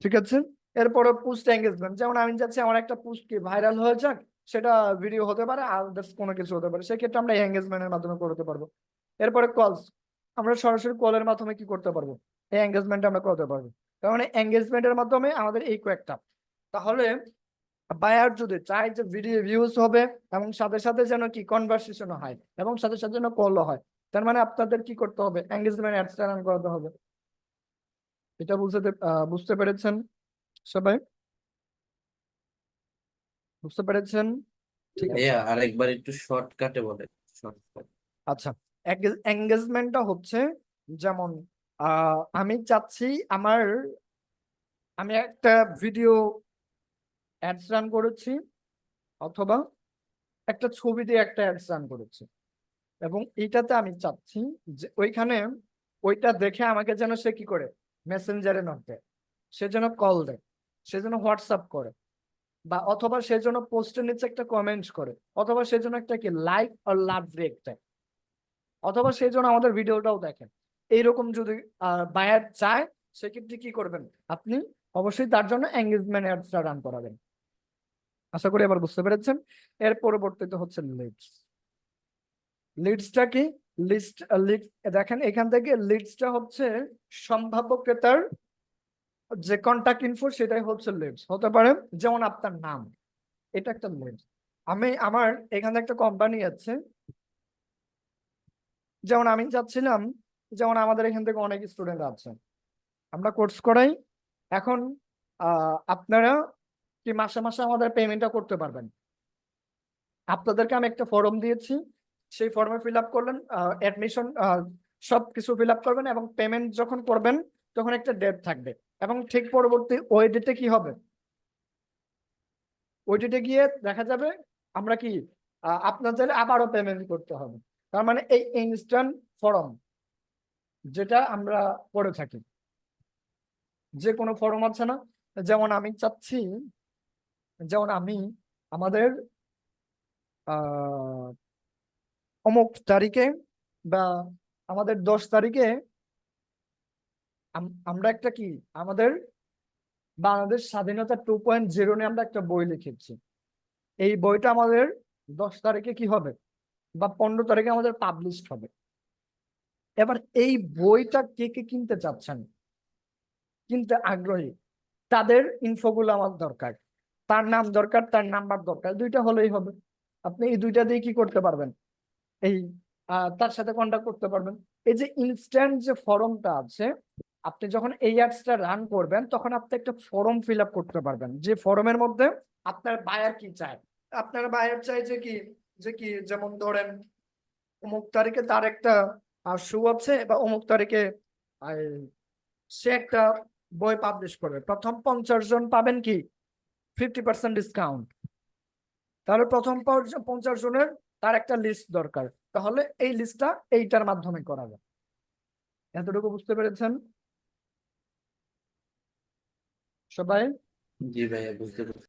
ঠিক আছে? এরপরে পোস্ট এঙ্গেজমেন্ট, যেমন আমি চাচ্ছি আমার একটা পোস্ট কি ভাইরাল হয়ে যাক, সেটা ভিডিও হতে পারে, আদার্স কোনো কিছু হতে পারে, সেক্ষেত্রে আমরা এঙ্গেজমেন্টের মাধ্যমে করতে পারবো। এরপরে কলস, আমরা সরাসরি কলের মাধ্যমে কি করতে পারবো? এই এঙ্গেজমেন্ট আমরা করতে পারবো। তার মানে এঙ্গেজমেন্টের মাধ্যমে আমাদের এই কয়েকটা। তাহলে বায়ার যদি চায় যে ভিডিও ভিউজ হবে এবং সাথে সাথে যেন কি কনভারসেশন হয় এবং সাথে সাথে যেন কলও হয়, তার মানে আপনাদের কি করতে হবে? এঙ্গেজমেন্ট অ্যাডস রান করাতে হবে। এটা বুঝতে পেরেছেন সবাই? বুঝতে পেরেছেন? ঠিক আছে। ভাইয়া আরেকবার একটু শর্টকাটে বলে। শর্টকাট। আচ্ছা, এঙ্গেজমেন্টটা হচ্ছে যেমন আমি চাচ্ছি আমি একটা ভিডিও অ্যাডস রান করেছি, অথবা একটা ছবি দিয়ে একটা অ্যাডস রান করেছি, এবং এইটাতে আমি চাচ্ছি যে ওইটা দেখে আমাকে যেন সে কি করে, মেসেঞ্জারে নক দেয়, সে যেন কল দেয়, সে যেন হোয়াটসঅ্যাপ করে, বা অথবা সে যেন পোস্টের নিচে একটা কমেন্ট করে, অথবা সে যেন একটা কি লাইক আর লাভ রেক দেয়, অথবা সে যেন আমাদের ভিডিওটাও দেখেন। এইরকম যদি বায়ার চায়, সেক্ষেত্রে কি করবেন আপনি? অবশ্যই তার জন্য এঙ্গেজমেন্ট অ্যাডসটা রান করাবেন। আশা করি এবার বুঝতে পেরেছেন। এর পরবর্তীতে হচ্ছে লিডস। লিডসটা কি? লিড দেখেন, এখান থেকে লিডসটা হচ্ছে সম্ভাব্য ক্রেতার যে কন্টাক্ট ইনফো, সেটাই হচ্ছে লিডস হতে পারে। যেমন আপনার নাম, এটা একটা লিড। আমার এখানে একটা কোম্পানি আছে, যেমন আমি চাচ্ছিলাম, যেমন আমাদের এখান থেকে অনেক স্টুডেন্ট আছে, আমরা কোর্স করাই। এখন আপনারা কি মাসে মাসে আমাদের পেমেন্টটা করতে পারবেন। আপনাদেরকে আমি একটা ফর্ম দিয়েছি, সেই ফর্মে ফিল আপ করলেন, অ্যাডমিশন সবকিছু ফিল আপ করবেন, এবং পেমেন্ট যখন করবেন তখন একটা ডেট থাকবে, এবং ঠিক পরবর্তী ওই ডেটে কি হবে, ওই ডেটে গিয়ে দেখা যাবে আমরা কি আপনাদের আবারও পেমেন্ট করতে হবে। তার মানে এই ইনস্ট্যান্ট ফর্ম যেটা আমরা করে থাকি, যে কোনো ফর্ম আছে না, যেমন আমি চাচ্ছি, যেমন আমি আমাদের অমুক তারিখে বা আমাদের 10 তারিখে আমরা একটা কি আমাদের বাংলাদেশ স্বাধীনতা 2.0 নিয়ে আমরা একটা বই লিখেছি। এই বইটা আমাদের 10 তারিখে কি হবে, বা 15 তারিখে আমাদের পাবলিশ হবে। এবার এই বইটা কে কে কিনতে চাচ্ছেন, কিনতে আগ্রহী, তাদের ইনফোগুলো আমার দরকার, তার নাম দরকার, তার নাম্বার দরকার, দুইটা হলেই হবে। আপনি এই দুইটা দিয়ে কি করতে পারবেন, এই তার সাথে কন্ট্যাক্ট করতে পারবেন। এই যে ইনস্ট্যান্ট যে ফর্মটা আছে, আপনি যখন এই অ্যাডসটা রান করবেন, তখন আপনি একটা ফর্ম ফিল আপ করতে পারবেন, যে ফর্মের মধ্যে আপনার বায়ার কি চায়। আপনার বায়ার চাই যে কি যেমন ধরেন অমুক তারিখে তার একটা শো আছে, বা অমুক তারিখে সে একটা বই পাবলিশ করবে, প্রথম 50 জন পাবেন কি 50% ডিসকাউন্ট। তাহলে প্রথম 50 জনের তার একটা লিস্ট দরকার, তাহলে এই লিস্টটা এইটার মাধ্যমে করা যায়। এতটুকু বুঝতে পেরেছেন সবাই? জি ভাইয়া বুঝতে পারছি।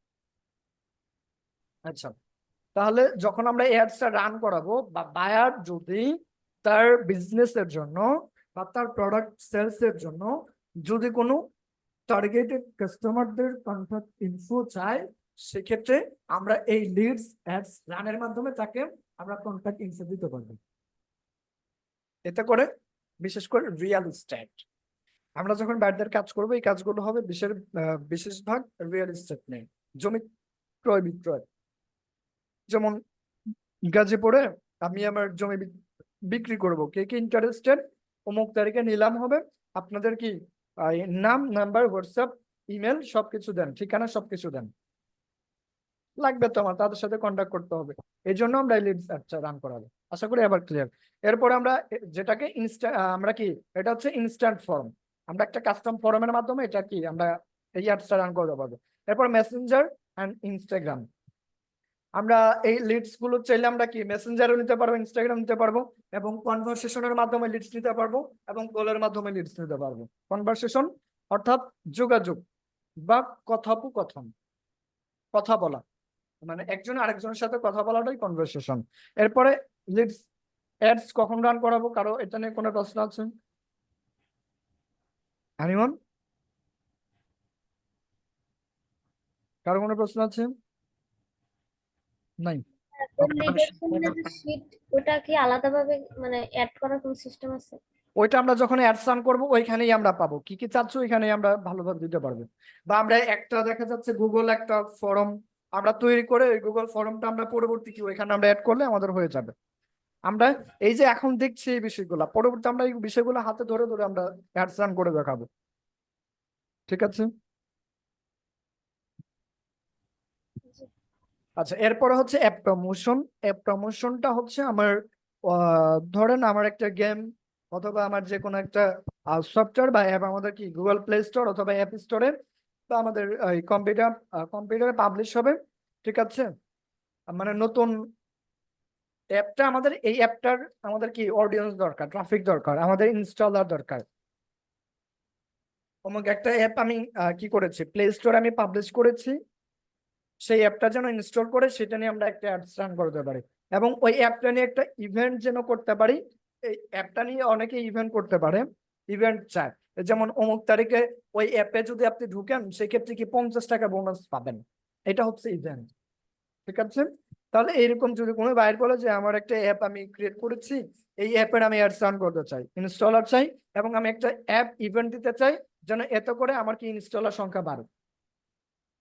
আচ্ছা, তাহলে যখন আমরা অ্যাডসটা রান করাবো, বা বায়ার যদি তার বিজনেসের জন্য বা তার প্রোডাক্ট সেলস এর জন্য যদি কোনো টার্গেটেড কাস্টমারদের কন্টাক্ট ইনফো চাই, সেক্ষেত্রে আমরা এই লিডস অ্যাডস রানের মাধ্যমে তাকে আমরা কন্টাক্ট ইনফো দিতে পারবো। এতে করে বিশেষ করে রিয়েল এস্টেট, আমরা যখন বাইরের কাজ করবো, এই কাজগুলো হবে বিশেষ ভাগ রিয়েল এস্টেট নেই, জমি ক্রয় বিক্রয়। যেমন গাজীপুরে আমি আমার জমি বিক্রি করব, কে কে ইন্টারেস্টেড, অমুক তারিখে নিলাম হবে, আপনাদের কি নাম, নাম্বার, হোয়াটসঅ্যাপ ইমেল সবকিছু দেন, ঠিকানা সবকিছু দেন। লাগবে তো আমার, তাদের সাথে কন্ট্যাক্ট করতে হবে। এই জন্য আমরা এই লিডস অ্যাডটা রান করাবো। আশা করি এবার ক্লিয়ার। এরপরে আমরা যেটাকে আমরা কি, এটা হচ্ছে ইনস্ট্যান্ট ফর্ম। আমরা একটা কাস্টম ফর্মের মাধ্যমে এটা কি আমরা এই অ্যাডসটা রান করতে পারবো। এরপর মেসেঞ্জার অ্যান্ড ইনস্টাগ্রাম। আমরা এই লিডস গুলো চাইলে আমরা কি মেসেঞ্জারও নিতে পারবো, ইনস্টাগ্রাম নিতে পারবো, এবং কনভারসেশনের মাধ্যমে লিডস নিতে পারবো, এবং কলের মাধ্যমে লিডস নিতে পারবো। কনভারসেশন অর্থাৎ যোগাযোগ বা কথোপকথন, কথা বলা, মানে একজন আরেকজনের সাথে কথা বলাটাই কনভারসেশন। এরপরে লিডস অ্যাডস কখন রান করাবো, কারো এটা নিয়ে কোনো প্রশ্ন আছে? এনিওয়ান? কারো কোনো প্রশ্ন আছে? নাই? শীট ওটা কি আলাদাভাবে মানে অ্যাড করার কোনো সিস্টেম আছে? ওইটা আমরা যখন অ্যাডস রান করবো ওইখানেই আমরা পাবো, কি কি চাচ্ছ ওইখানেই আমরা ভালোভাবে দিতে পারবো। বা আমরা একটা দেখা যাচ্ছে গুগল একটা ফর্ম আমরা তৈরি করে ওই গুগল ফর্মটা আমরা পরবর্তী কি ওইখানে আমরা অ্যাড করলে আমাদের হয়ে যাবে। আমরা এই যে এখন দেখছি এই বিষয়গুলো, পরবর্তী আমরা এই বিষয়গুলো হাতে ধরে ধরে আমরা অ্যাডস রান করে দেখাবো। ঠিক আছে? আচ্ছা, এরপরে হচ্ছে অ্যাপ প্রমোশন। অ্যাপ প্রমোশনটা হচ্ছে আমার ধরেন আমার একটা গেম অথবা আমার যে কোনো একটা সফটওয়্যার বা অ্যাপ আমাদের কি গুগল প্লে স্টোর অথবা অ্যাপ স্টোরে বা আমাদের কম্পিউটারে পাবলিশ হবে। ঠিক আছে? মানে নতুন অ্যাপটা আমাদের, এই অ্যাপটার আমাদের কি অডিয়েন্স দরকার, ট্রাফিক দরকার, আমাদের ইনস্টলার দরকার। অমুক একটা অ্যাপ আমি কি করেছি, প্লে স্টোরে আমি পাবলিশ করেছি, সেই অ্যাপটা যেন ইনস্টল করে সেটা নিয়ে আমরা একটা অ্যাডস রান করতে পারি, এবং ওই অ্যাপটা নিয়ে একটা ইভেন্ট যেন করতে পারি। এই অ্যাপটা নিয়ে অনেকে ইভেন্ট করতে পারে, ইভেন্ট চায়। যেমন অমুক তারিখে ওই অ্যাপে যদি আপনি ঢুকেন সেক্ষেত্রে কি 50 টাকা বোনাস পাবেন, এটা হচ্ছে ইভেন্ট। ঠিক আছে? তাহলে এইরকম যদি কোনো বাইর বলে যে আমার একটা অ্যাপ আমি ক্রিয়েট করেছি, এই অ্যাপের আমি অ্যাডস রান করতে চাই, ইনস্টলার চাই, এবং আমি একটা অ্যাপ ইভেন্ট দিতে চাই যেন এত করে আমার কি ইনস্টলার সংখ্যা বাড়ে,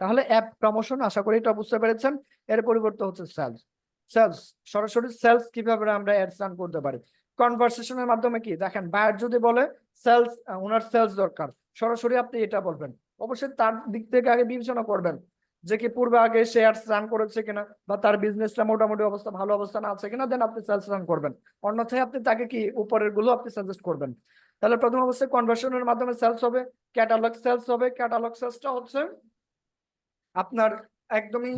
তাহলে অ্যাপ প্রমোশন। আশা করি এটা বুঝতে পেরেছেন। এর পরিবর্তে হচ্ছে সেলস। সেলস সরাসরি সেলস কিভাবে আমরা অ্যাডস রান করতে পারি, কনভারসেশনের মাধ্যমে। কি দেখেন, বায়ার যদি বলে সেলস, ওনার সেলস দরকার, সরাসরি আপনি এটা বলবেন। অবশ্যই তার দিক থেকে আগে বিবেচনা করবেন যে কি পূর্বে আগে সে অ্যাডস রান করেছে কিনা, বা তার বিজনেসটা মোটামুটি অবস্থা ভালো অবস্থানে আছে কিনা, দেন আপনি সেলস রান করবেন। অন্যথায় আপনি তাকে কি উপরের গুলো আপনি সাজেস্ট করবেন। তাহলে প্রথম অবস্থায় কনভার্সনের মাধ্যমে সেলস হবে, ক্যাটালগ সেলস হবে। ক্যাটালগ সেলসটা হচ্ছে আপনার একদমই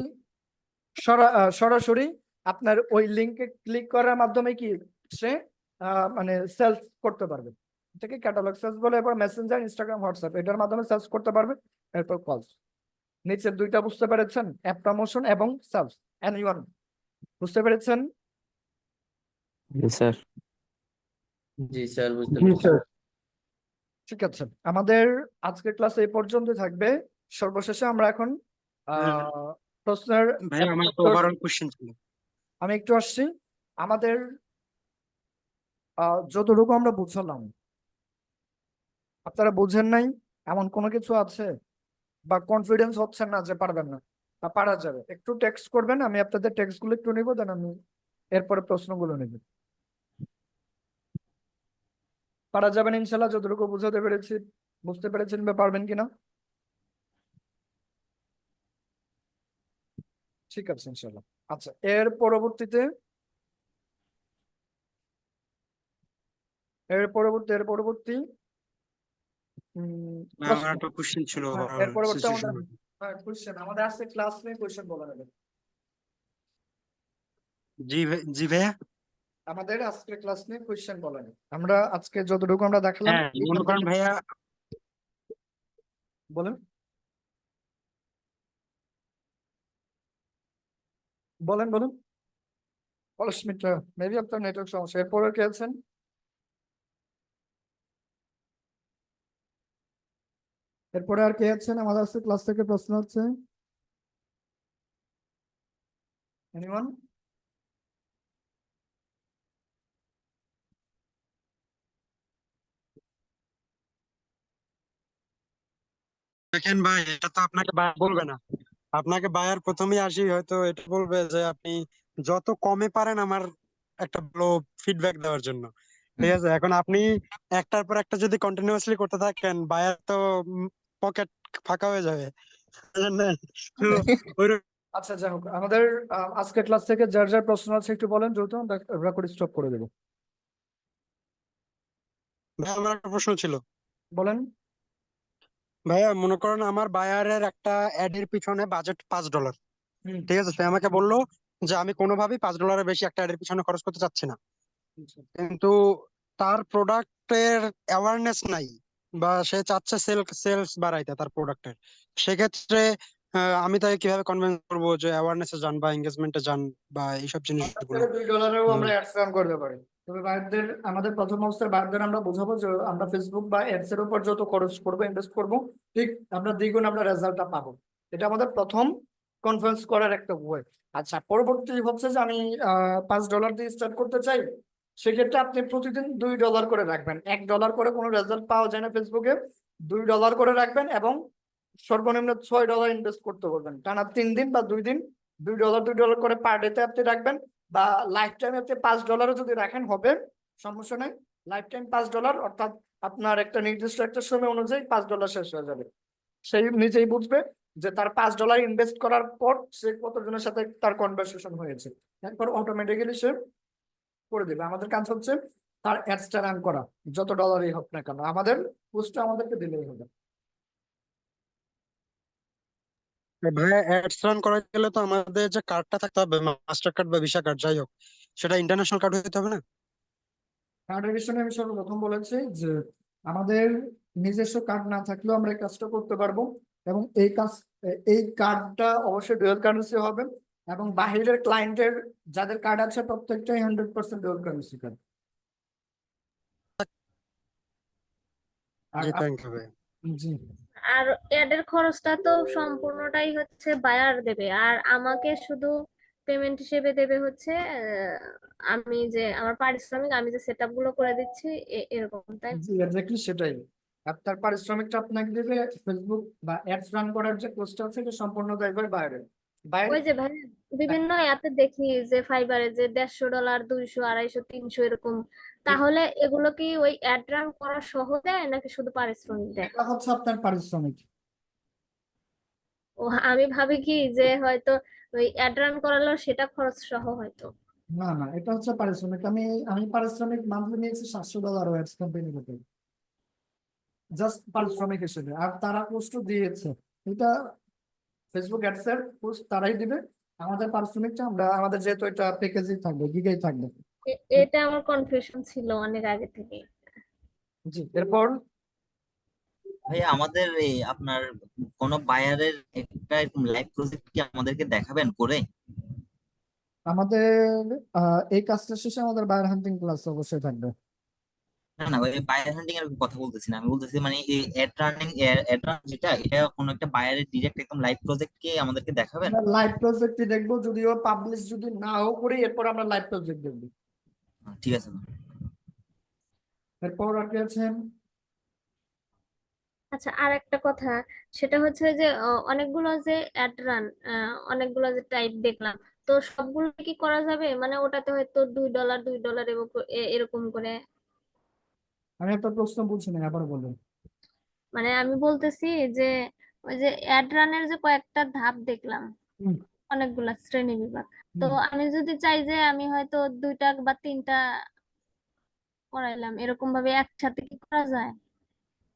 সরাসরি আপনার ওই লিঙ্কে ক্লিক করার মাধ্যমে কি সে মানে সেলস করতে পারবে, এটাকে ক্যাটালগ সেলস বলে। এবার মেসেঞ্জার, ইনস্টাগ্রাম, হোয়াটসঅ্যাপ এটার মাধ্যমে সেলস করতে পারবে। এরপর কলস। নিচের দুইটা বুঝতে পেরেছেন, অ্যাপ প্রমোশন এবং সেলস। এনিওয়ান বুঝতে পেরেছেন? স্যার। জি স্যার, বুঝতে জি পেরেছি। স্যার। ঠিক আছে, আমাদের আজকের ক্লাস এই পর্যন্ত থাকবে। সর্বশেষে আমরা এখন প্রশ্নের ভাই আমার তো ওভারঅল কোশ্চেন ছিল। আমি একটু আসছি। আমাদের যতটুকু আমরা বুঝলাম, আপনারা বুঝেন নাই এমন কোনো কিছু আছে, বা কনফিডেন্স হচ্ছেন না যে পারবেন না, বা পারা যাবে, একটু টেক্সট করবেন, আমি আপনাদের টেক্সট গুলো একটু নিবো, দেন আমি এরপরে প্রশ্নগুলো নেব। পারা যাবেন ইনশাল্লাহ, যতটুকু বুঝাতে পেরেছি। বুঝতে পেরেছেন বা পারবেন কিনা? ঠিক আছে ইনশাল্লাহ। আচ্ছা, এর পরবর্তীতে এর পরবর্তী আমার একটা কোশ্চেন ছিল এর ওভারঅল পরবর্তী সিচুয়েশন। আমাদের কোশ্চেন, আমাদের আজকে ক্লাস নিয়ে কোশ্চেন বলা হবে। জি ভাইয়া। আমাদের আজকে ক্লাস নিয়ে কোশ্চেন বলা হবে। আমরা আজকে যতটুকু আমরা দেখালাম হ্যাঁ মনে করেন ভাইয়া, বলেন বলেন বলেন। 10 মিনিট মেবি আপনার নেটওয়ার্ক সমস্যা। এরপরে কে আছেন? এরপরে আর কে আছেন আমাদের আজকে ক্লাস থেকে প্রশ্ন হচ্ছে? এনিওয়ান? দেখেন ভাই এটা তো আপনাকে বায়ার বলবে না। আপনাকে বায়ার প্রথমেই আসি হয়তো এটা বলবে যে আপনি যত কমে পারেন আমার একটা ভালো ফিডব্যাক দেওয়ার জন্য। ঠিক আছে, এখন আপনি একটার পর একটা যদি কন্টিনিউয়াসলি করতে থাকেন বায়ার তো পকেট ফাঁকা হয়ে যাবে। না, তো ওইরকম আচ্ছা যাই হোক, আমাদের আজকের ক্লাস থেকে যার যার প্রশ্ন আছে একটু বলেন, দ্রুত রেকর্ড স্টপ করে দেবো। ভাই আমার একটা প্রশ্ন ছিল। বলেন। ভাইয়া মনে করেন আমার বায়ারের একটা অ্যাড এর পিছনে বাজেট $5, হুম। ঠিক আছে? সে আমাকে বললো যে আমি কোনোভাবেই $5 বেশি একটা অ্যাড এর পিছনে খরচ করতে চাচ্ছি না, আচ্ছা। কিন্তু তার প্রোডাক্টের অ্যাওয়ারনেস নাই, বা সে চাচ্ছে সেলস বাড়াইতে তার প্রোডাক্টের। সেক্ষেত্রে আমি তাকে কিভাবে কনভিন্স করবো যে অ্যাওয়ারনেসে যান বা এঙ্গেজমেন্টে যান বা এইসব জিনিসগুলো? $2 হুম। আমরা অ্যাডস রান করতে পারি। তবে বাইরদের, আমাদের প্রথম অবস্থায় বাইরদের আমরা বোঝাবো যে আমরা ফেসবুক বা অ্যাডস এর উপর যত খরচ করবো, ইনভেস্ট করবো, ঠিক আমরা দ্বিগুণ আমরা রেজাল্টটা পাবো। এটা আমাদের প্রথম কনফারেন্স করার একটা ওয়ে। আচ্ছা, পরবর্তী হচ্ছে যে আমি $5 দিয়ে স্টার্ট করতে চাই, সেক্ষেত্রে আপনি প্রতিদিন $2 করে রাখবেন। $1 করে কোনো রেজাল্ট পাওয়া যায় না ফেসবুকে। $2 করে রাখবেন এবং সর্বনিম্ন $6 ইনভেস্ট করতে বলবেন। টানা 3 দিন বা 2 দিন $2 করে পার ডেতে আপনি রাখবেন, বা লাইফ টাইম আপনি $5 যদি রাখেন হবে, সমস্যা নেই। লাইফ টাইম $5, অর্থাৎ আপনার একটা নির্দিষ্ট একটা সময় অনুযায়ী $5 শেষ হয়ে যাবে। সেই নিজেই বুঝবে যে তার $5 ইনভেস্ট করার পর সে কতজনের সাথে তার কনভারসেশন হয়েছে। এরপর অটোমেটিক্যালি সে করে দেবে। আমাদের কাজ হচ্ছে তার অ্যাডসটা রান করা, যত ডলারই হোক না কেন, আমাদের পোস্টটা আমাদেরকে দিলেই হবে। ভাইয়া অ্যাডস রান করা গেলে তো আমাদের যে কার্ডটা থাকতে হবে, মাস্টার কার্ড বা ভিসা কার্ড যাই হোক, সেটা ইন্টারন্যাশনাল কার্ড হতে হবে না? কার্ডের বিষয়ে আমি সর্বপ্রথম বলেছি যে আমাদের নিজস্ব কার্ড না থাকলেও আমরা এই কাজটা করতে পারবো, এবং এই কার্ডটা অবশ্যই ডুয়াল কারেন্সি হবে, এবং বাহিরের ক্লায়েন্টের যাদের কার্ড আছে প্রত্যেকটাই 100% ডুয়াল কারেন্সি কার্ড। আর জি, থ্যাংক ইউ ভাই। জি, আর অ্যাডের খরচটা তো সম্পূর্ণটাই হচ্ছে বায়ার দেবে, আর আমাকে শুধু পেমেন্ট হিসেবে দেবে হচ্ছে আমি যে আমার পারিশ্রমিক আমি যে সেটআপ গুলো করে দিচ্ছি এরকম, তাই না? জি, এক্স্যাক্টলি সেটাই। আপনার পারিশ্রমিকটা আপনাকে দেবে। ফেসবুক বা অ্যাডস রান করার যে কোস্টটা আছে এটা সম্পূর্ণ দায়ভার বাইরে বাইরে। ওই যে ভাই, বিভিন্ন অ্যাপে দেখি যে ফাইবারে যে $150, 200, 250, 300 এরকম। তাহলে এগুলো কি ওই অ্যাড রান করা সহ দেয় নাকি শুধু পারিশ্রমিক দেয়? এটা হচ্ছে আপনার পারিশ্রমিক। ও, আমি ভাবি কি যে হয়তো ওই অ্যাড রান করালো সেটা খরচ সহ হয়তো। না না, এটা হচ্ছে পারিশ্রমিক। আমি আমি পারিশ্রমিক মান্থলি নিয়েছি $700 অ্যাডস কোম্পানি থেকে, জাস্ট পারিশ্রমিক হিসেবে। আর তারা পোস্টও দিয়েছে, এটা ফেসবুক অ্যাডস এর পোস্ট তারাই দিবে। আমাদের পারিশ্রমিকটা আমরা আমাদের, যেহেতু এটা প্যাকেজই থাকবে, গিগেই থাকবে। এটা আমার কনফিউশন ছিল অনেক আগে থেকে। জি, এরপর ভাইয়া আমাদের এই আপনার কোন বায়ারের একটা এরকম লাইভ প্রজেক্ট কি আমাদেরকে দেখাবেন করে? আমাদের এই কাজটা শেষে আমাদের বায়ার হান্টিং ক্লাস অবশ্যই থাকবে। না না, ওই বায়ার হান্টিং এর কথা বলতেছি না, আমি বলতেছি মানে এই অ্যাড রান যেটা, এটা কোনো একটা বায়ারের ডিরেক্ট একদম লাইভ প্রজেক্ট কি আমাদেরকে দেখাবেন? আমরা লাইভ প্রজেক্টই দেখবো, যদিও পাবলিশ যদি নাও করি, এরপর আমরা লাইভ প্রজেক্ট দেখবো। ঠিক আছে। এরপর আর কি আছেন? আচ্ছা, আর একটা কথা, সেটা হচ্ছে যে অনেকগুলো যে অ্যাড রান, অনেকগুলো যে টাইপ দেখলাম, তো সবগুলো কি করা যাবে? মানে ওটাতে হয়তো $2 $2 এরকম করে। আমি একটা প্রশ্ন বলছি না, আবার বলুন। মানে আমি বলতেছি যে ওই যে অ্যাড রানের যে কয়েকটা ধাপ দেখলাম, হুম, অনেকগুলা শ্রেণী বিভাগ, তো হুম। আমি যদি চাই যে আমি হয়তো 2টা বা 3টা করাইলাম, এরকম ভাবে একসাথে কি করা যায়?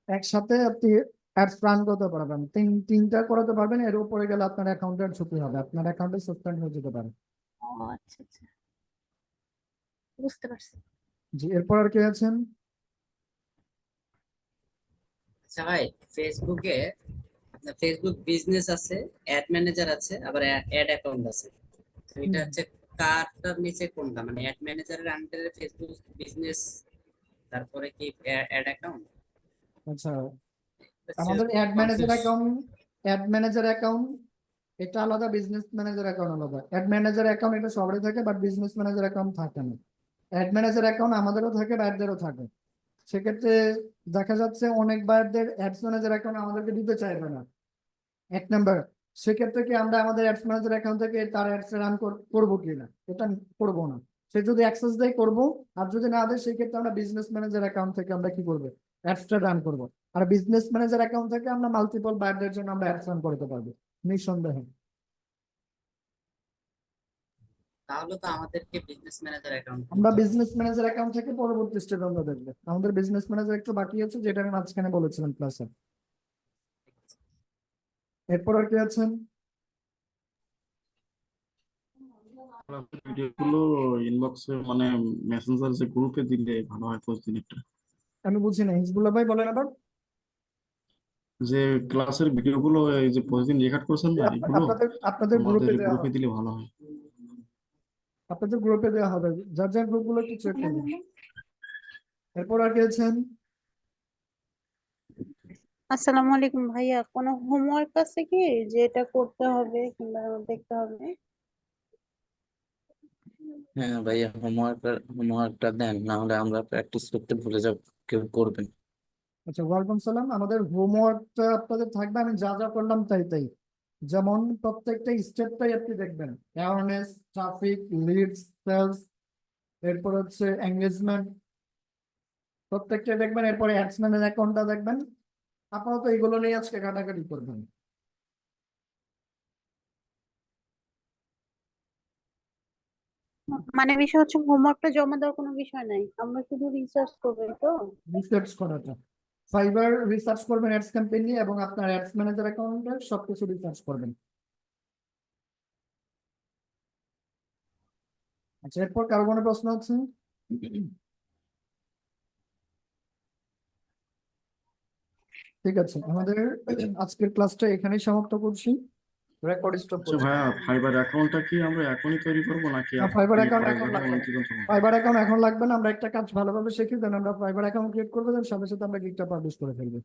একসাথে আপনি অ্যাডস রান করতে পারবেন, তিনটা করাতে পারবেন। এর উপরে গেলে আপনার অ্যাকাউন্টের ঝুঁকি হবে, আপনার অ্যাকাউন্টে সাসপেন্ড হয়ে যেতে পারে। ও আচ্ছা আচ্ছা, বুঝতে পারছি। জি, এরপর আর কি আছেন? আচ্ছা ভাই, ফেসবুকে আপনার ফেসবুক বিজনেস আছে, অ্যাড ম্যানেজার আছে, আবার অ্যাড অ্যাকাউন্ট আছে। তো এটা হুম, হচ্ছে কারটার নিচে কোনটা, মানে অ্যাড ম্যানেজারের আন্ডারে ফেসবুক বিজনেস, তারপরে কি অ্যাড অ্যাকাউন্ট? আচ্ছা। আমাদের অ্যাড ম্যানেজার অ্যাকাউন্ট এটা আলাদা, বিজনেস ম্যানেজার অ্যাকাউন্ট আলাদা। অ্যাড ম্যানেজার অ্যাকাউন্ট এটা সবারই থাকে, বাট বিজনেস ম্যানেজার অ্যাকাউন্ট থাকে না। অ্যাড ম্যানেজার অ্যাকাউন্ট আমাদেরও থাকে, বাইরদেরও থাকে। সেক্ষেত্রে দেখা যাচ্ছে অনেক বাইরদের অ্যাডস ম্যানেজার অ্যাকাউন্ট আমাদেরকে দিতে চাইবে না। এক নাম্বার, সেক্ষেত্রে কি আমরা আমাদের অ্যাডস ম্যানেজার অ্যাকাউন্ট থেকে তার অ্যাডস রান করবো কিনা? এটা করবো না। সে যদি অ্যাক্সেস দেয় করবো, আর যদি না দেয় সেক্ষেত্রে আমরা বিজনেস ম্যানেজার অ্যাকাউন্ট থেকে আমরা কি করবো, অ্যাডসটা রান করবো। আর বিজনেস ম্যানেজার অ্যাকাউন্ট থেকে আমরা মাল্টিপল বায়ারদের জন্য আমরা অ্যাডস রান করতে পারবো নিঃসন্দেহে। তাহলে তো আমাদেরকে বিজনেস ম্যানেজার অ্যাকাউন্ট আমরা বিজনেস ম্যানেজার অ্যাকাউন্ট থেকে পরবর্তী স্টেপ আমরা দেখবো। আমাদের বিজনেস ম্যানেজার একটু বাকি আছে, যেটা আমি মাঝখানে বলেছিলাম ক্লাসে। এরপর আর কি আছেন? ভিডিওগুলো ইনবক্সে মানে মেসেঞ্জার যে গ্রুপে দিলে ভালো হয় প্রতিদিন একটা। আমি বুঝি না, হিজবুল্লাহ ভাই বলেন আবার। যে ক্লাসের ভিডিওগুলো এই যে প্রতিদিন রেকর্ড করছেন না এগুলো আপনাদের আপনাদের আমাদের গ্রুপে দেওয়া গ্রুপে হবে, দিলে ভালো হয়। আপনাদের গ্রুপে দেওয়া হবে, যার যার গ্রুপ গুলো একটু চেক করবেন। এরপর আর কি আছেন? আসসালামু আলাইকুম ভাইয়া, কোনো হোমওয়ার্ক আছে কি যে এটা করতে হবে কিংবা দেখতে হবে? হ্যাঁ ভাইয়া, হোমওয়ার্কটা দেন, না হলে আমরা প্র্যাকটিস করতে ভুলে যাব, কেউ করবেন। আচ্ছা, ওয়ালাইকুম সালাম। আমাদের হোমওয়ার্কটা আপনাদের থাকবে, আমি যা যা করলাম তাই তাই। যেমন প্রত্যেকটা স্টেপটাই আপনি দেখবেন, অ্যাওয়ারনেস, ট্রাফিক, লিডস, সেলস, এরপর হচ্ছে এঙ্গেজমেন্ট, প্রত্যেকটা দেখবেন। এরপরে অ্যাডসম্যানের অ্যাকাউন্টটা দেখবেন। আপাতত এগুলো নিয়ে আজকে ঘাটাঘাটি করবেন। মানে বিষয় হচ্ছে হোমওয়ার্কটা জমা দেওয়ার কোনো বিষয় নাই, আমরা শুধু রিসার্চ করবো তো। রিসার্চ করাটা, ফাইবার রিসার্চ করবেন অ্যাডস ক্যাম্পেইন নিয়ে, এবং আপনার অ্যাডস ম্যানেজার অ্যাকাউন্টের সবকিছু রিসার্চ করবেন। আচ্ছা, এরপর কারো কোনো প্রশ্ন আছে? ঠিক আছে, আমাদের আজকের ক্লাসটা এখানেই সমাপ্ত করছি। রেকর্ড স্টপ আচ্ছা করছি। ভাইয়া, ফাইবার অ্যাকাউন্টটা কি আমরা এখনই তৈরি করবো নাকি না, ফাইবার আপনি অ্যাকাউন্ট পরে এখন লাগবে না। অন্তিম সময়? ফাইবার অ্যাকাউন্ট এখন লাগবে না। আমরা একটা কাজ ভালোভাবে শিখি, দেন আমরা ফাইবার অ্যাকাউন্ট ক্রিয়েট করবো, দেন সাথে সাথে আমরা গিগটা পাবলিশ করে ফেলবো।